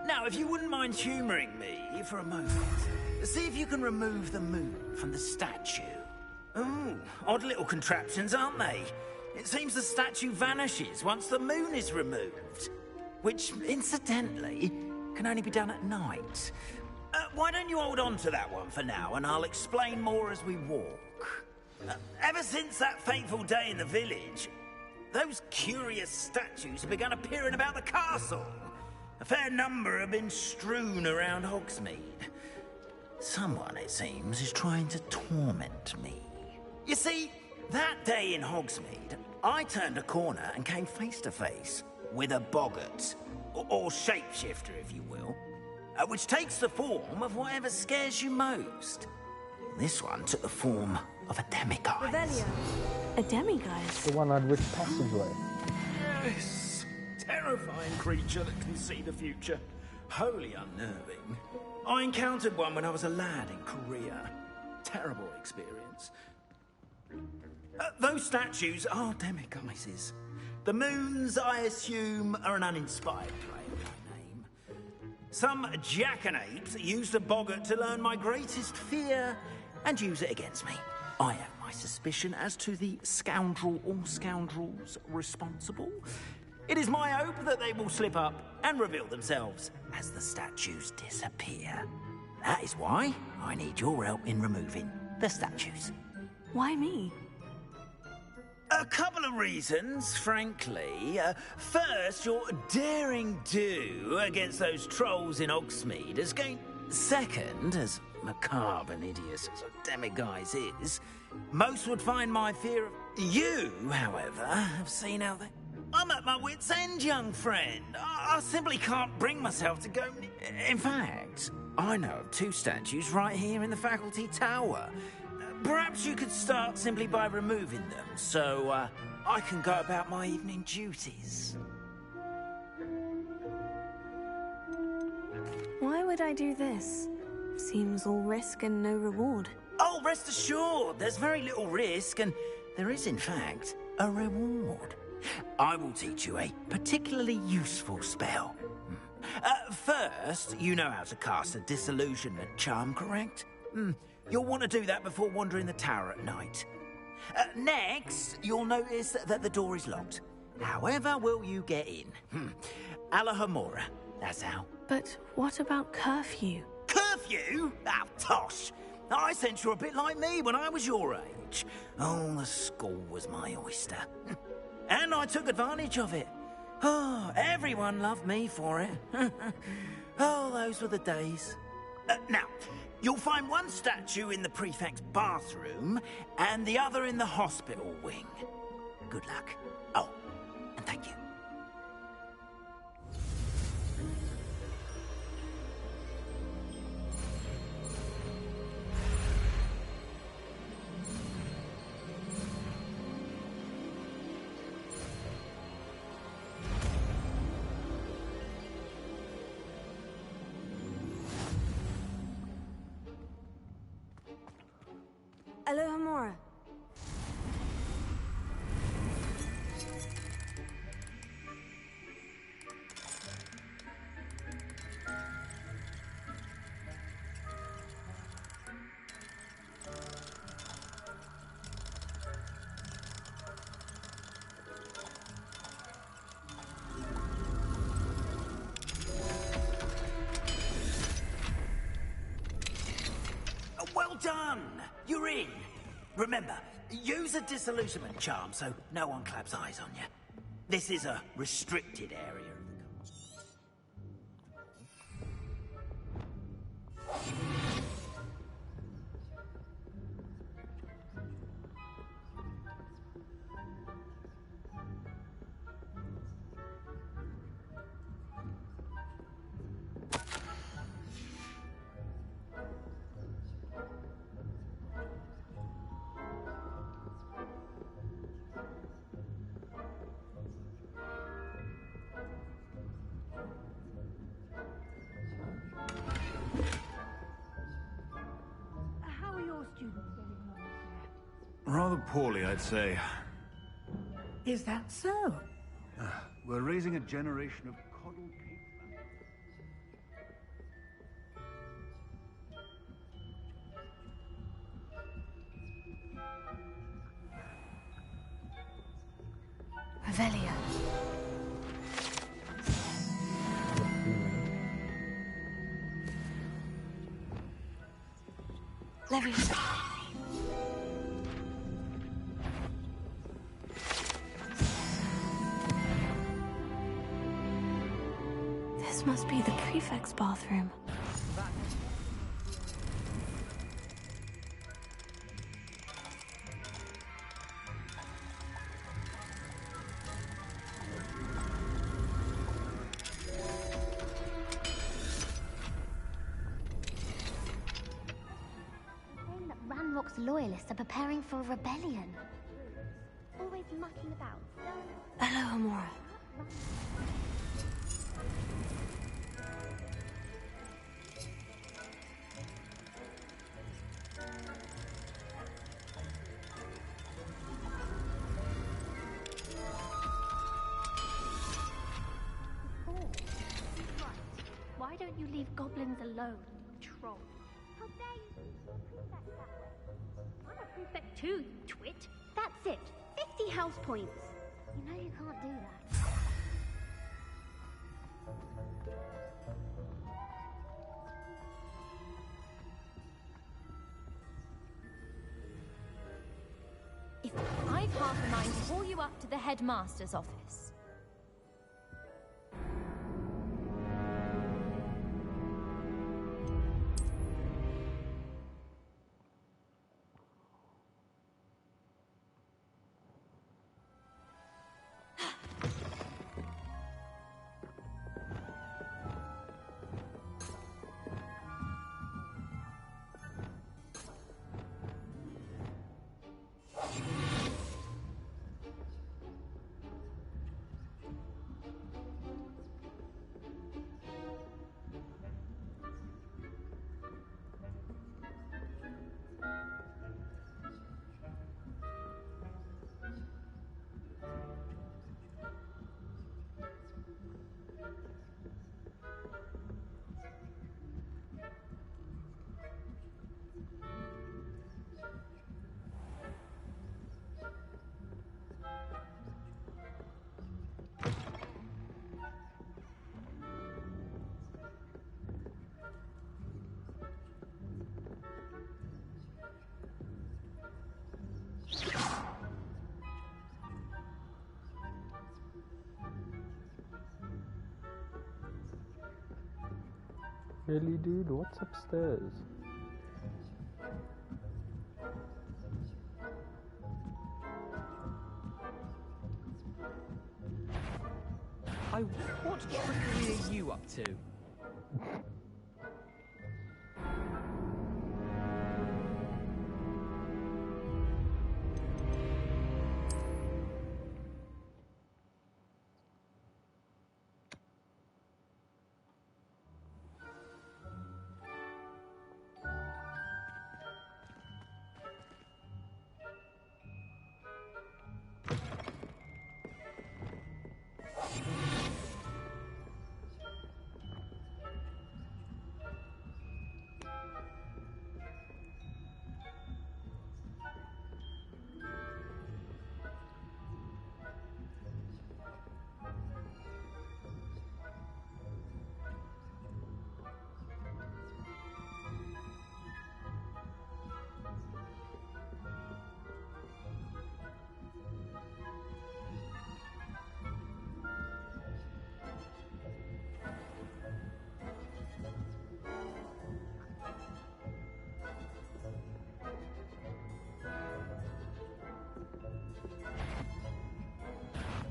V: Now, if you wouldn't mind humouring me for a moment, see if you can remove the moon from the statue. Ooh, odd little contraptions, aren't they? It seems the statue vanishes once the moon is removed. Which, incidentally, can only be done at night. Why don't you hold on to that one for now, and I'll explain more as we walk. Ever since that fateful day in the village, those curious statues have begun appearing about the castle. A fair number have been strewn around Hogsmeade. Someone, it seems, is trying to torment me. You see, that day in Hogsmeade, I turned a corner and came face to face with a boggart, or shapeshifter, if you will, which takes the form of whatever scares you most. This one took the form of a demiguise.
B: Revelio. A demiguise?
A: The one I'd risk passageway.
V: Yes. Terrifying creature that can see the future. Wholly unnerving. I encountered one when I was a lad in Korea. Terrible experience. Those statues are demiguises. The moons, I assume, are an uninspired play of my name. Some jackanapes used a boggart to learn my greatest fear and use it against me. I have my suspicion as to the scoundrel or scoundrels responsible. It is my hope that they will slip up and reveal themselves as the statues disappear. That is why I need your help in removing the statues.
B: Why me?
V: A couple of reasons, frankly. First, your daring do against those trolls in Hogsmeade has gained... Second, as macabre and hideous as a demiguise is, most would find my fear of... You, however, have seen how they... I'm at my wit's end, young friend. I simply can't bring myself to go... In fact, I know of two statues right here in the faculty tower. Perhaps you could start simply by removing them, so I can go about my evening duties.
B: would I do this? Seems all risk and no reward.
N: Oh, rest assured, there's very little risk, and there is, in fact, a reward. I will teach you a particularly useful spell. First, you know how to cast a disillusionment charm, correct? You'll want to do that before wandering the tower at night. Next, you'll notice that the door is locked. However will you get in? Alahomora, that's how.
B: But what about curfew?
N: Curfew? Oh, tosh. I sense you're a bit like me when I was your age. Oh, the school was my oyster. And I took advantage of it. Oh, everyone loved me for it. Oh, those were the days. Now, you'll find one statue in the prefect's bathroom and the other in the hospital wing. Good luck. Oh, and thank you.
B: Alohomora.
N: Well done! You're in. Remember, use a disillusionment charm so no one claps eyes on you. This is a restricted area of the castle.
O: Rather poorly, I'd say.
N: Is that so?
O: We're raising a generation of coddled
D: Revelio.
B: Leviosa. This must be the prefect's bathroom.
Q: Saying that Ranrock's loyalists are preparing for a rebellion. Always mucking about.
B: Alohomora.
Q: Why don't you leave goblins alone, troll? How dare you use your prefect that way? I'm a prefect too, you twit. That's it. 50 house points. You know you can't do that.
S: I've half a mind to haul you up to the headmaster's office.
A: Really, dude? What's upstairs?
C: What trickery are you up to?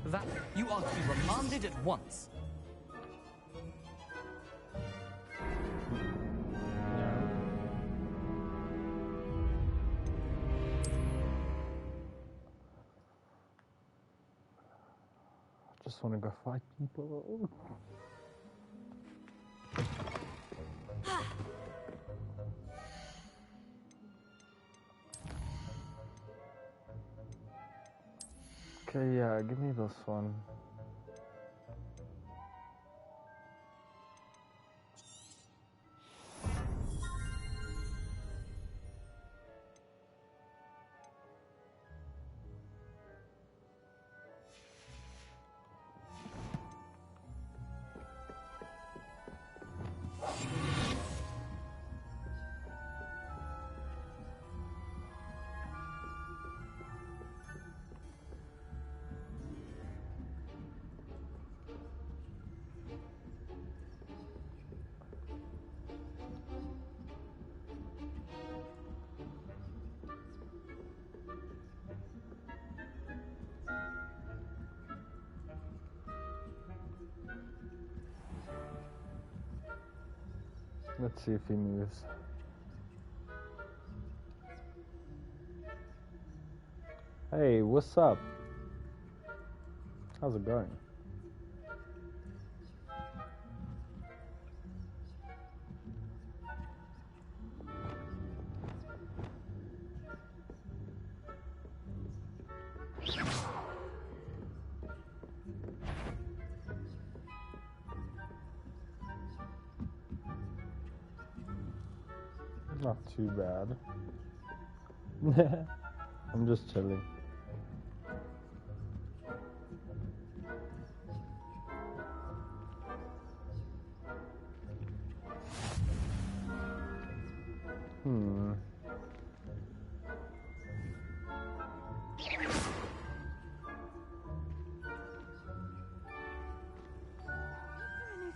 C: That you are to be remanded at once.
A: I just want to go fight people. Okay, yeah, give me this one. Let's see if he moves. Hey, what's up? How's it going? Not too bad. I'm just chilling.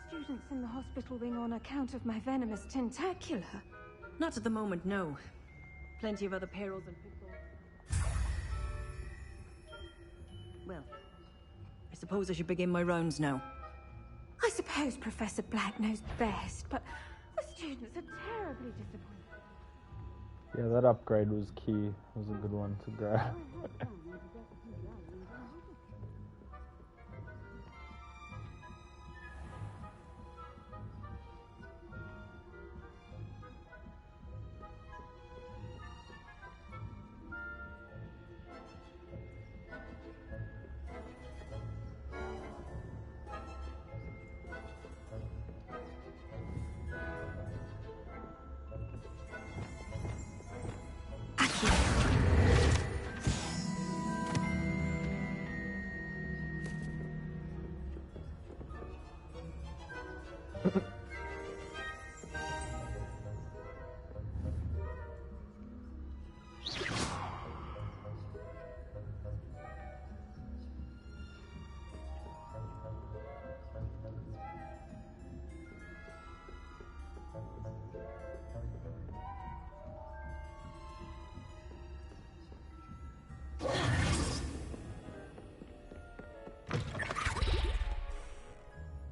B: Students in the hospital wing on account of my venomous tentacular.
G: Not at the moment, no. Plenty of other perils and pitfalls. Well, I suppose I should begin my rounds now.
B: I suppose Professor Black knows best, but the students are terribly disappointed.
A: Yeah, that upgrade was key. It was a good one to grab.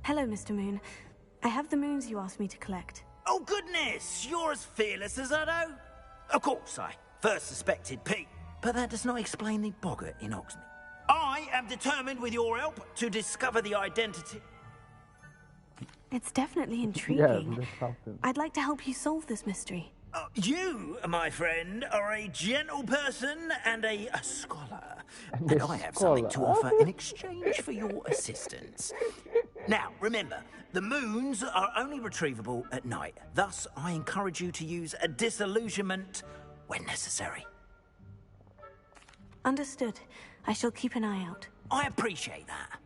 B: Hello, Mr. Moon. I have the moons you asked me to collect.
N: Oh, goodness! You're as fearless as Uddo. Of course, I first suspected Pete, but that does not explain the boggart in Oxney. I am determined, with your help, to discover the identity.
B: It's definitely intriguing.
A: this happened.
B: I'd like to help you solve this mystery.
N: You, my friend, are a gentle person and a scholar. And I have something to offer in exchange for your assistance. Now, remember, the moons are only retrievable at night. Thus, I encourage you to use a disillusionment when necessary.
B: Understood. I shall keep an eye out.
N: I appreciate that.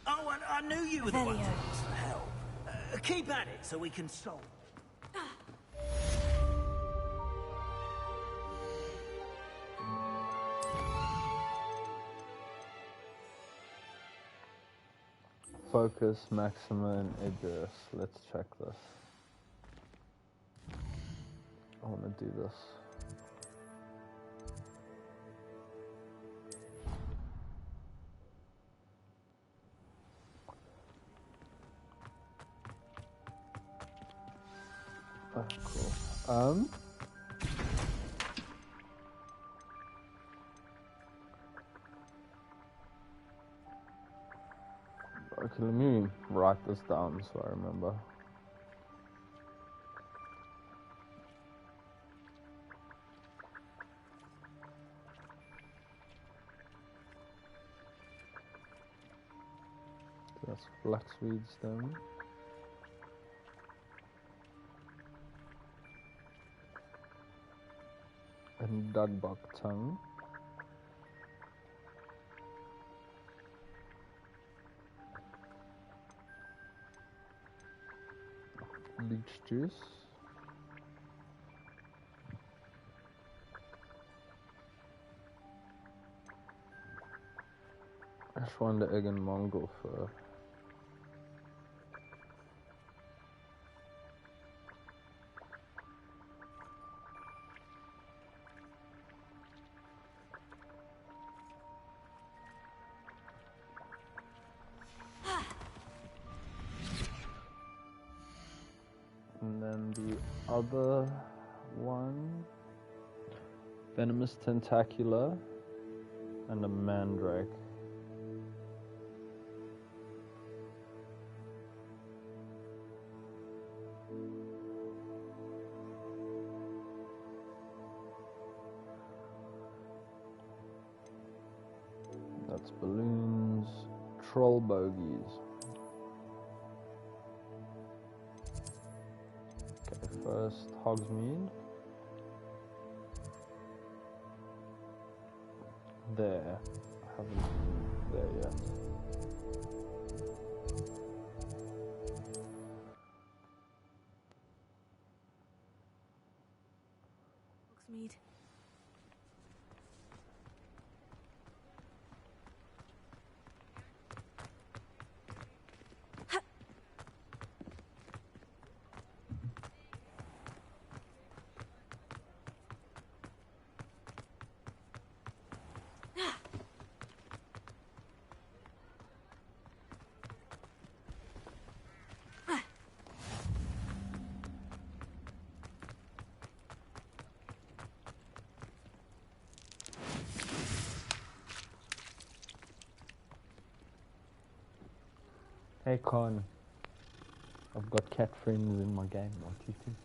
N: Oh, and I knew you were the one to ask for help. Keep at it so we can solve.
A: Focus, Maxima, and Idris. Let's check this. I want to do this. Oh, cool. Okay, let me write this down so I remember. That's flaxweed stem. And dugbuck tongue. Leech juice. Ashwanda egg and Mongol fur. And then the other one, venomous tentacula and a mandrake. That's balloons, troll bogies. First, Hogsmeade. There. I haven't been there yet.
B: Hogsmeade.
A: Hey Con, I've got cat friends in my game, what do you think?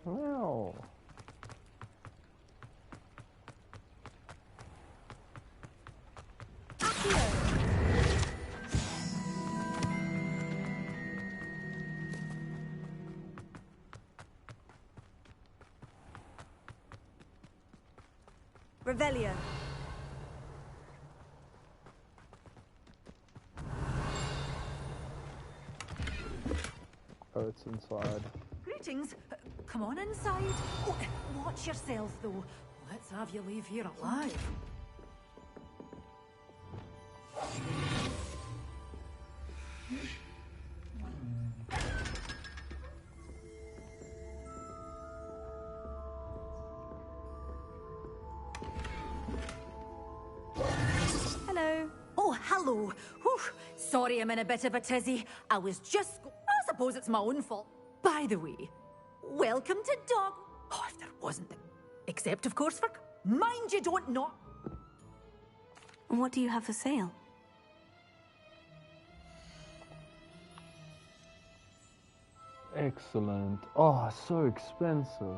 A: Wow.
B: Revelio.
A: Oh, it's inside.
R: Greetings. Come on inside. Oh, watch yourself, though. Let's have you leave here alive. Sorry I'm in a bit of a tizzy. I was just... I suppose it's my own fault. By the way, welcome to Dog... Oh, if there wasn't... Except, of course, for... Mind you don't not...
B: What do you have for sale?
A: Excellent. Oh, so expensive.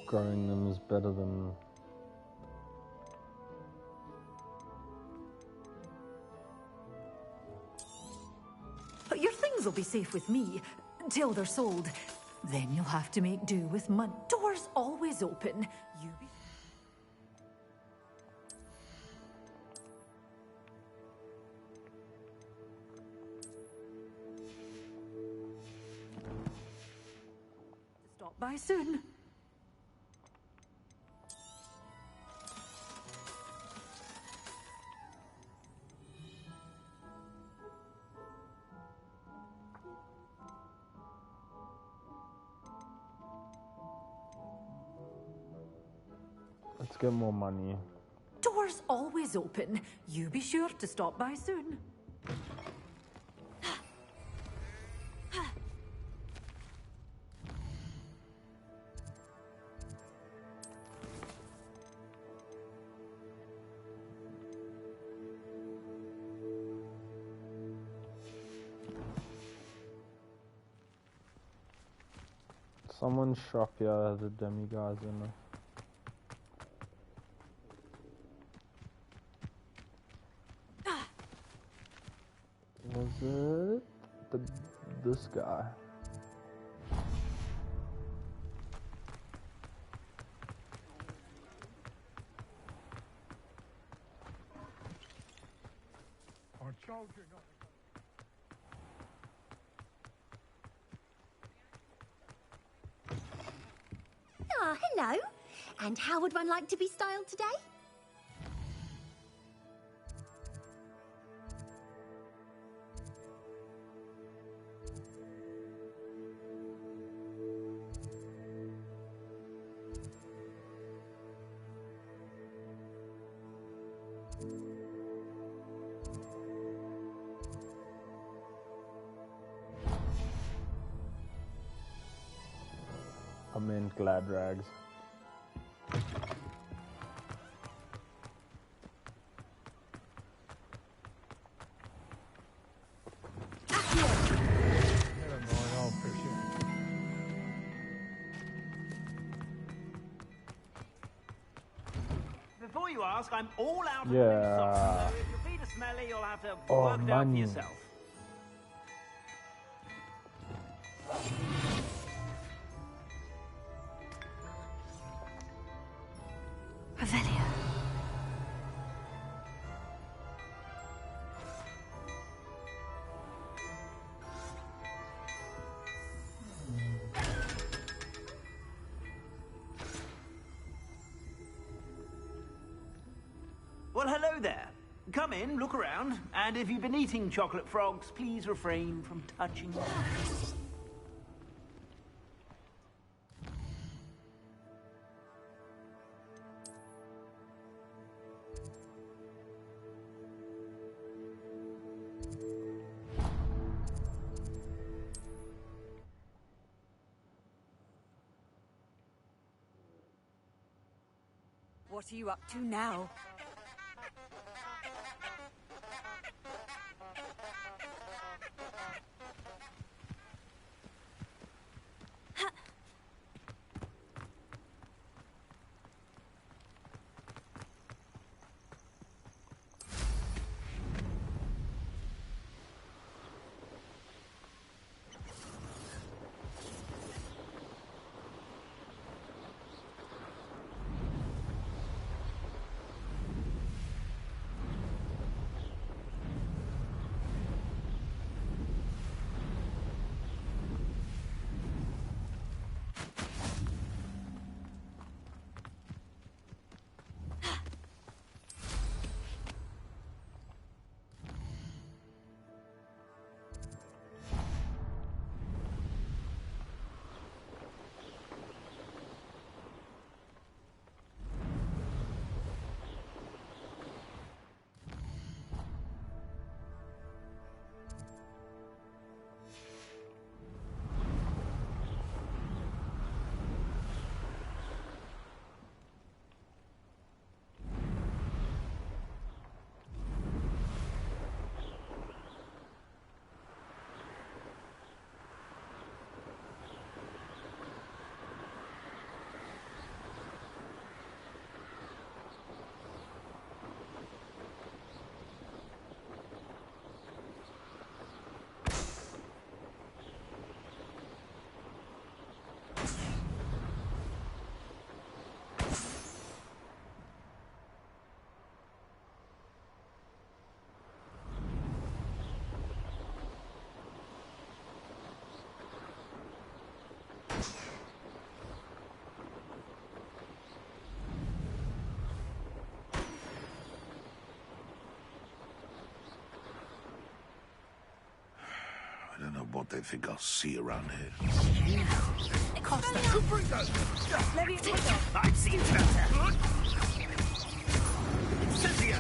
A: Growing them is better than...
R: Your things will be safe with me, till they're sold. Then you'll have to make do with money. Doors always open. You be... Stop by soon.
A: Let's get more money.
R: Doors always open. You be sure to stop by soon.
A: Someone's shop here has a demiguise in it. Was it this guy?
L: Ah, hello. And how would one like to be styled today?
A: I'm in glad rags.
V: Before you ask, I'm all out of
A: Yeah.
V: socks, so if your feet are smelly, you'll have to
A: Oh,
V: work it out for
A: money.
V: yourself.
B: Revelio.
V: Well, hello there. Come in, look around, and if you've been eating chocolate frogs, please refrain from touching them.
F: What are you up to now?
O: what they think I'll see around here.
V: Costa,
M: Leviosa.
V: I've seen better.
O: Cynthia!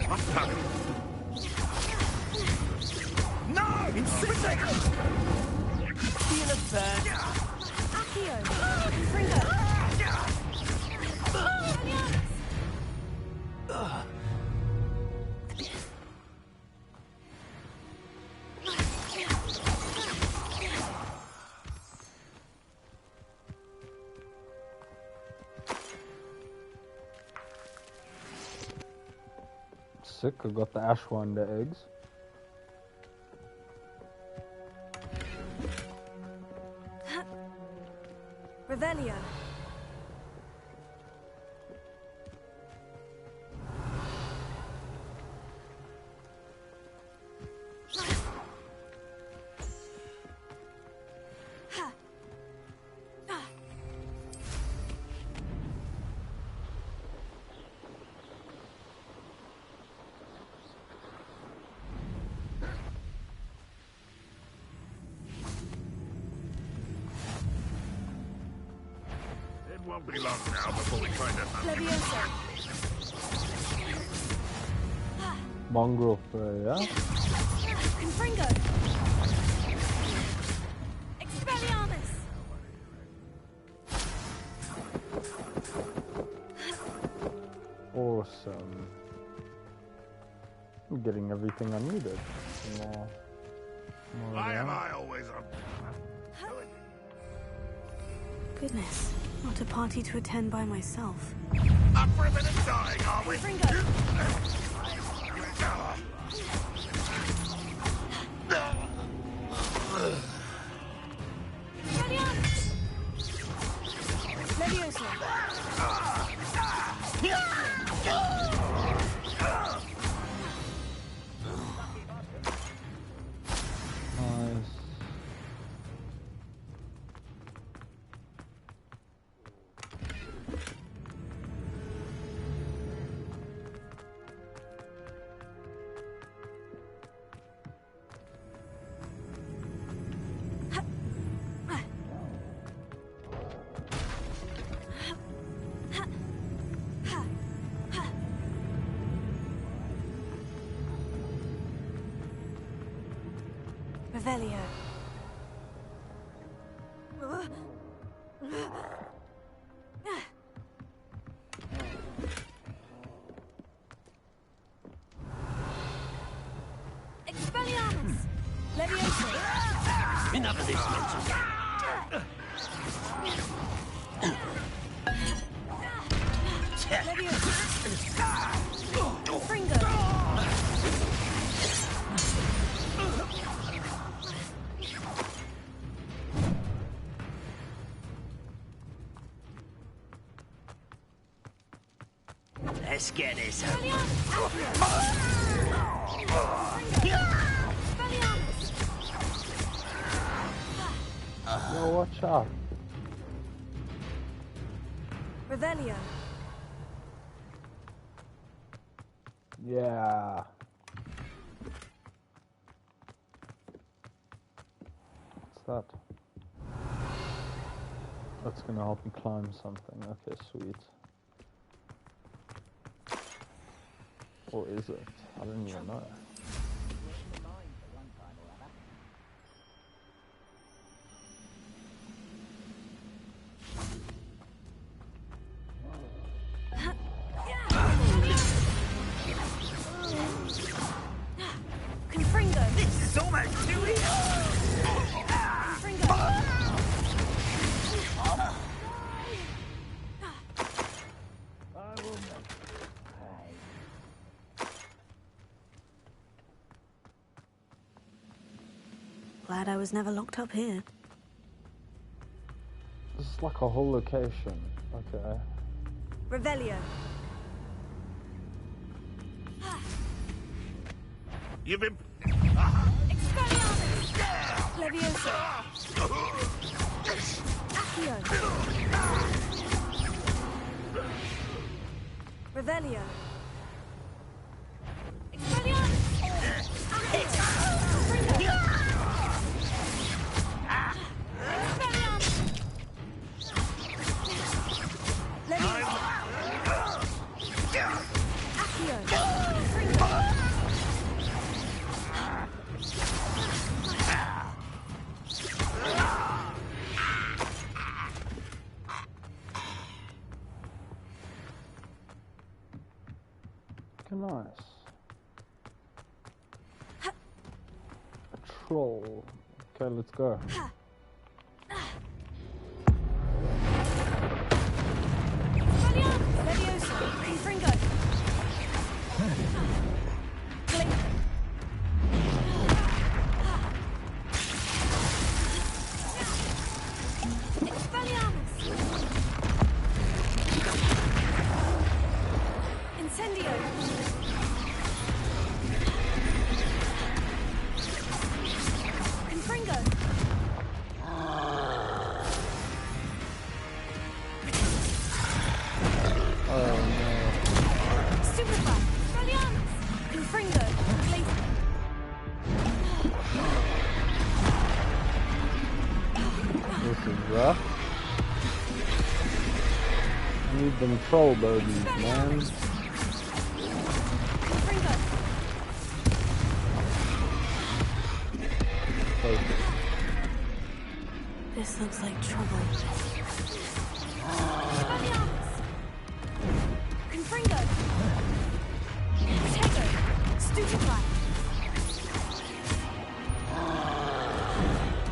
V: No! Incendio!
M: Feel of burn. Accio. Confringo.
A: Sick, I got the ashwanda eggs.
B: Revelio.
O: It won't be long now before we find out.
B: Leviosa.
A: Mongrel fur, yeah?
B: Confringo. Expelliarmus.
A: Awesome. I'm getting everything I needed. More
O: Why am I always on?
B: Goodness, not a party to attend by myself.
O: Up for a bit of dying, are we?
B: Revelio. Expelliarmus. Leviosa.
N: Enough of this mental. Let's get this over.
A: Yo, watch out.
B: Revelio.
A: Yeah. What's that? That's gonna help me climb something. Okay, sweet. Or is it? I don't even know.
B: Confringo.
N: This is almost too easy.
B: Glad I was never locked up here.
A: This is like a whole location. Okay.
B: Revelio.
O: You've been.
B: Expelliarmus. Leviosa. Accio. Revelio. Expelliarmus.
A: Nice. A troll. Okay, let's go. Them troll birdies, man.
B: This looks like trouble. Confringo! Potato! Stupefy!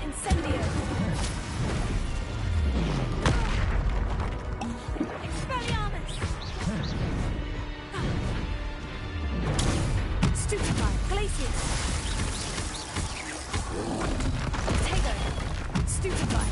B: Incendio! Expelliarmus! Stupefy! Glacius! Potato! Stupefy!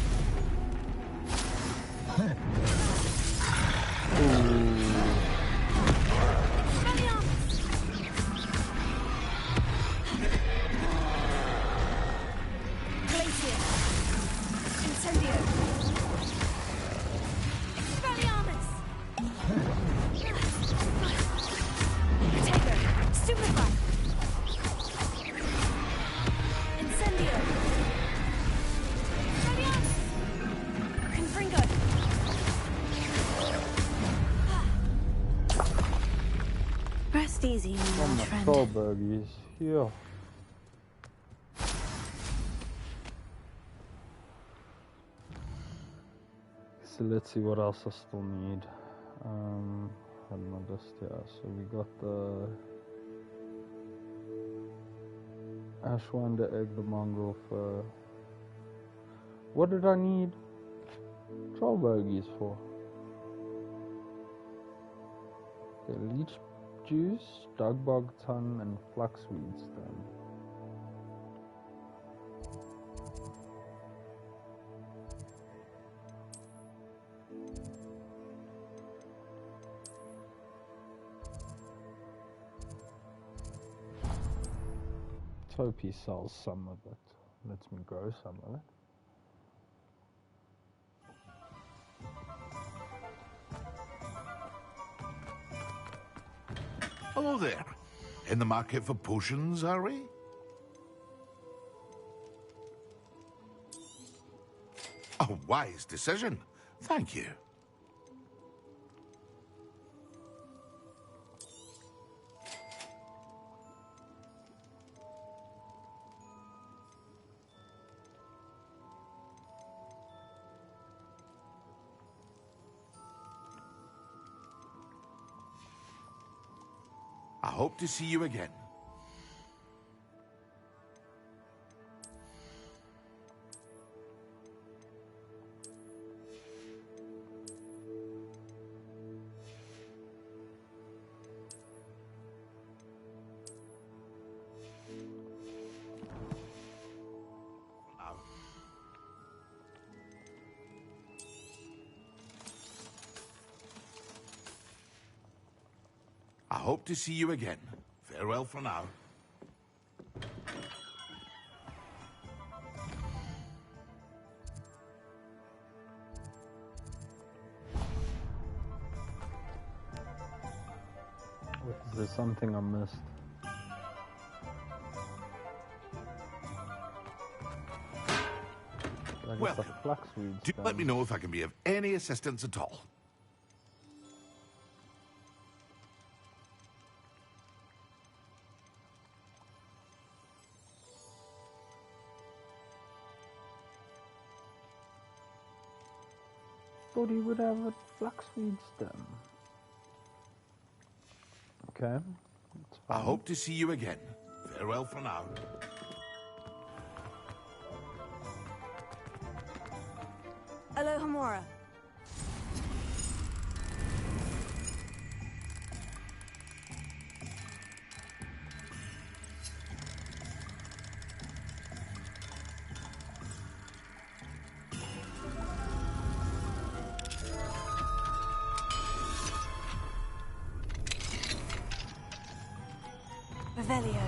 B: Rest easy, my old friend.
A: Troll birdies, yeah. So let's see what else I still need. Had my list here. So we got the Ashwanda egg, the mongrel fur. What did I need troll bogies for? The leech juice, dugbog tongue, and flaxweed stem. Let's hope he sells some of it. Lets me grow some of it.
J: Hello there. In the market for potions, are we? A wise decision. Thank you. I hope to see you again. I hope to see you again. Farewell for now.
A: Is there something I missed?
J: Welcome. Do let me know if I can be of any assistance at all.
A: thought he would have a flaxseed stem. Okay.
J: I hope to see you again. Farewell for now.
B: Alohomora. Revelio.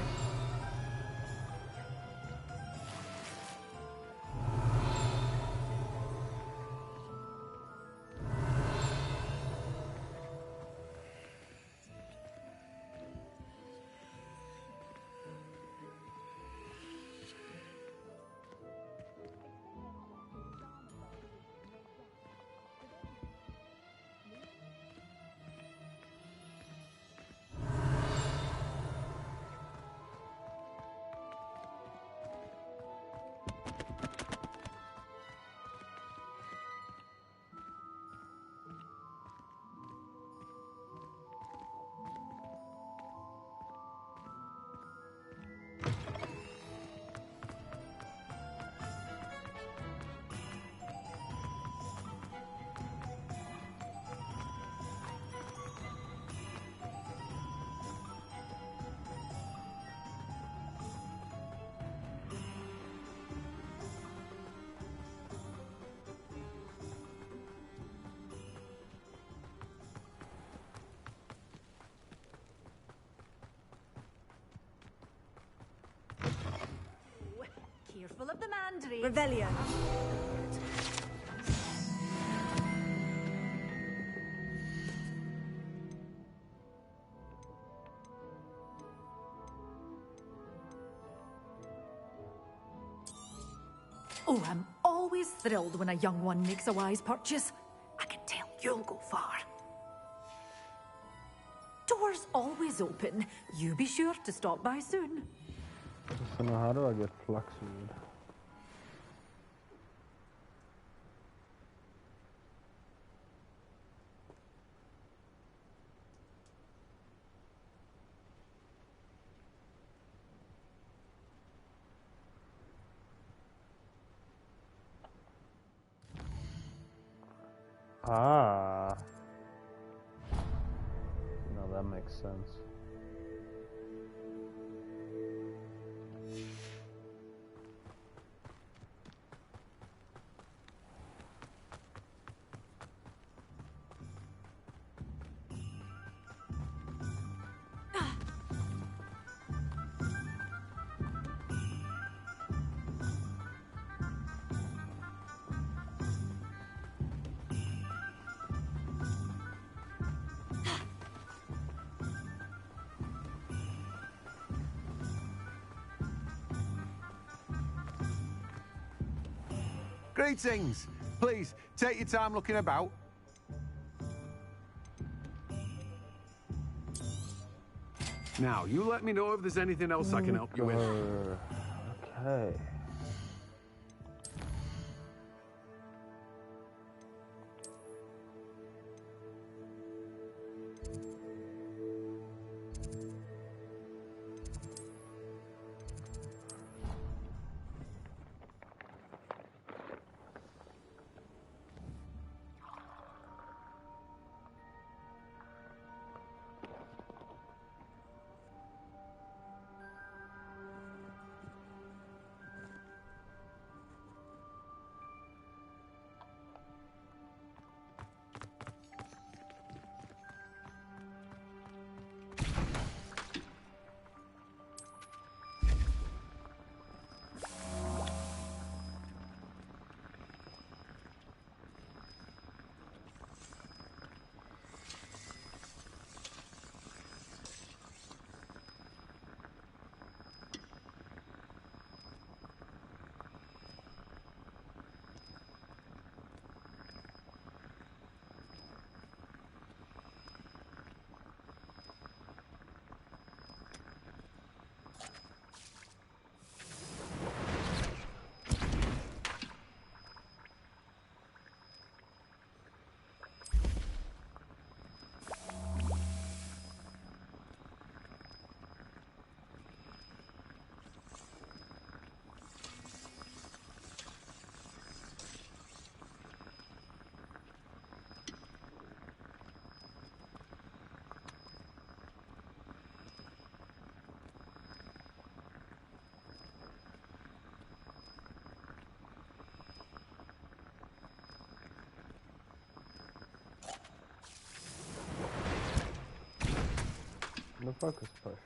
M: Careful of the mandrake.
B: Revelio.
M: Oh, I'm always thrilled when a young one makes a wise purchase. I can tell you'll go far. Doors always open. You be sure to stop by soon.
A: So now how do I get flaxseed? Ah. No, that makes sense.
K: Greetings. Please, take your time looking about. Now, you let me know if there's anything else I can help you with.
A: Okay. The focus potion.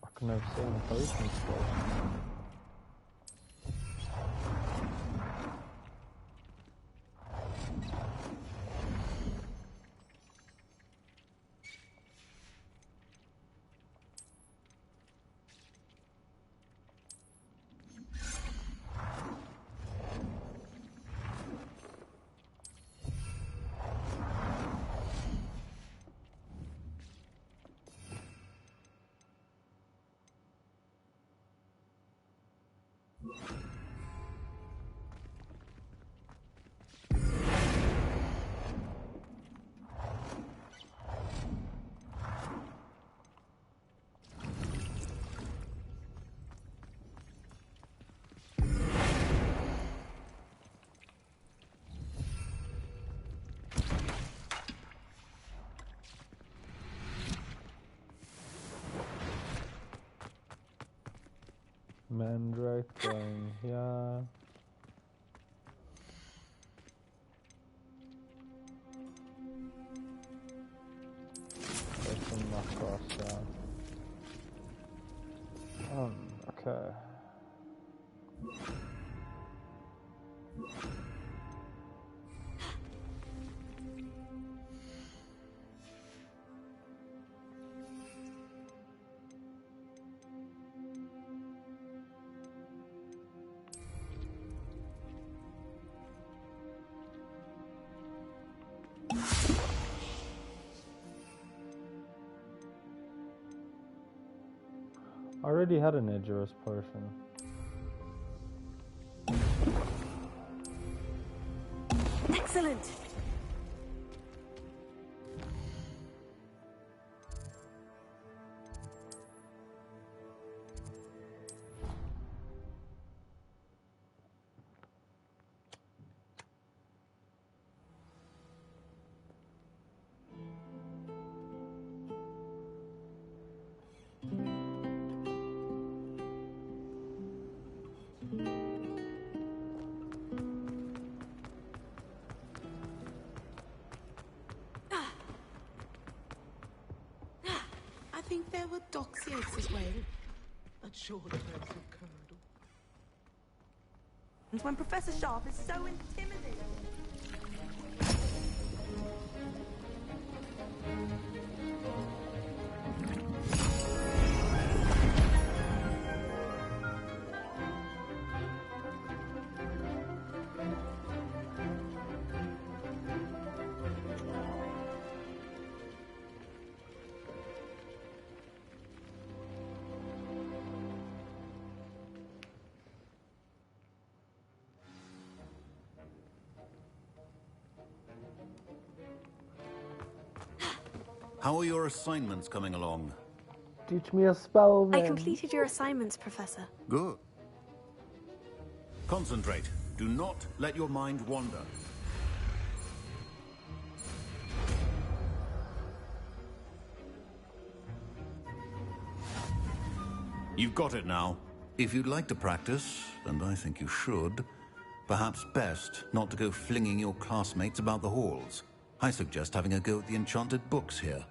A: I can have 7 potions still. Mandrake going here. There's some across there. Okay. I already had an Edger's potion.
B: Excellent!
W: I think there were dock's eggs as well. But sure the birds will curdle.
F: And when Professor Sharp is so intimidating.
E: How are your assignments coming along?
A: Teach me a spell, then.
B: I completed your assignments, Professor.
E: Good. Concentrate. Do not let your mind wander. You've got it now. If you'd like to practice, and I think you should, perhaps best not to go flinging your classmates about the halls. I suggest having a go at the enchanted books here.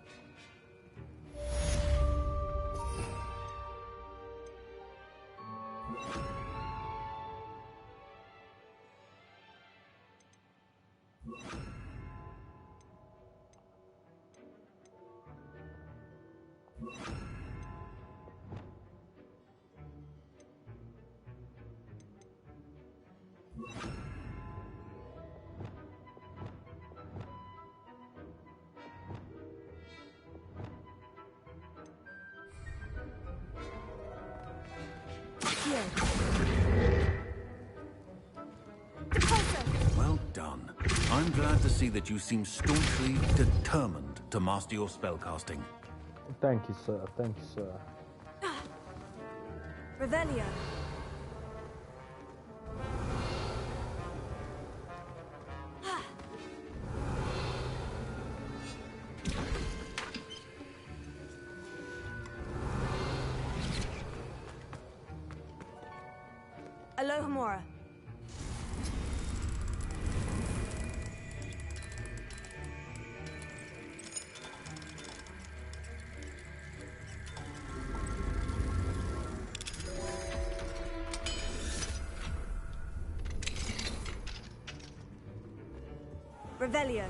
E: Well done. I'm glad to see that you seem staunchly determined to master your spellcasting.
A: Thank you, sir. Thank you, sir.
B: Revelio. Alohomora. Revelio.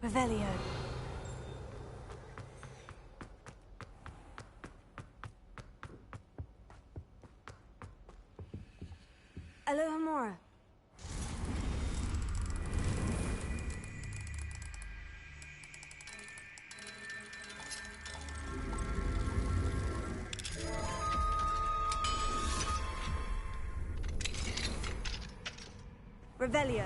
B: Revelio. Alohomora. Revelio.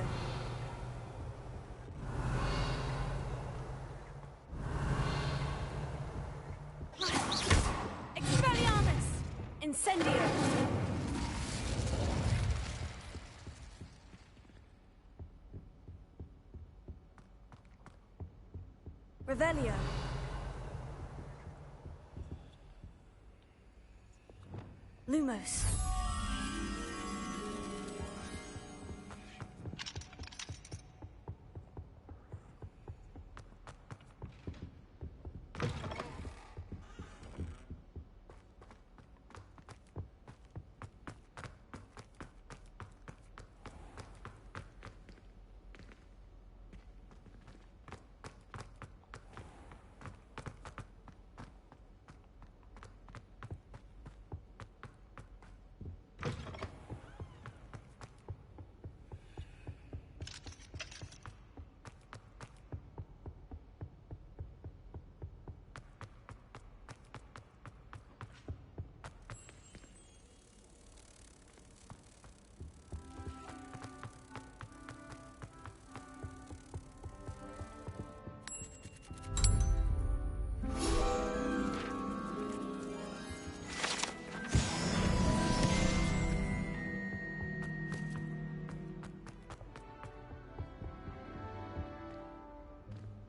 B: Expelliarmus! Incendio! Revelio. Lumos.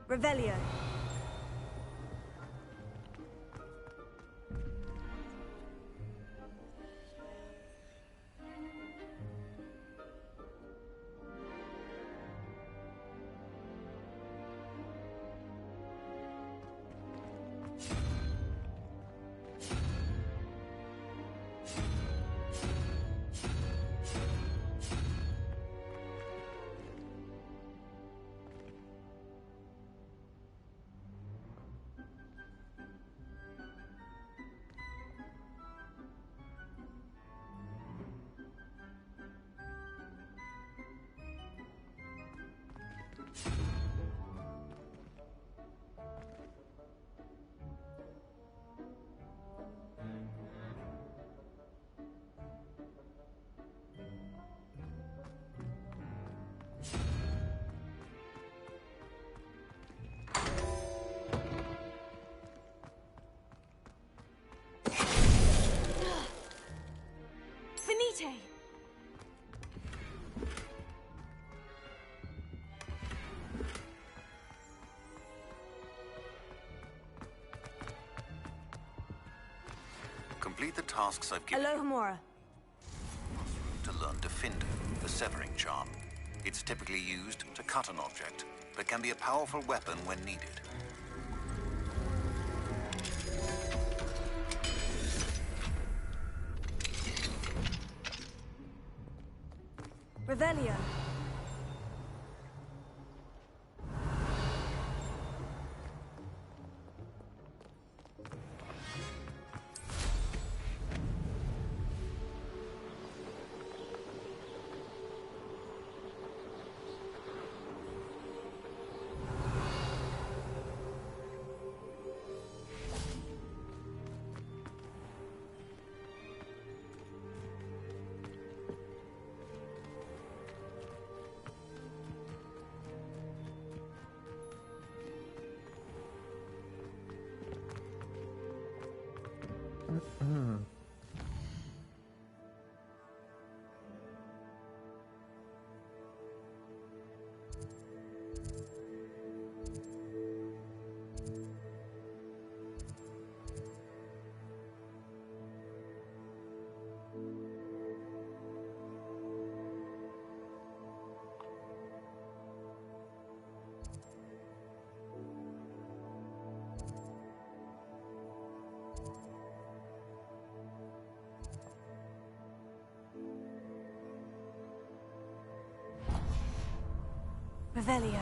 B: Revelio. Vitae!
E: Complete the tasks I've given
B: Alohomora.
E: to learn Defender, the severing charm. It's typically used to cut an object, but can be a powerful weapon when needed.
B: Revelio. Revelio.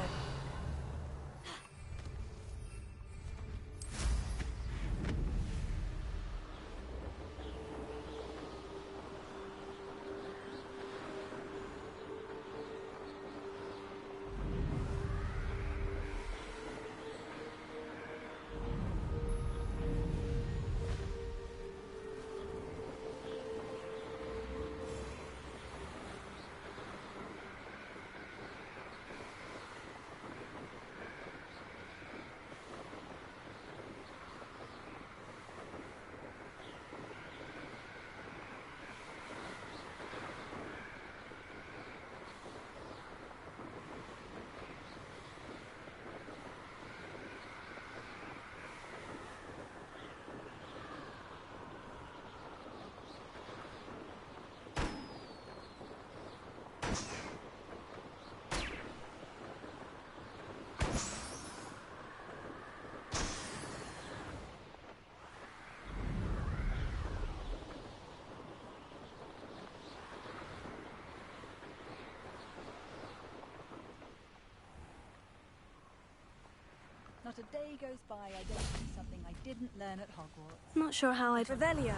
G: Not a day goes by I don't see something I didn't learn at Hogwarts.
B: Not sure how I'd... Revelio.
P: Revelio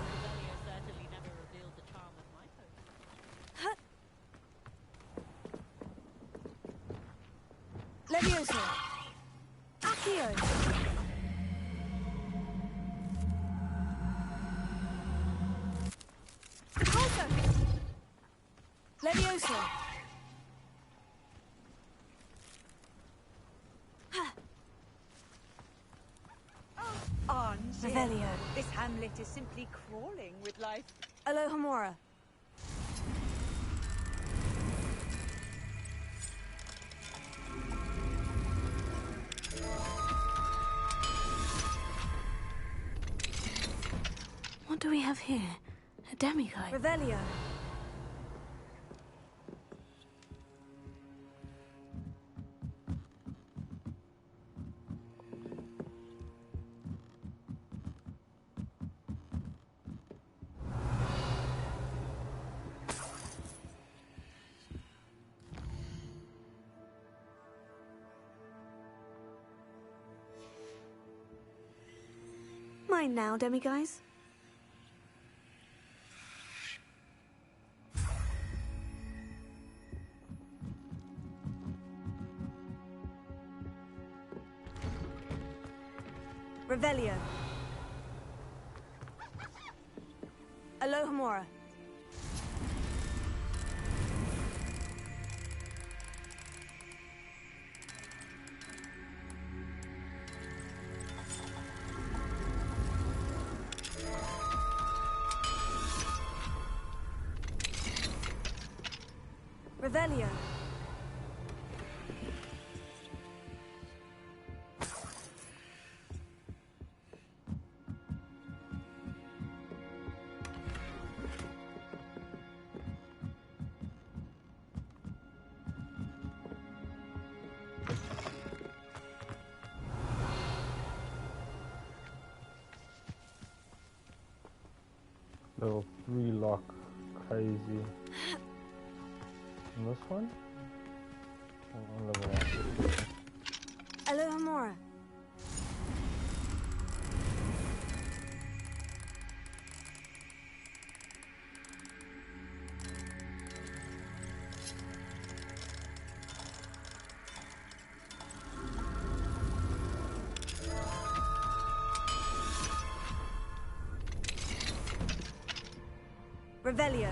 P: certainly never revealed the charm of my potion.
B: Levioso. Accio. Colto. Levioso. Revelio.
G: This hamlet is simply crawling with life.
B: Alohomora. What do we have here? A demiguise. Revelio. Mine now, demiguise. Revelio. Alohomora. Revelio.
A: Level 3 lock, crazy. And this one? On level 1.
B: Alohomora. Revelio.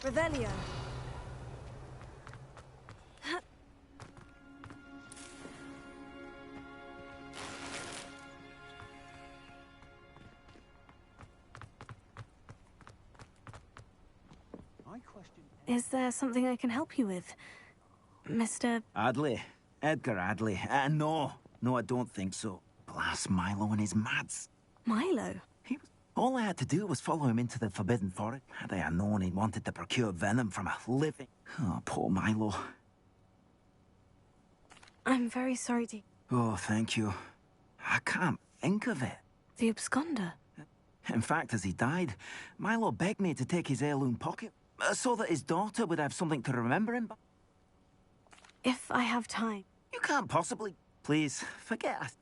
B: Revelio. Is there something I can help you with, Mr.
N: Adley. Edgar Adley. No, I don't think so. Blast Milo and his mads.
B: Milo?
N: All I had to do was follow him into the Forbidden Forest. Had I known he wanted to procure venom from a living... Oh, poor Milo.
B: I'm very sorry to...
N: Oh, thank you. I can't think of it.
B: The absconder?
N: In fact, as he died, Milo begged me to take his heirloom pocket, so that his daughter would have something to remember him by.
B: If I have time.
N: You can't possibly... Please, forget it.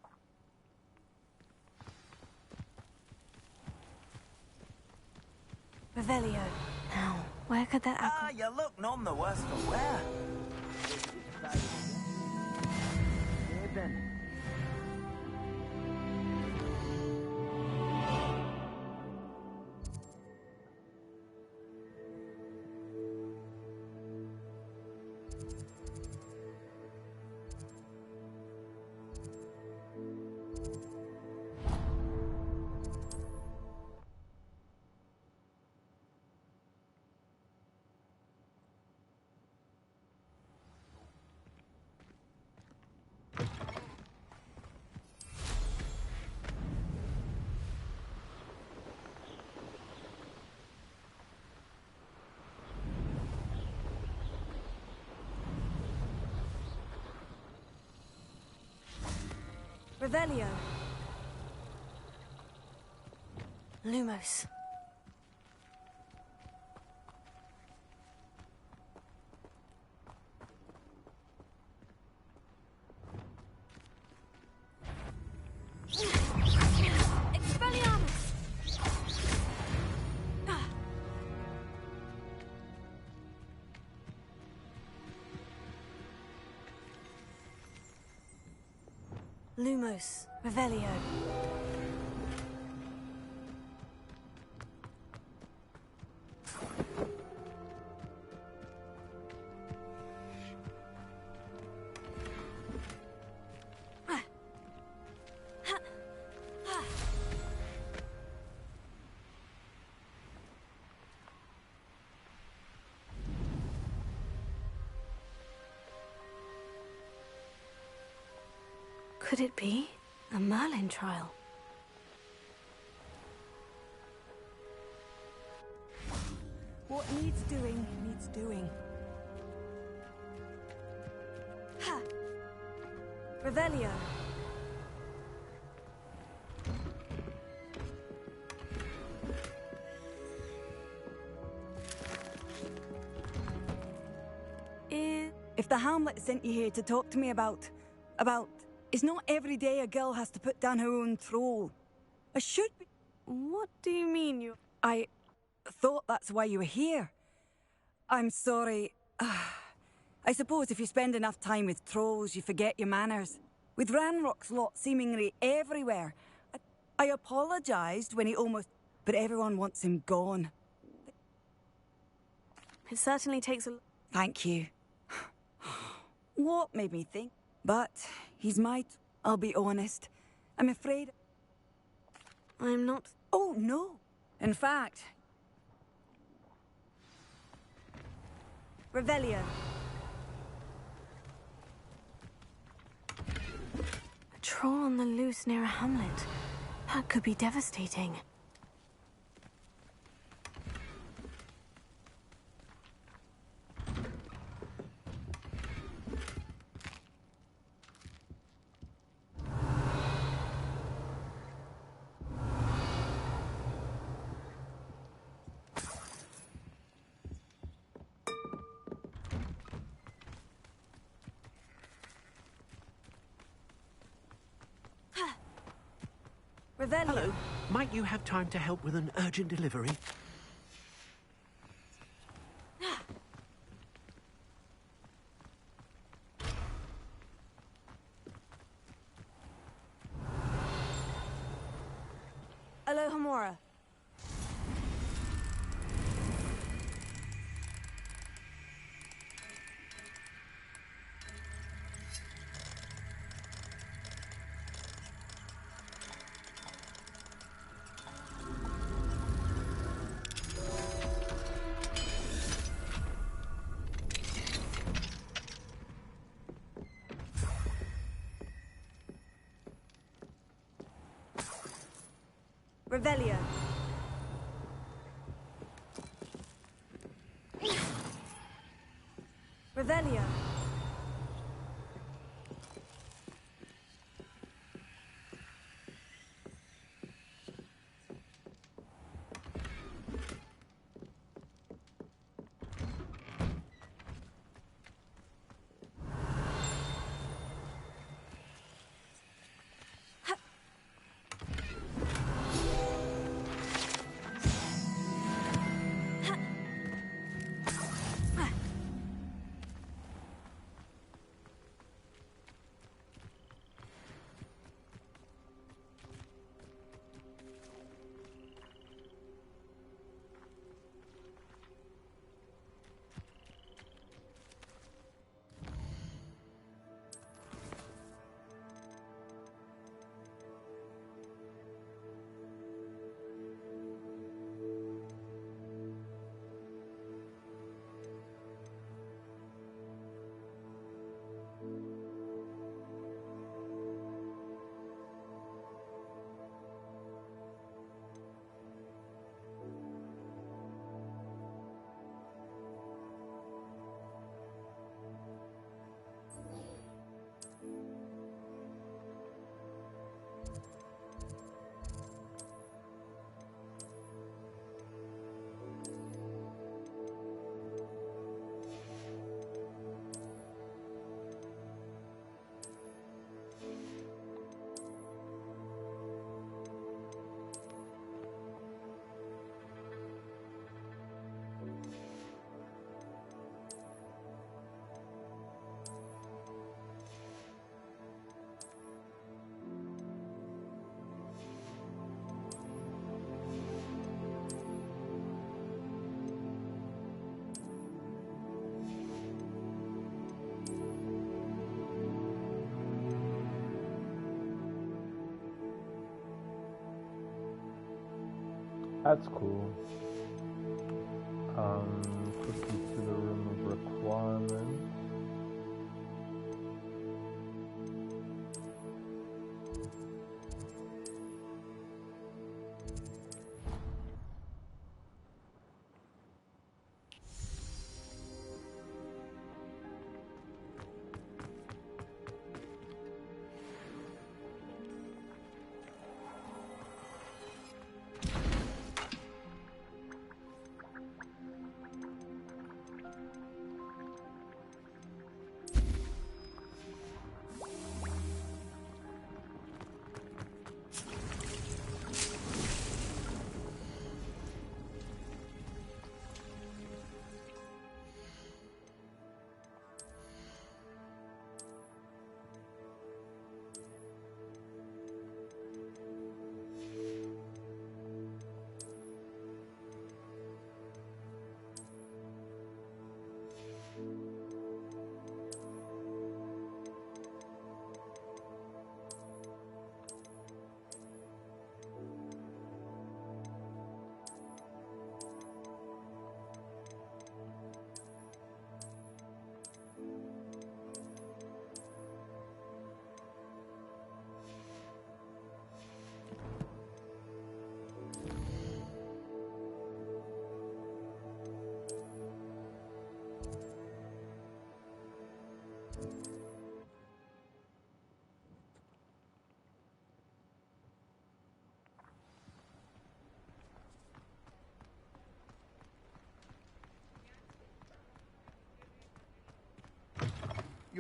B: Revelio. Now, where could that apple...
N: Ah, you look none the worse for wear.
B: Revelio. Lumos. Expelliarmus. Lumos. Revelio. Could it be a Merlin trial?
I: What needs doing, needs doing.
B: Ha! Revelio.
I: If the Hamlet sent you here to talk to me about... It's not every day a girl has to put down her own troll. I should be...
B: What do you mean you...
I: I thought that's why you were here. I'm sorry. I suppose if you spend enough time with trolls, you forget your manners. With Ranrock's lot seemingly everywhere, I apologised when he almost... But everyone wants him gone.
B: It certainly takes a...
I: Thank you. What made me think? But he's my... I'll be honest. I'm afraid...
B: I'm not...
I: Oh, no. In fact... Revelio.
B: A troll on the loose near a hamlet. That could be devastating.
H: Hello. Might you have time to help with an urgent delivery?
I: Aloha Mora. Revelio. Revelio.
A: That's cool. Quickly to the room of requirements.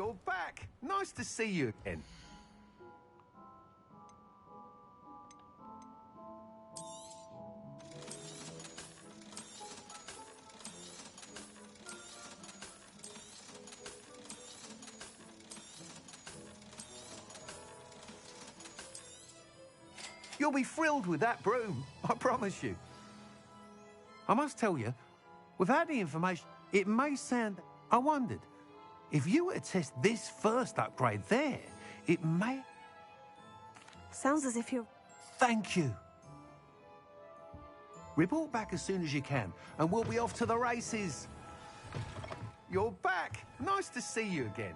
K: you're back. Nice to see you again. You'll be thrilled with that broom, I promise you. I must tell you, without the information, it may sound... I wondered, if you were to test this first upgrade there, it may...
B: Sounds as if you're...
K: Thank you. Report back as soon as you can, and we'll be off to the races. You're back. Nice to see you again.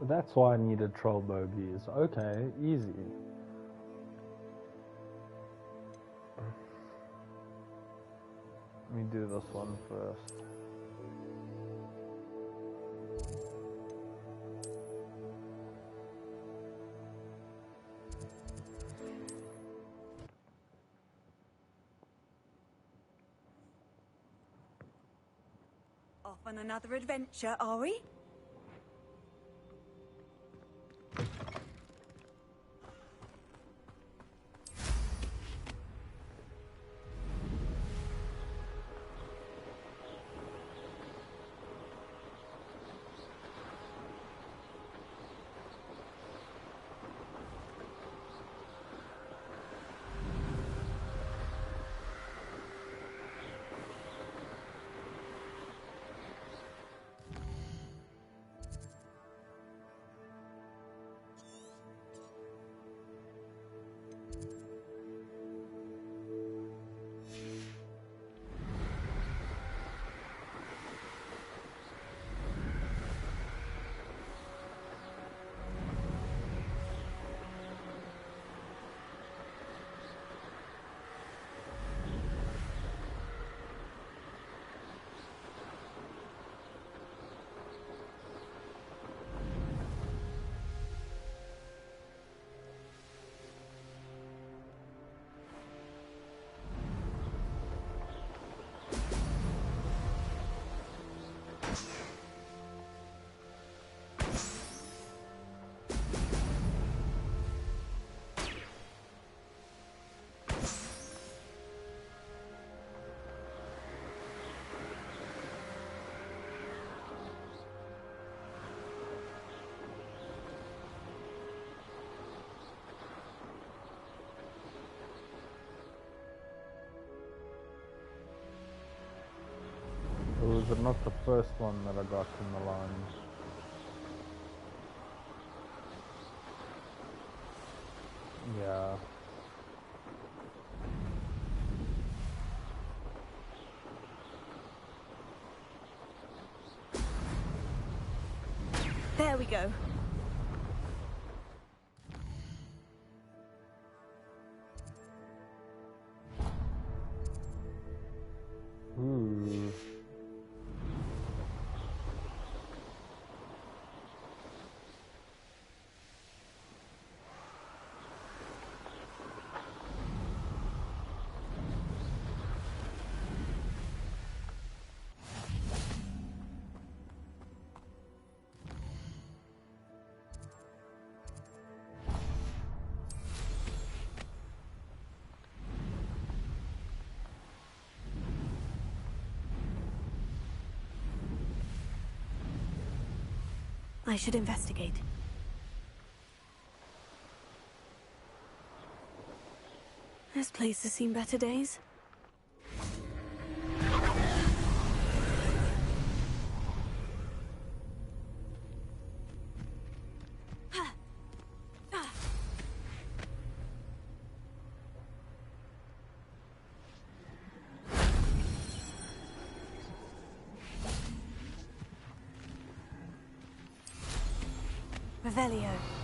A: That's why I needed troll bogies. Okay, easy. Let me do this one first.
I: Off on another adventure, are we?
A: Was it not the first one that I got in the line? Yeah.
B: There we go.
A: Ooh.
B: I should investigate. This place has seen better days. Revelio.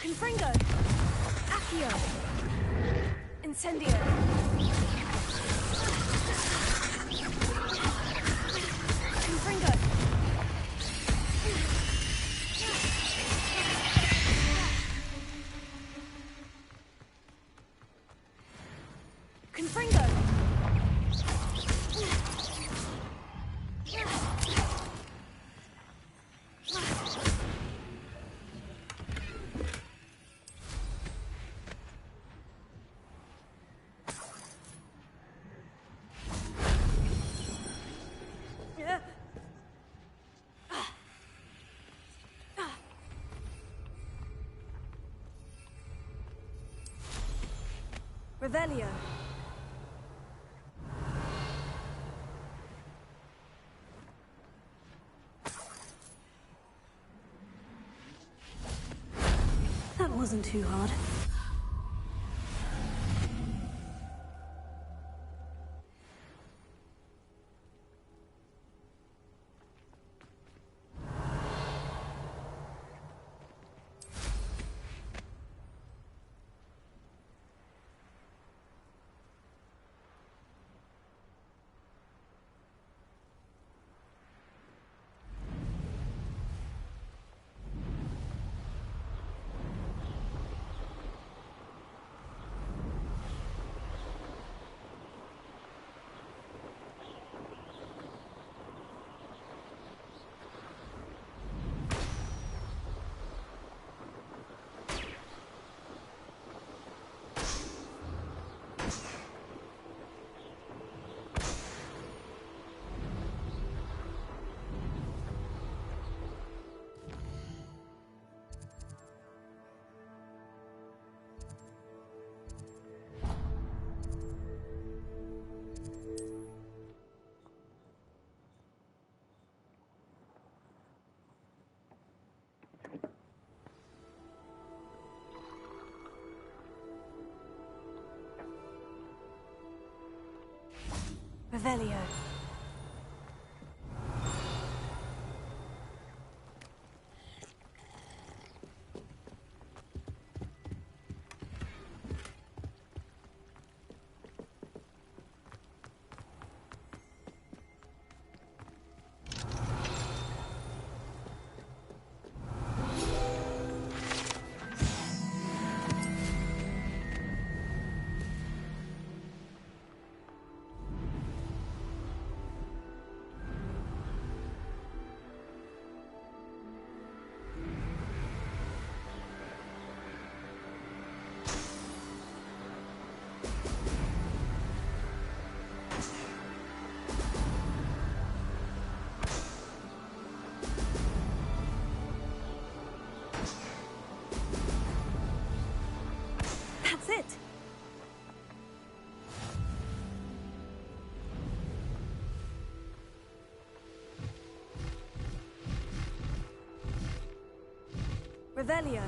B: Confringo! Accio! Incendio! Confringo! Confringo! Revelio. That wasn't too hard. Revelio. That's it. Revelio.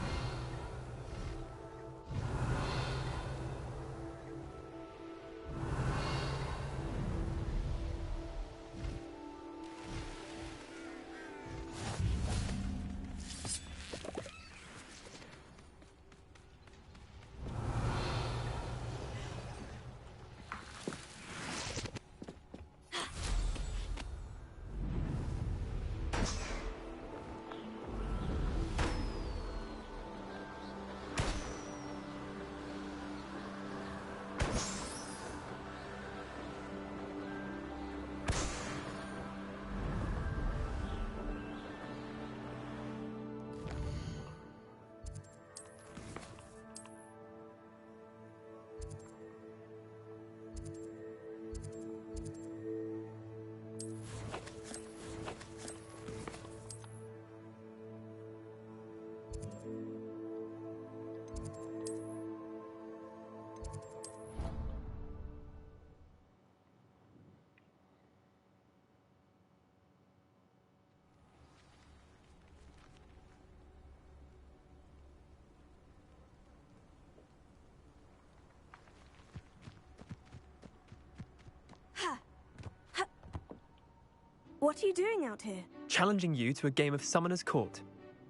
B: What are you doing out here?
D: Challenging you to a game of Summoner's Court.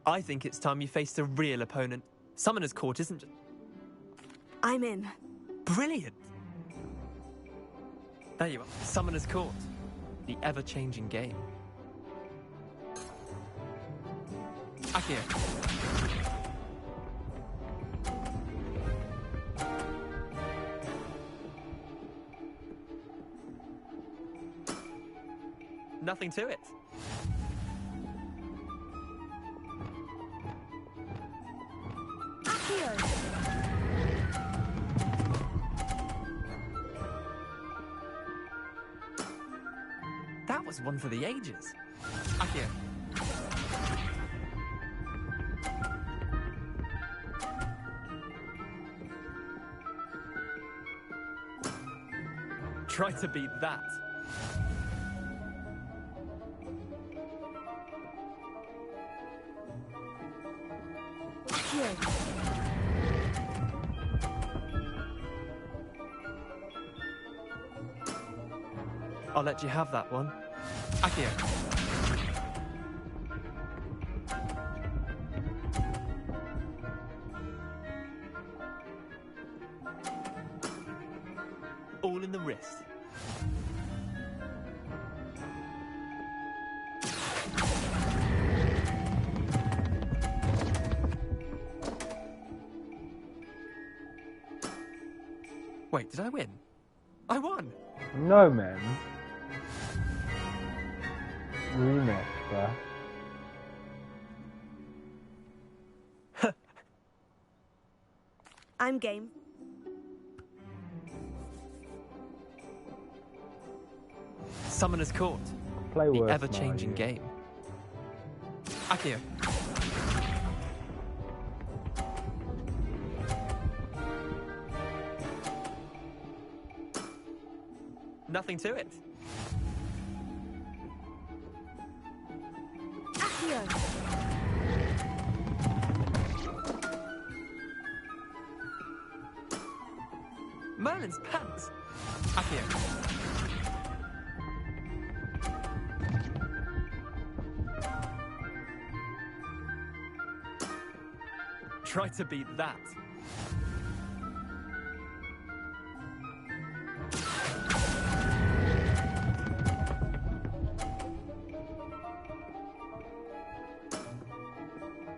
D: I think it's time you faced a real opponent. Summoner's Court isn't just...
B: I'm in.
D: Brilliant! There you are. Summoner's Court. The ever-changing game. Akio. Nothing to it.
B: Akio.
D: That was one for the ages. Akio. Try to beat that. I'll let you have that one. Akio. All in the wrist. Wait, did I win? I won!
A: No, man. Rematch, bruh.
B: I'm game.
D: Summoner's Court.
A: Play
D: the
A: worse,
D: ever-changing game. Akio. Nothing to it.
B: Akio.
D: Merlin's pants. Akio. Try to beat that.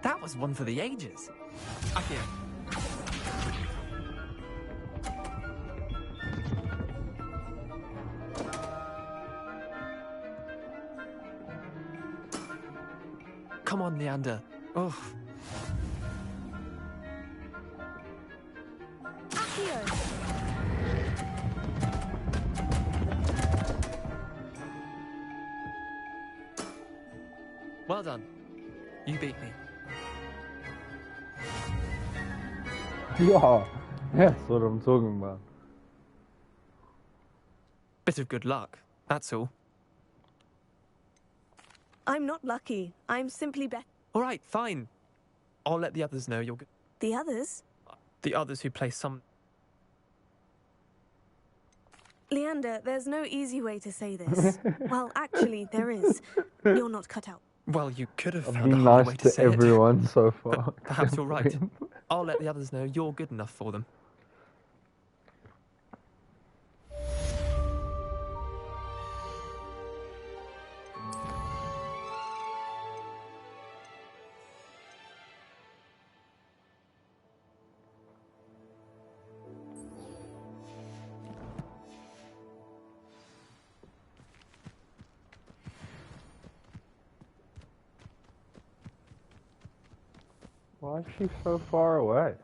D: That was one for the ages. Akio. Come on, Leander. Oh. Well done. You beat me.
A: Yeah, that's what I'm talking about.
D: Bit of good luck, that's all.
B: I'm not lucky. I'm simply better.
D: All right, fine. I'll let the others know you're good.
B: The others?
D: The others who play some...
B: Leander, there's no easy way to say this. Well, actually, there is. You're not cut out.
D: Well, you could have
A: I've
D: found a
A: been
D: harder
A: nice
D: way to
A: to
D: say
A: everyone
D: it.
A: so far.
D: But perhaps you're right. I'll let the others know you're good enough for them.
A: Why is she so far away?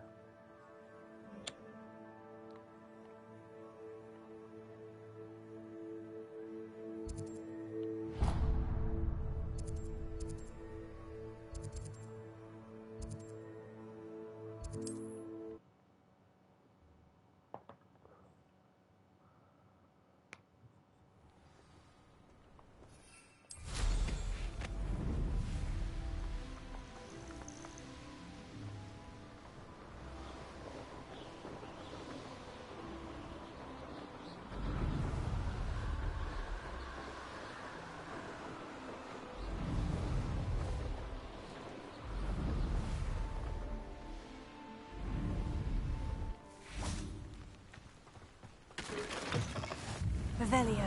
B: Revelio.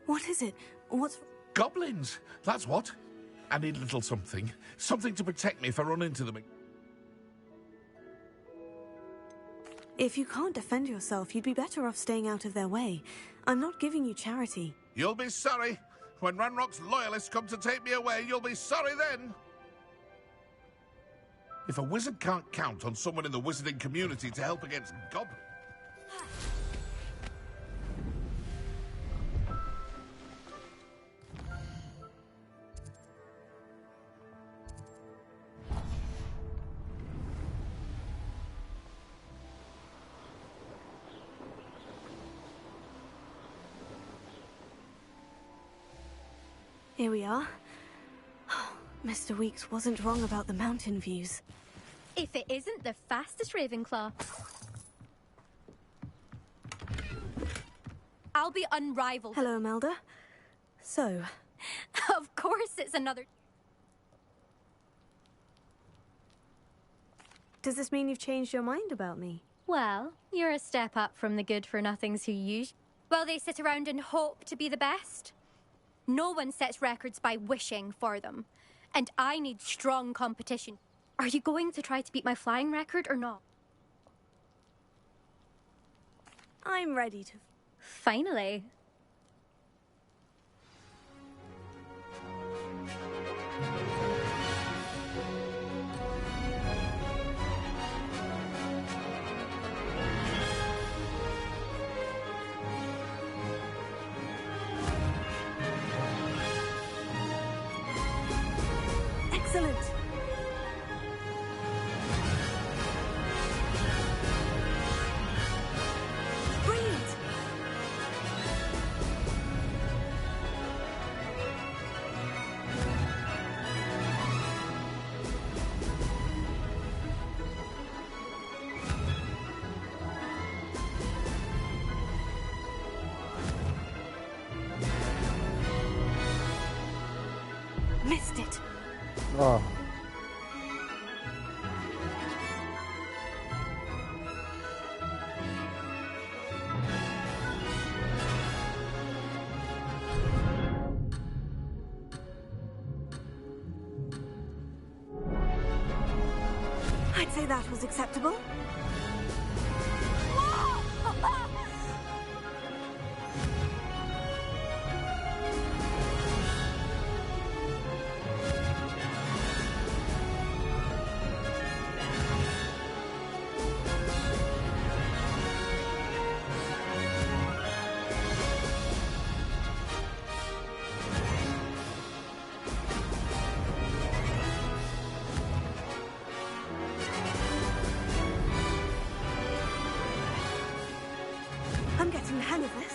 B: What is it? What's...
J: Goblins! That's what. I need a little something. Something to protect me if I run into them.
B: If you can't defend yourself, you'd be better off staying out of their way. I'm not giving you charity.
J: You'll be sorry. When Ranrock's loyalists come to take me away, you'll be sorry then. If a wizard can't count on someone in the wizarding community to help against goblins...
B: Here we are. Mr. Weeks wasn't wrong about the mountain views.
S: If it isn't the fastest Ravenclaw. I'll be unrivaled.
B: Hello, Imelda. So...
S: Of course it's another...
B: Does this mean you've changed your mind about me?
S: Well, you're a step up from the good-for-nothings who usually... Well, they sit around and hope to be the best. No one sets records by wishing for them. And I need strong competition. Are you going to try to beat my flying record or not?
B: I'm ready to...
S: Finally.
B: Excellent. Brilliant. Missed it.
A: Oh.
B: I'd say that was acceptable. I'm getting the hang of this.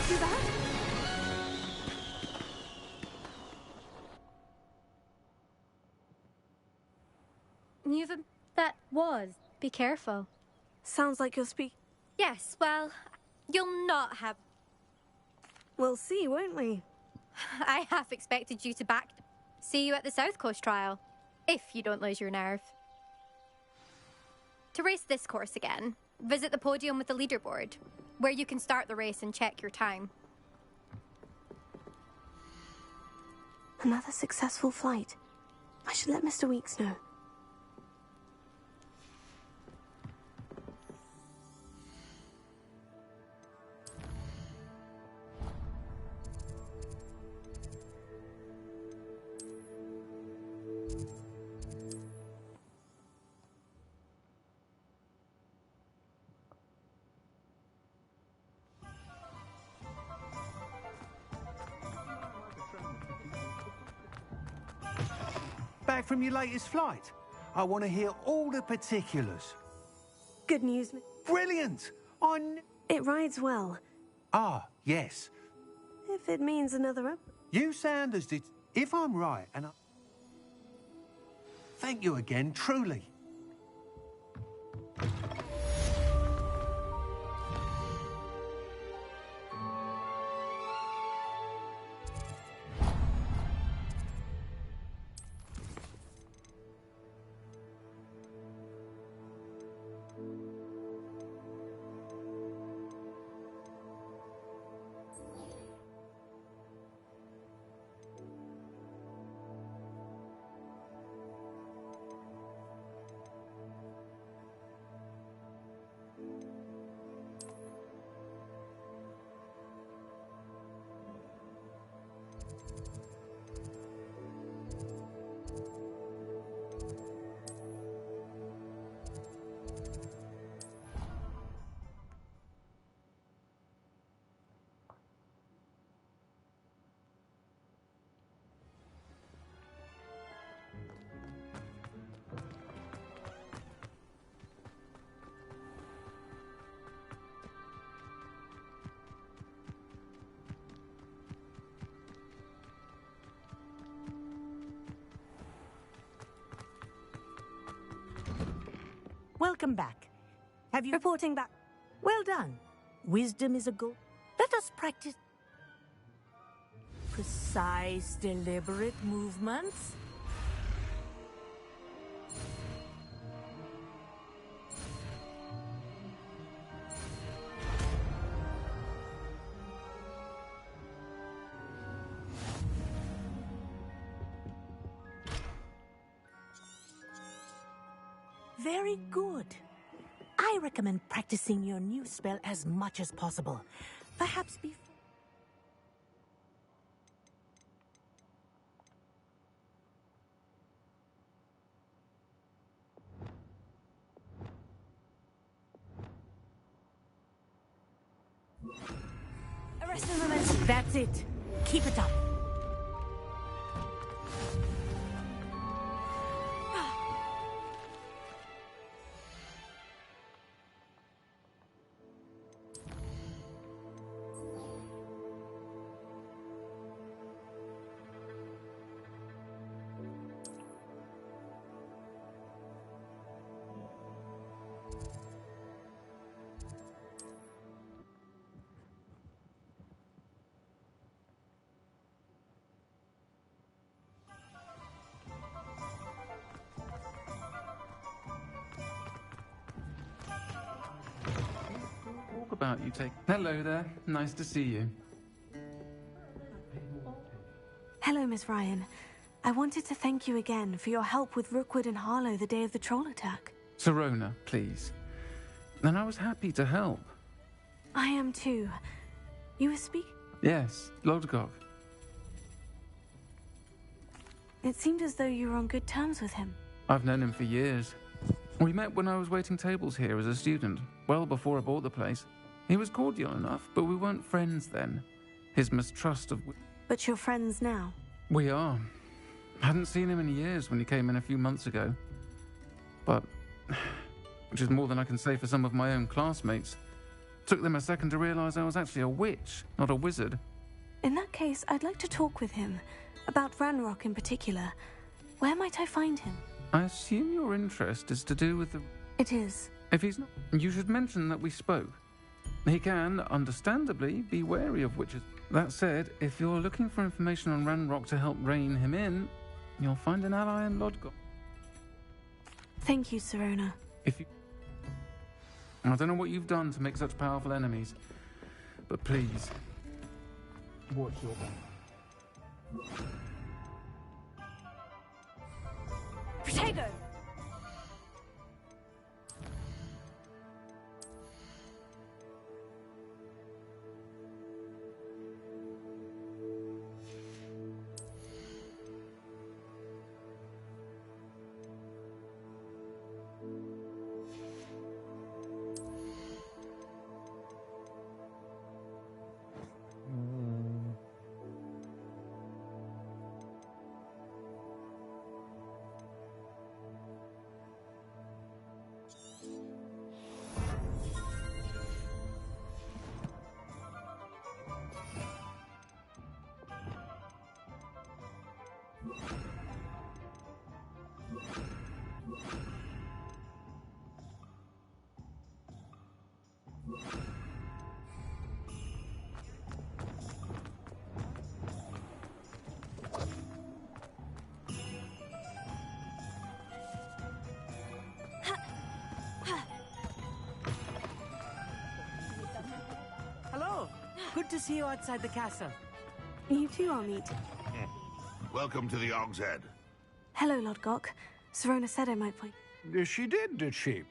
B: Too bad.
S: That was. Be careful.
B: Sounds like you'll speak.
S: Yes, well, you'll not have...
B: We'll see, won't we?
S: I half expected you to back... See you at the South Coast trial. If you don't lose your nerve. To race this course again, visit the podium with the leaderboard, where you can start the race and check your time.
B: Another successful flight. I should let Mr. Weeks know.
K: Back from your latest flight? I want to hear all the particulars.
B: Good news.
K: Brilliant!
B: It rides well.
K: Ah, yes.
B: If it means another up.
K: You sound as did. If I'm right, and I. Thank you again, truly.
Q: Welcome back. Have you...
B: Reporting back.
Q: Well done. Wisdom is a goal. Let us practice precise, deliberate movements. Very good. I recommend practicing your new spell as much as possible. Perhaps before... Arrest the momentum. That's it. Keep it up.
T: About you take. Hello there. Nice to see you.
B: Hello, Miss Ryan. I wanted to thank you again for your help with Rookwood and Harlow the day of the troll attack.
T: Sirona, please. And I was happy to help.
B: I am too. You were speaking?
T: Yes, Lodgok.
B: It seemed as though you were on good terms with him.
T: I've known him for years. We met when I was waiting tables here as a student, well before I bought the place. He was cordial enough, but we weren't friends then. His mistrust of...
B: But you're friends now?
T: We are. Hadn't seen him in years when he came in a few months ago. But... which is more than I can say for some of my own classmates. Took them a second to realise I was actually a witch, not a wizard.
B: In that case, I'd like to talk with him. About Ranrock in particular. Where might I find him?
T: I assume your interest is to do with the...
B: It is.
T: If he's not, you should mention that we spoke. He can, understandably, be wary of witches. That said, if you're looking for information on Ranrock to help rein him in, you'll find an ally in Lodgok.
B: Thank you, Sirona.
T: If you... I don't know what you've done to make such powerful enemies, but please... watch your back.
B: Protego!
I: Hello. Good to see you outside the castle.
B: You too, I'll meet.
J: Welcome to the Og's Head.
B: Hello, Lord Gok. Serona said I might find...
K: She did she?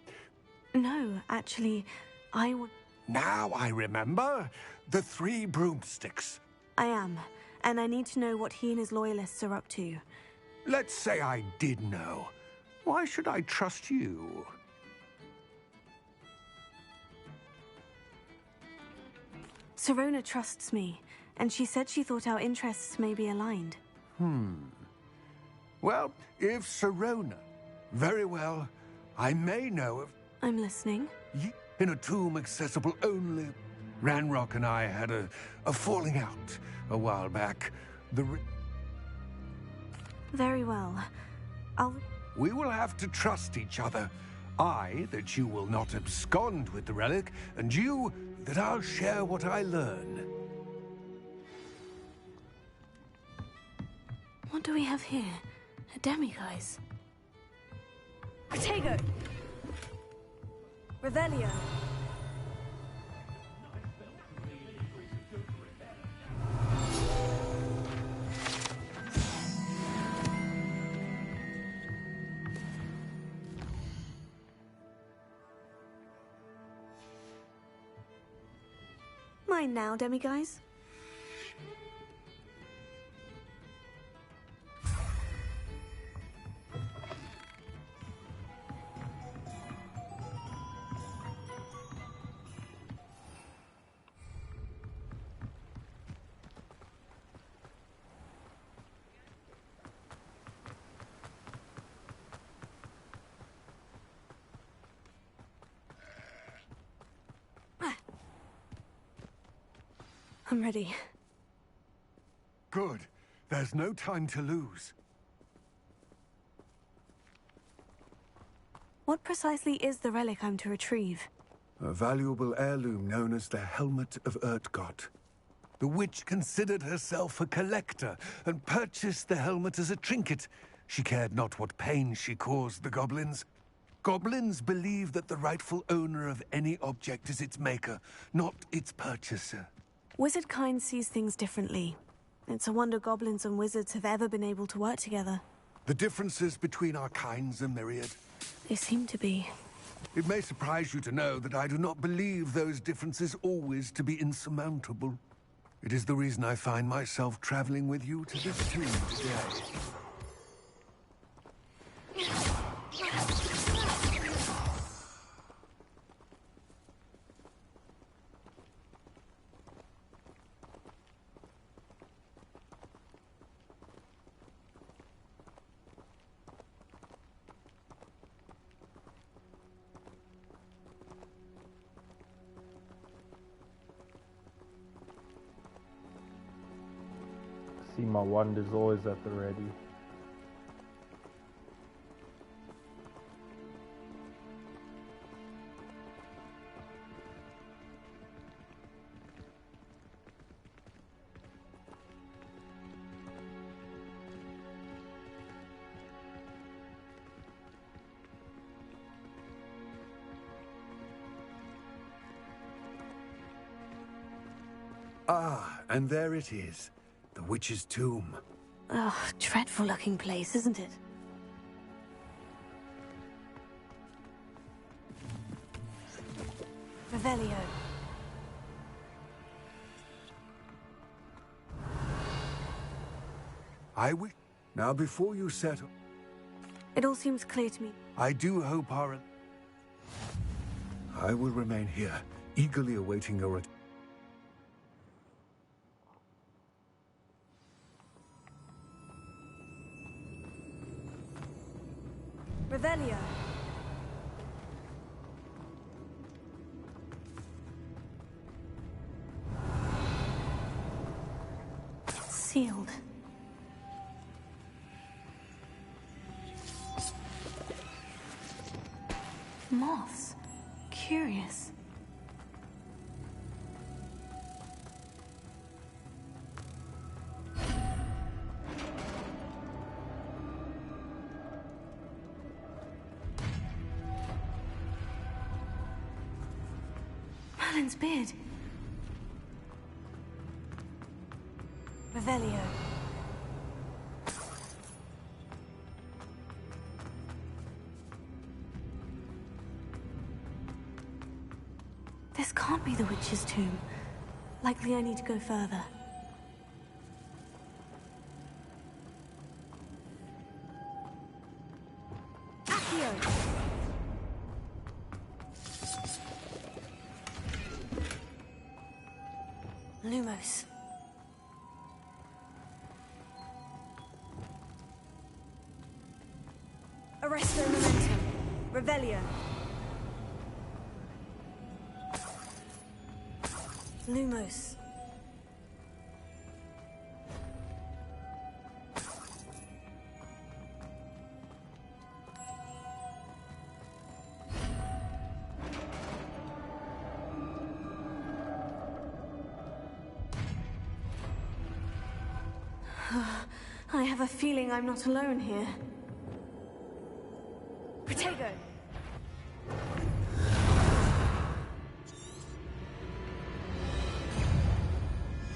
B: No, actually, I want...
K: Now I remember. The 3 broomsticks.
B: I am, and I need to know what he and his loyalists are up to.
K: Let's say I did know. Why should I trust you?
B: Serona trusts me, and she said she thought our interests may be aligned.
K: Well, if Serona... Very well. I may know of...
B: I'm listening.
K: In a tomb accessible only... Ranrock and I had a falling out a while back.
B: Very well.
K: We will have to trust each other. I, that you will not abscond with the relic, and you, that I'll share what I learn.
B: What do we have here? A demiguise.
I: Protego! Revelio!
B: Mine now, demiguise. I'm ready.
K: Good. There's no time to lose.
B: What precisely is the relic I'm to retrieve?
K: A valuable heirloom known as the Helmet of Urtgott. The witch considered herself a collector and purchased the helmet as a trinket. She cared not what pain she caused the goblins. Goblins believe that the rightful owner of any object is its maker, not its purchaser.
B: Wizard kind sees things differently. It's a wonder goblins and wizards have ever been able to work together.
K: The differences between our kinds are myriad.
B: They seem to be.
K: It may surprise you to know that I do not believe those differences always to be insurmountable. It is the reason I find myself traveling with you to this tomb today.
A: See, my wand is always at the ready.
K: Ah, and there it is. The witch's tomb.
B: Oh, dreadful looking place, isn't it? Revelio.
K: I wish... Now, before you settle...
B: It all seems clear to me.
K: I do hope our... I will remain here, eagerly awaiting your...
I: Revelio.
B: Sealed. moths. Curious. Merlin's beard.
I: Revelio.
B: This can't be the witch's tomb. Likely I need to go further.
I: Accio.
B: Lumos.
I: Arresto momentum. Revelio.
B: Lumos. I have a feeling I'm not alone here.
I: Protego.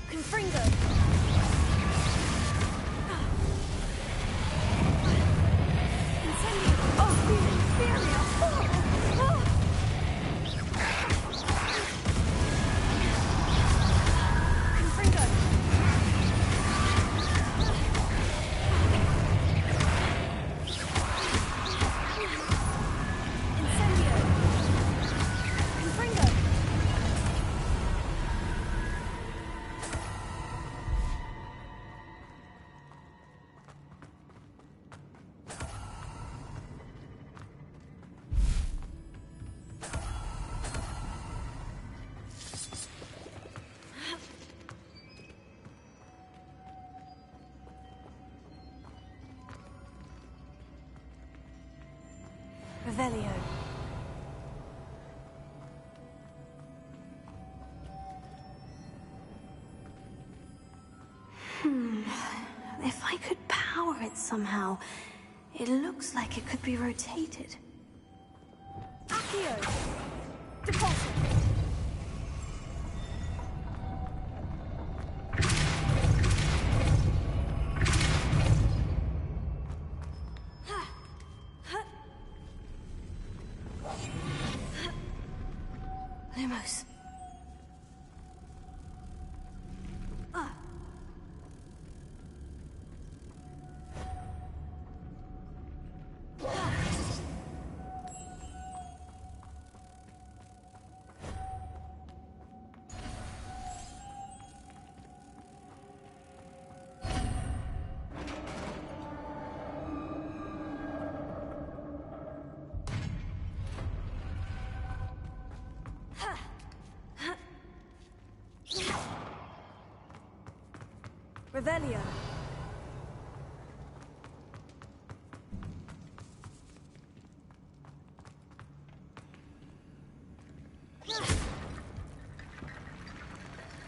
I: Confringo. Incendio. Oh, Furia. Oh. Confringo. Incendio. Confringo. Revelio.
B: If I could power it somehow, it looks like it could be rotated.
I: Accio. Deposit.
B: Lumos.
I: Revelio.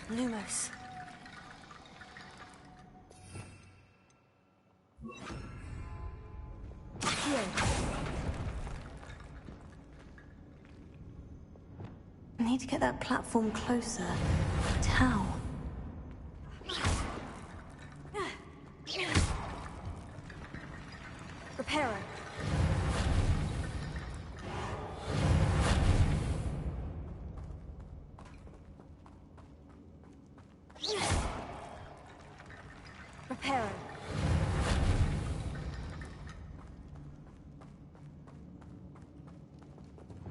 B: Lumos. I need to get that platform closer. But how?
I: Reparo. Reparo.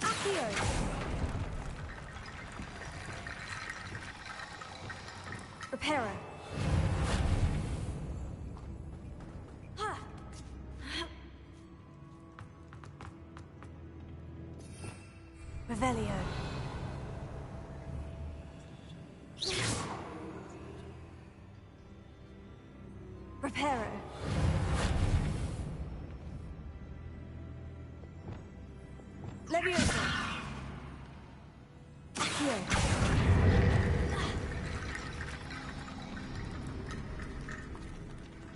I: Accio. Reparo. Revelio. Reparo. Leviosa. Accio.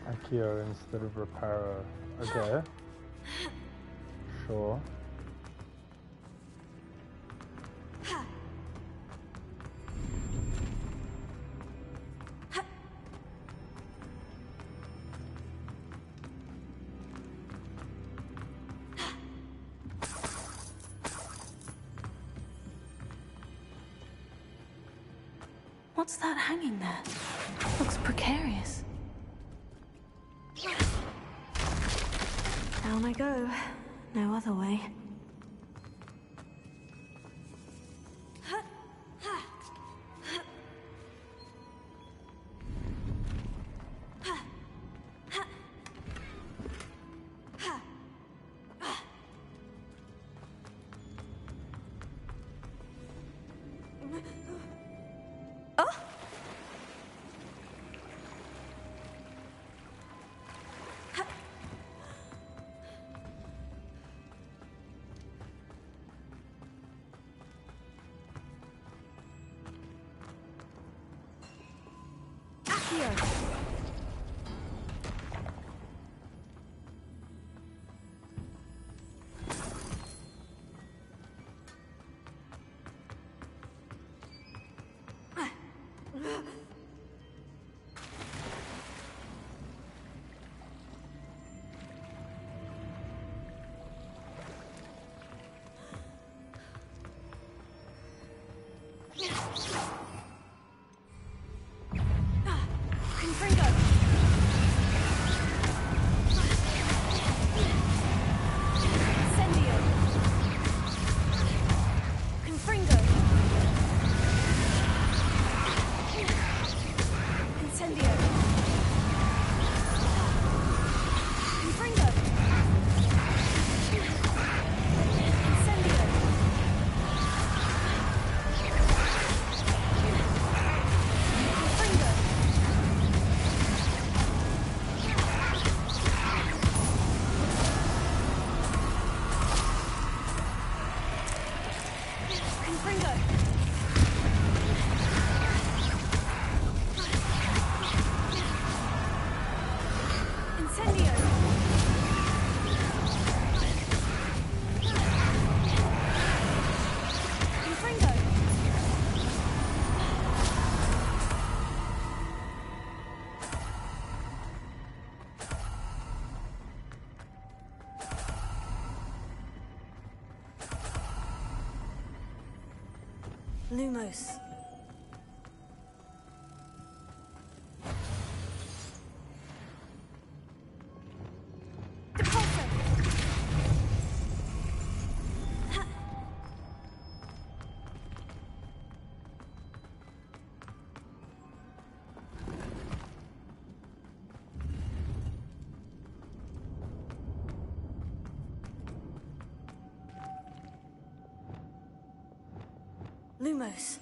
C: Accio instead of Reparo. Okay. Sure.
R: What's that hanging there? Looks precarious.
B: Down I go. No other way. Lumos. Lumos.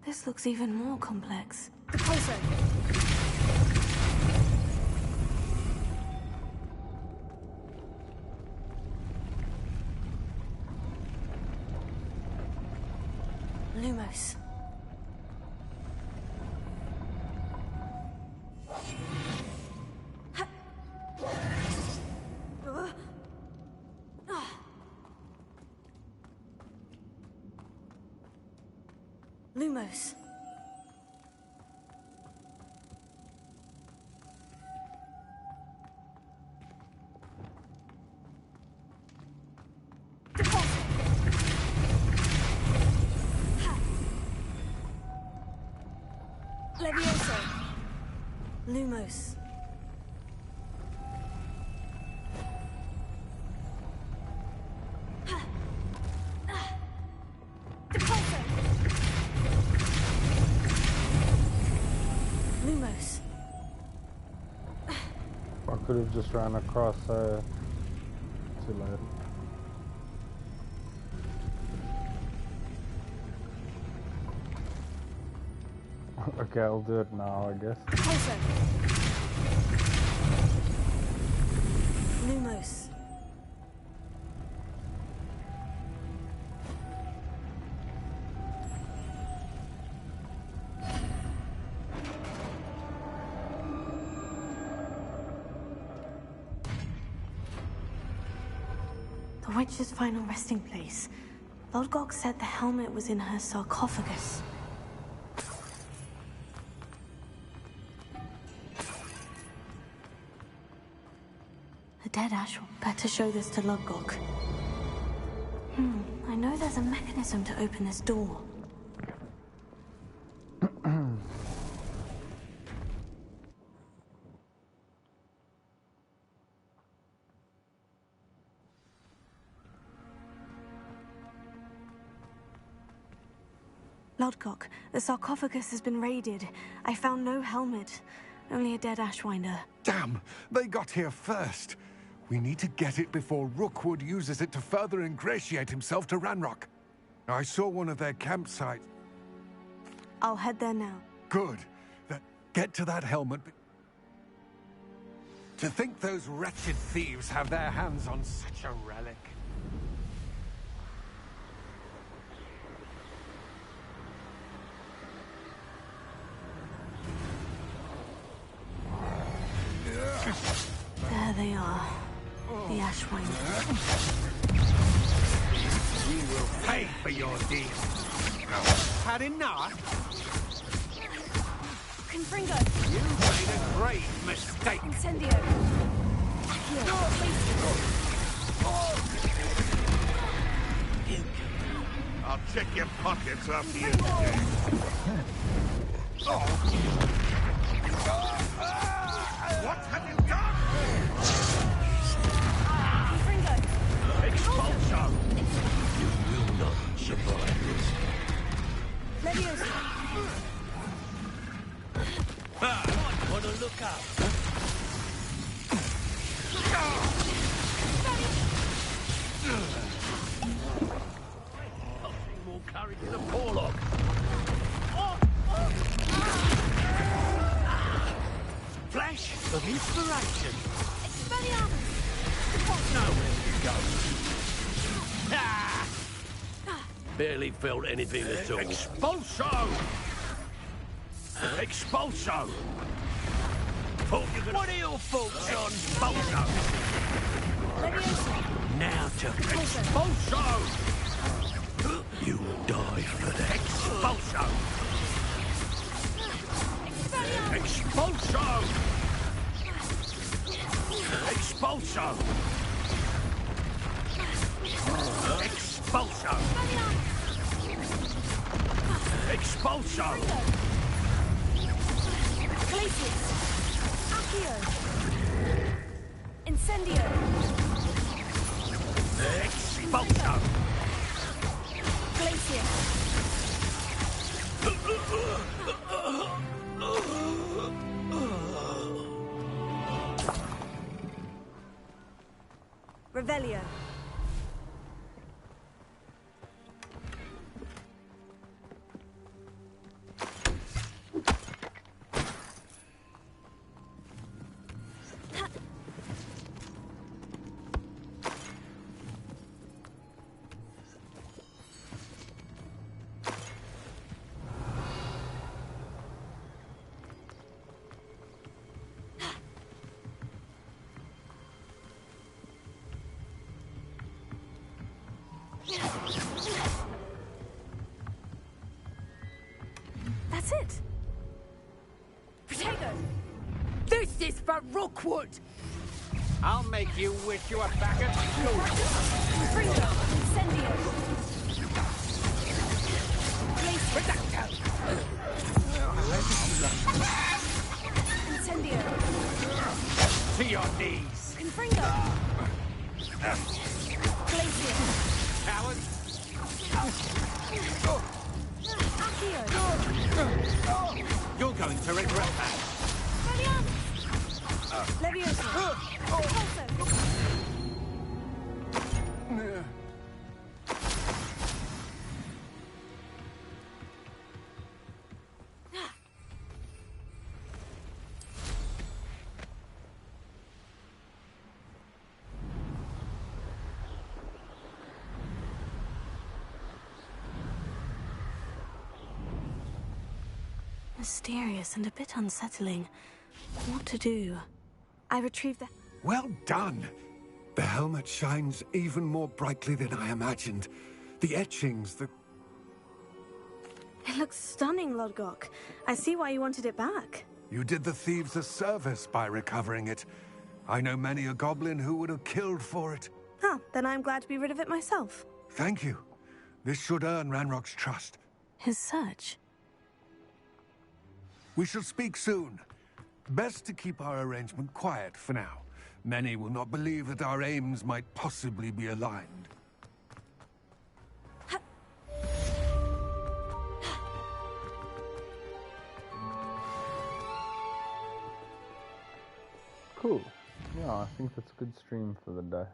B: This looks even more complex. Closer. Lumos. Lumos. Leviosa. Lumos.
C: could have just ran across too late. Okay, I'll do it now, I guess.
B: Closer. Lumos. The witch's final resting place. Lodgok said the helmet was in her sarcophagus. A dead ash. Better show this to Lodgok. I know there's a mechanism to open this door. Lodgok, the sarcophagus has been raided. I found no helmet, only a dead ashwinder.
O: Damn! They got here first. We need to get it before Rookwood uses it to further ingratiate himself to Ranrock. I saw one of their campsites.
B: I'll head there now.
O: Good. Get to that helmet. To think those wretched thieves have their hands on such a relic.
B: There they are. The ashwinder.
O: You will pay for your deeds.
K: Had enough?
B: Confringo!
K: You made a great mistake.
B: Incendio!
J: I'll check your pockets after you. What have you done?
B: Confringo!
J: Expulso!
N: You will not survive this.
B: Leviosa!
N: Want to look up? More courage in a forelock. Flash of inspiration.
B: Expelliarmus!
N: Nowhere to go. Ah! Barely felt anything at all. Expulso! Expulso! What are your thoughts on Expulso? Now to Expulso! You will die for that. Expulso! Expulso! Expulso! Expulso! Expulso!
B: Glacius! Accio! Incendio!
N: Expulso!
B: Glacius! Revelio. That's it. Potato.
M: This is for Rookwood.
K: I'll make you wish you were back at school.
B: Confringo. Incendio. Incendio.
K: To your knees.
B: Confringo. Glacius.
K: Coward.
B: Accio.
K: You're going to regret that.
I: Leviosa!
B: Mysterious and a bit unsettling. What to do? I retrieved the...
O: Well done! The helmet shines even more brightly than I imagined. The etchings, the...
B: It looks stunning, Lodgok. I see why you wanted it back.
O: You did the thieves a service by recovering it. I know many a goblin who would have killed for it.
B: Huh, then I'm glad to be rid of it myself.
O: Thank you. This should earn Ranrock's trust.
B: His search?
O: We shall speak soon. Best to keep our arrangement quiet for now. Many will not believe that our aims might possibly be aligned.
A: Cool. Yeah, I think that's a good stream for the day.